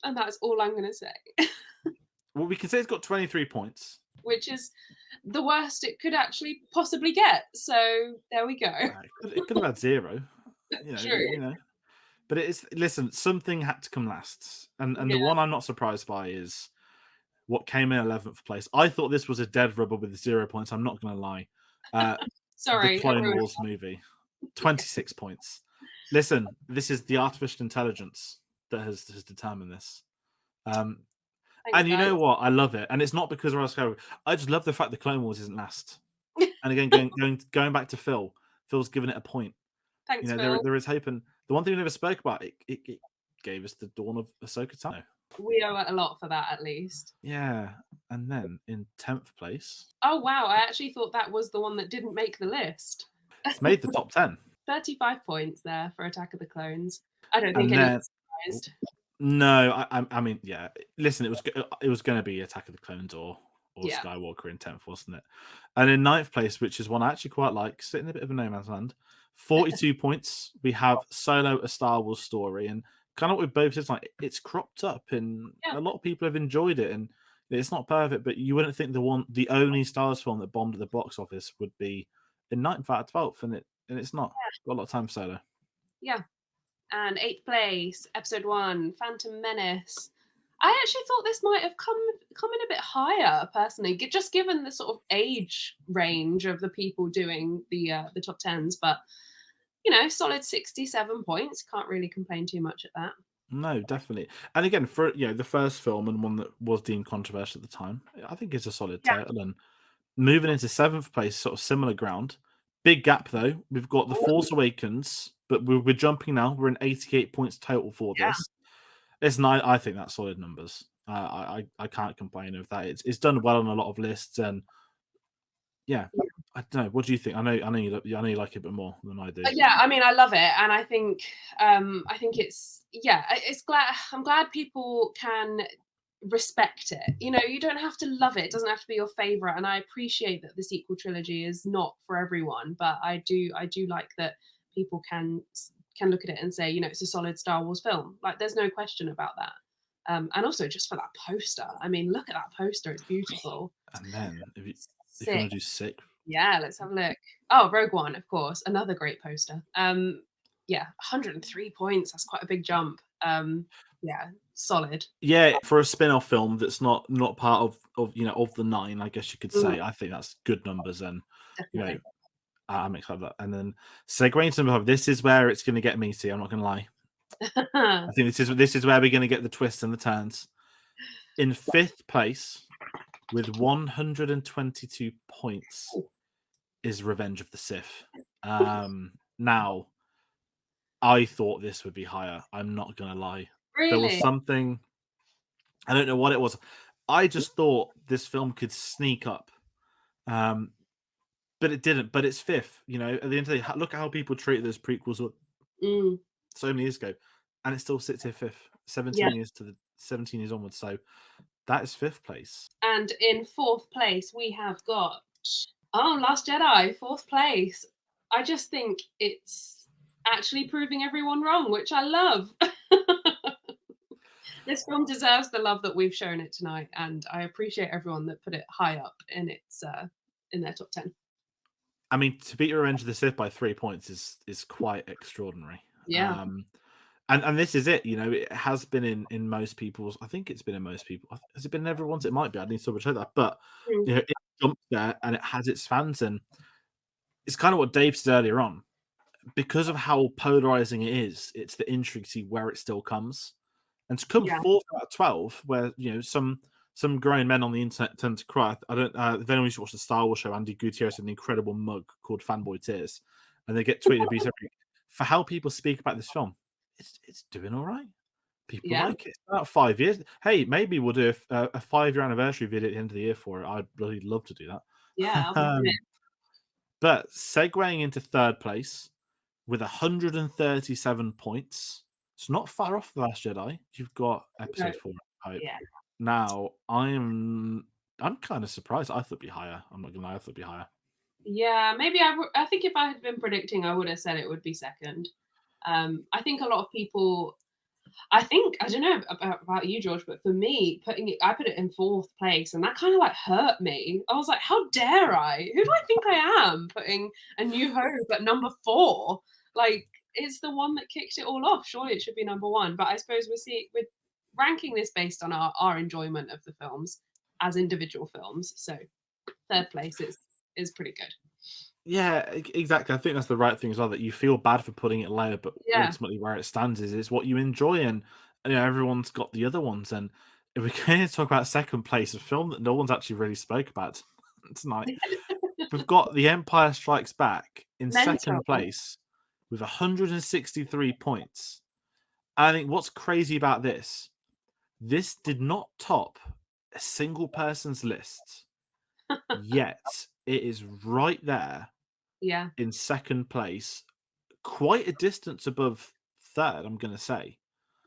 And that's all I'm going to say. Well, we can say it's got 23 points. Which is the worst it could actually possibly get. So there we go. It could have had 0. True. But it is, listen, something had to come last. And the one I'm not surprised by is what came in 11th place. I thought this was a dead rubber with 0 points. I'm not going to lie. Sorry. The Clone Wars movie. 26 points. Listen, this is the artificial intelligence that has determined this. And you know what? I love it. And it's not because I just love the fact the Clone Wars isn't last. And again, going back to Phil. Phil's given it a point. Thanks, there is hope. And the one thing we never spoke about, it gave us the dawn of Ahsoka Tano. We owe it a lot for that, at least. Yeah, and then in 10th place, Oh wow! I actually thought that was the one that didn't make the list. it's made the top 10. 35 points there for Attack of the Clones. I don't think And then, anyone's surprised. no, I mean, yeah. Listen, it was going to be Attack of the Clones or Yeah. Skywalker in 10th, wasn't it? And in 9th place, which is one I actually quite like, sitting a bit of a no man's land, 42 points. We have Solo: A Star Wars Story, and kind of what we both said, like it's cropped up, and Yeah. a lot of people have enjoyed it, and it's not perfect, but you wouldn't think the only Star Wars film that bombed at the box office would be in 9th out of 12th, and it's not. Got a lot of time for Solo. Yeah. And 8th place, Episode 1, Phantom Menace. I actually thought this might have come in a bit higher, personally, just given the sort of age range of the people doing the top 10s. But, solid 67 points. Can't really complain too much at that. No, definitely. And again, for the first film and one that was deemed controversial at the time, I think it's a solid Yeah. title. And moving into 7th place, sort of similar ground. Big gap though. We've got The Force Awakens, but we're jumping now. We're in 88 points total for Yeah. this. It's nice. I think that's solid numbers. I can't complain of that. It's done well on a lot of lists, and yeah, I don't know. What do you think? I know you like it a bit more than I do. Yeah, I mean, I love it, and I think it's I'm glad people can respect it. You don't have to love it. It doesn't have to be your favorite, and I appreciate that the sequel trilogy is not for everyone, but I do like that people can look at it and say, it's a solid Star Wars film. Like, there's no question about that. And also just for that poster. I mean, look at that poster. It's beautiful. And then if you want to do sick, yeah, let's have a look. Oh, Rogue One, of course, another great poster. 103 points. That's quite a big jump. Yeah, solid. Yeah, for a spin-off film that's not part of the 9, I guess you could say. I think that's good numbers, and Definitely. I'm excited about that. And then segueing to number 5, this is where it's going to get meaty. I'm not going to lie. I think this is where we're going to get the twists and the turns. In 5th place, with 122 points, is Revenge of the Sith. Now, I thought this would be higher. I'm not going to lie. Really? There was something, I don't know what it was. I just thought this film could sneak up. But it didn't. But it's 5th. At the end of the day, look at how people treated those prequels so many years ago, and it still sits here 5th. 17 years onwards. So that is 5th place. And in 4th place, we have got Last Jedi, 4th place. I just think it's actually proving everyone wrong, which I love. This film deserves the love that we've shown it tonight, and I appreciate everyone that put it high up in their top 10. I mean, to beat Revenge of the Sith by 3 points is quite extraordinary. Yeah. And this is it. It has been in most people's. I think it's been in most people. Has it been in everyone's? It might be. I need to double check that. But it jumps there, and it has its fans, and it's kind of what Dave said earlier on. Because of how polarizing it is, it's the intrigue to see where it still comes, and to come 4th out of 12, where some grown men on the internet tend to cry. I don't. If anyone used to watch the Star Wars show, Andy Gutierrez had an incredible mug called Fanboy Tears, and they get tweeted abuse every week for how people speak about this film. It's doing all right. People like it. It's about 5 years. Hey, maybe we'll do a 5-year anniversary video at the end of the year for it. I'd really love to do that. Yeah. I'll be But segueing into 3rd place with 137 points, it's not far off The Last Jedi. You've got Episode 4. Hope. Yeah. Now I'm kind of surprised. I thought it'd be higher. I'm not gonna lie. I thought it'd be higher. Yeah, maybe I think if I had been predicting, I would have said it would be 2nd. I think a lot of people. I don't know about you, George, but for me, I put it in 4th place, and that kind of hurt me. I was like, how dare I? Who do I think I am putting A New Hope at number 4? Like, it's the one that kicked it all off. Surely it should be number 1. But I suppose we're ranking this based on our enjoyment of the films as individual films. So 3rd place is pretty good. Yeah, exactly. I think that's the right thing as well, that you feel bad for putting it lower, but ultimately where it stands is what you enjoy, and everyone's got the other ones. And if we're going to talk about 2nd place, a film that no one's actually really spoke about tonight, we've got The Empire Strikes Back in 2nd place with 163 points. I think what's crazy about this did not top a single person's list, yet it is right there Yeah. in second place, quite a distance above third, I'm going to say.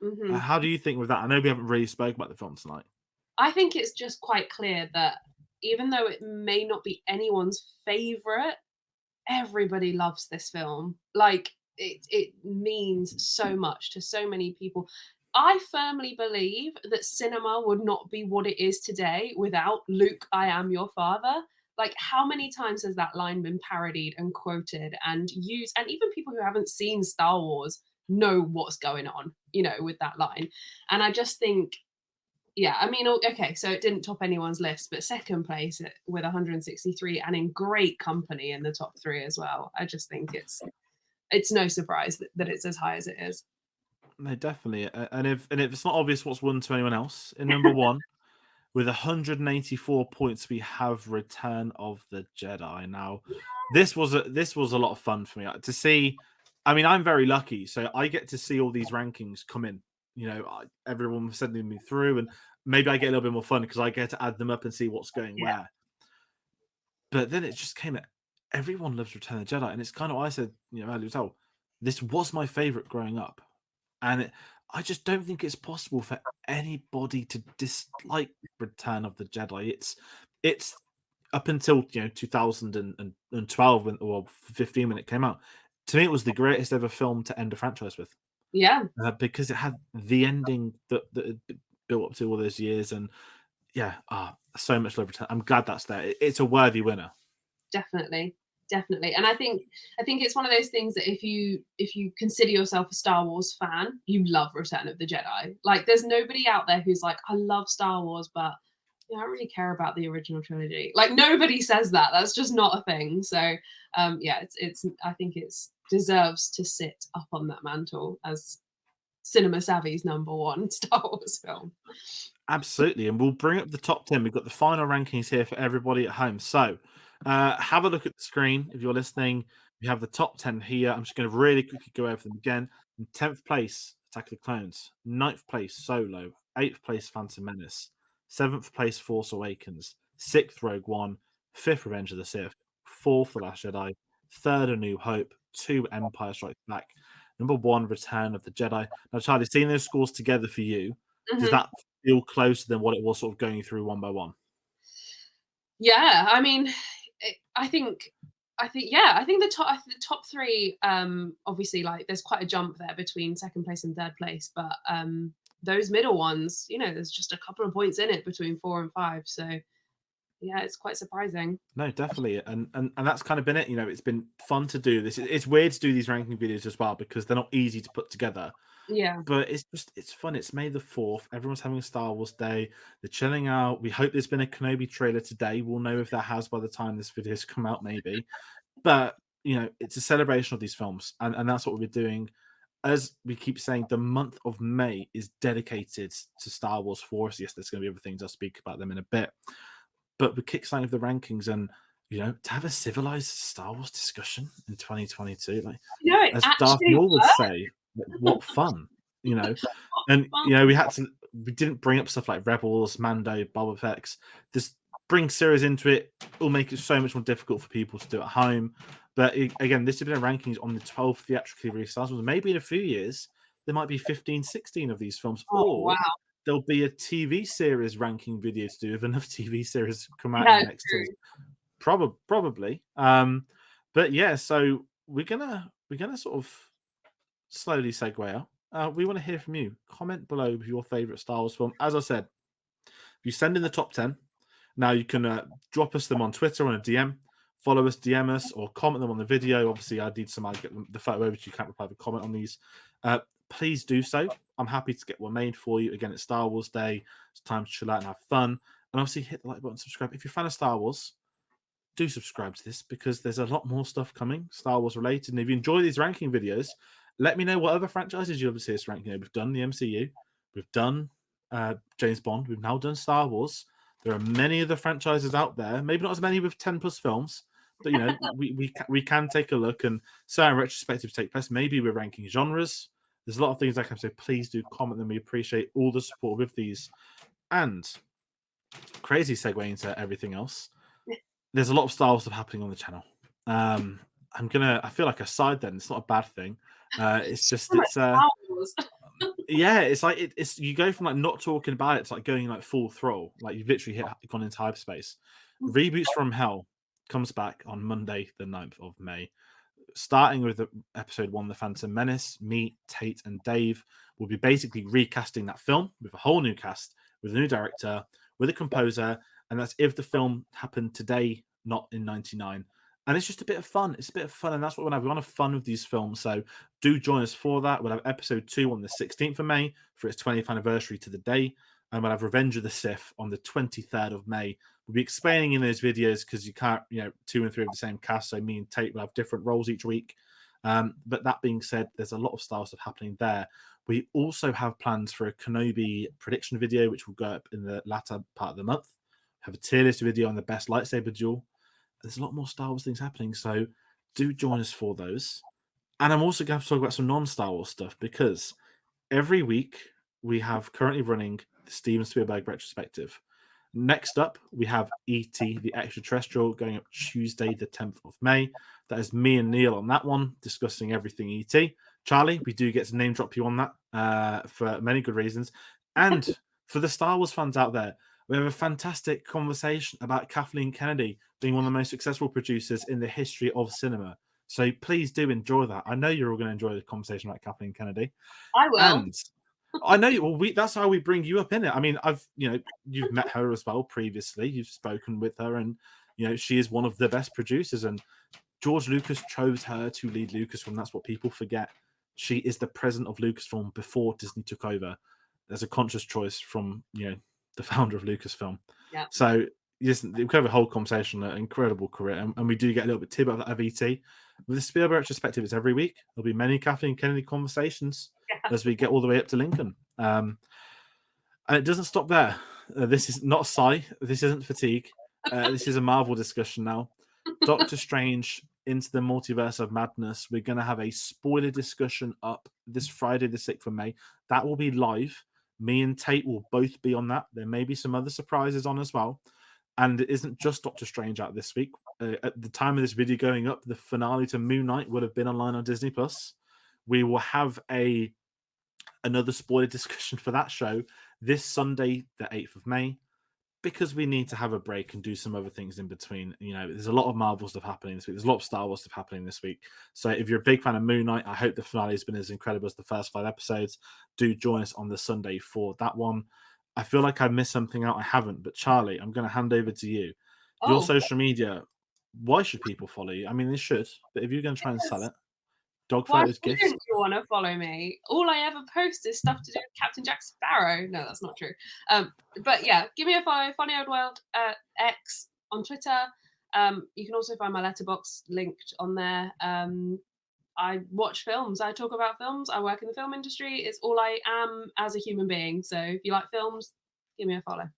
Hmm. How do you think with that? I know we haven't really spoke about the film tonight. I think it's just quite clear that even though it may not be anyone's favorite, everybody loves this film. Like it means so much to so many people. I firmly believe that cinema would not be what it is today without Luke, I am your father. Like, how many times has that line been parodied and quoted and used? And even people who haven't seen Star Wars know what's going on, with that line. And I just think, yeah, I mean, okay, so it didn't top anyone's list, but second place with 163 and in great company in the top 3 as well. I just think it's no surprise that it's as high as it is. No, definitely. And if it's not obvious what's won to anyone else, in number 1 with 184 points, we have Return of the Jedi. Now, this was a lot of fun for me to see. I mean, I'm very lucky, so I get to see all these rankings come in. Everyone was sending me through, and maybe I get a little bit more fun because I get to add them up and see what's going where. But then it just came at everyone loves Return of the Jedi, and it's kind of what I said, earlier as well. This was my favorite growing up, and I just don't think it's possible for anybody to dislike Return of the Jedi. It's up until 2012 or 15 when it came out. To me, it was the greatest ever film to end a franchise with. Yeah. Because it had the ending that it built up to all those years, and so much love. Return. I'm glad that's there. It's a worthy winner. Definitely, and I think it's one of those things that if you consider yourself a Star Wars fan, you love Return of the Jedi. Like, there's nobody out there who's like, I love Star Wars, but I don't really care about the original trilogy. Like, nobody says that. That's just not a thing. So it's I think it's deserves to sit up on that mantle as Cinema Savvy's number 1 Star Wars film. Absolutely, and we'll bring up the top 10. We've got the final rankings here for everybody at home. So have a look at the screen if you're listening. We have the top 10 here. I'm just going to really quickly go over them again. In 10th place, Attack of the Clones. 9th place, Solo. 8th place, Phantom Menace. 7th place, Force Awakens. 6th, Rogue One. 5th, Revenge of the Sith. 4th, The Last Jedi. 3rd, A New Hope. 2, Empire Strikes Back. Number 1, Return of the Jedi. Now, Charlie, seeing those scores together for you, does that feel closer than what it was sort of going through one by one? Yeah, I mean, I think the top 3, obviously, like, there's quite a jump there between second place and third place, but those middle ones, there's just a couple of points in it between 4 and 5. So yeah, it's quite surprising. No, definitely, and that's kind of been it. It's been fun to do this. It's weird to do these ranking videos as well because they're not easy to put together. Yeah, but it's fun. It's May the 4th. Everyone's having a Star Wars day. They're chilling out. We hope there's been a Kenobi trailer today. We'll know if there has by the time this video's come out, maybe. But it's a celebration of these films, and that's what we're doing. As we keep saying, the month of May is dedicated to Star Wars for us. Yes, there's going to be other things. I'll speak about them in a bit. But we're kickstarting the rankings, and to have a civilized Star Wars discussion in 2022, like as Darth Maul would say, what fun, and we didn't bring up stuff like Rebels, Mando, Boba Fett. This brings series into it. It'll make it so much more difficult for people to do at home. But again, this has been a rankings on the 12 theatrically released Star Wars. Maybe in a few years there might be 15, 16 of these films, or there'll be a TV series ranking video to do if enough TV series come out in the next year. Probably. But yeah, so we're gonna sort of slowly segue out. We want to hear from you. Comment below with your favorite Star Wars film. As I said, if you send in the top 10, now you can drop us them on Twitter on a DM, follow us, DM us, or comment them on the video. Obviously, I need somebody to get the photo over to you. Can't reply with a comment on these. Please do so. I'm happy to get one made for you. Again, it's Star Wars Day. It's time to chill out and have fun. And obviously, hit the like button, subscribe. If you're a fan of Star Wars, do subscribe to this because there's a lot more stuff coming Star Wars related. And if you enjoy these ranking videos, let me know what other franchises you'd love to see us ranking. We've done the MCU, we've done James Bond, we've now done Star Wars. There are many other franchises out there, maybe not as many with 10 plus films, But, we can take a look and certain retrospectives take place. Maybe we're ranking genres. There's a lot of things I can say. Please do comment them. We appreciate all the support with these. And crazy segue into everything else. There's a lot of Star Wars stuff happening on the channel. I feel like a side then. It's not a bad thing. It's just it's like it's you go from like not talking about it to like going like full throttle. Like you've literally gone into hyperspace. Reboots from Hell comes back on Monday, the 9th of May. Starting with episode 1, The Phantom Menace, me, Tate, and Dave will be basically recasting that film with a whole new cast, with a new director, with a composer, and that's if the film happened today, not in 99. And it's just a bit of fun. It's a bit of fun, and that's what we want to have fun with these films. So do join us for that. We'll have episode 2 on the 16th of May for its 20th anniversary to the day, and we'll have Revenge of the Sith on the 23rd of May. We'll be explaining in those videos because you can't, 2 and 3 of the same cast. So me and Tate will have different roles each week. But that being said, there's a lot of Star Wars stuff happening there. We also have plans for a Kenobi prediction video, which will go up in the latter part of the month. Have a tier list video on the best lightsaber duel. There's a lot more Star Wars things happening, so do join us for those. And I'm also going to talk about some non-Star Wars stuff because every week we have currently running the Steven Spielberg retrospective. Next up, we have E.T. the Extraterrestrial going up Tuesday, the 10th of May. That is me and Neil on that one, discussing everything E.T. Charlie, we do get to name drop you on that for many good reasons. And for the Star Wars fans out there, we have a fantastic conversation about Kathleen Kennedy being one of the most successful producers in the history of cinema. So please do enjoy that. I know you're all going to enjoy the conversation about Kathleen Kennedy. I will. And I know you. Well, that's how we bring you up in it. I mean, you've met her as well previously. You've spoken with her, and she is one of the best producers. And George Lucas chose her to lead Lucasfilm. That's what people forget. She is the president of Lucasfilm before Disney took over. There's a conscious choice from the founder of Lucasfilm. Yeah. So we cover a whole conversation, an incredible career, and we do get a little bit tip of ET. With the Spielberg retrospective, it's every week. There'll be many Kathleen Kennedy conversations as we get all the way up to Lincoln. And it doesn't stop there. This is not a sigh. This isn't fatigue. This is a Marvel discussion now. Doctor Strange into the Multiverse of Madness. We're going to have a spoiler discussion up this Friday, the 6th of May. That will be live. Me and Tate will both be on that. There may be some other surprises on as well. And it isn't just Doctor Strange out this week. At the time of this video going up, the finale to Moon Knight would have been online on Disney+. We will have another spoiler discussion for that show this Sunday, the 8th of May, because we need to have a break and do some other things in between. There's a lot of Marvel stuff happening this week. There's a lot of Star Wars stuff happening this week. So if you're a big fan of Moon Knight, I hope the finale has been as incredible as the first 5 episodes. Do join us on the Sunday for that one. I feel like I missed something out. I haven't, but Charlie, I'm going to hand over to you. Your social media, why should people follow you? I mean, they should, but if you're going to try and sell it, dog photos, gifts. Why wouldn't you want to follow me? All I ever post is stuff to do with Captain Jack Sparrow. No, that's not true. But yeah, give me a follow. Funny Old World X on Twitter. You can also find my letterbox linked on there. I watch films. I talk about films. I work in the film industry. It's all I am as a human being. So if you like films, give me a follow.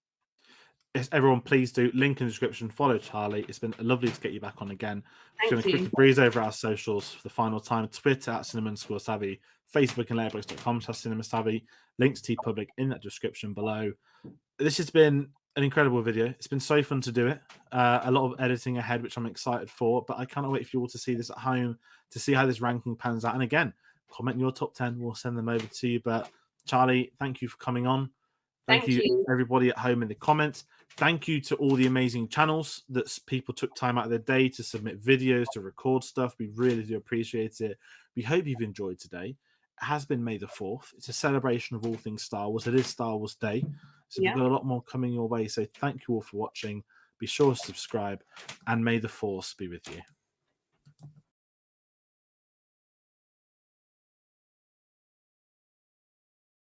Yes, everyone, please do. Link in the description. Follow Charlie. It's been lovely to get you back on again. Thank We're going to you. quickly breeze over our socials for the final time. Twitter at @cinema_savvy, Facebook and letterboxd.com/cinemasavvy. Links to TeePublic in that description below. This has been an incredible video. It's been so fun to do it. A lot of editing ahead, which I'm excited for, but I cannot wait for you all to see this at home, to see how this ranking pans out. And again, comment your top 10. We'll send them over to you. But Charlie, thank you for coming on. Thank you, everybody at home in the comments. Thank you to all the amazing channels that people took time out of their day to submit videos, to record stuff. We really do appreciate it. We hope you've enjoyed today. It has been May the 4th. It's a celebration of all things Star Wars. It is Star Wars Day. So we've got a lot more coming your way. So thank you all for watching. Be sure to subscribe, and may the Force be with you.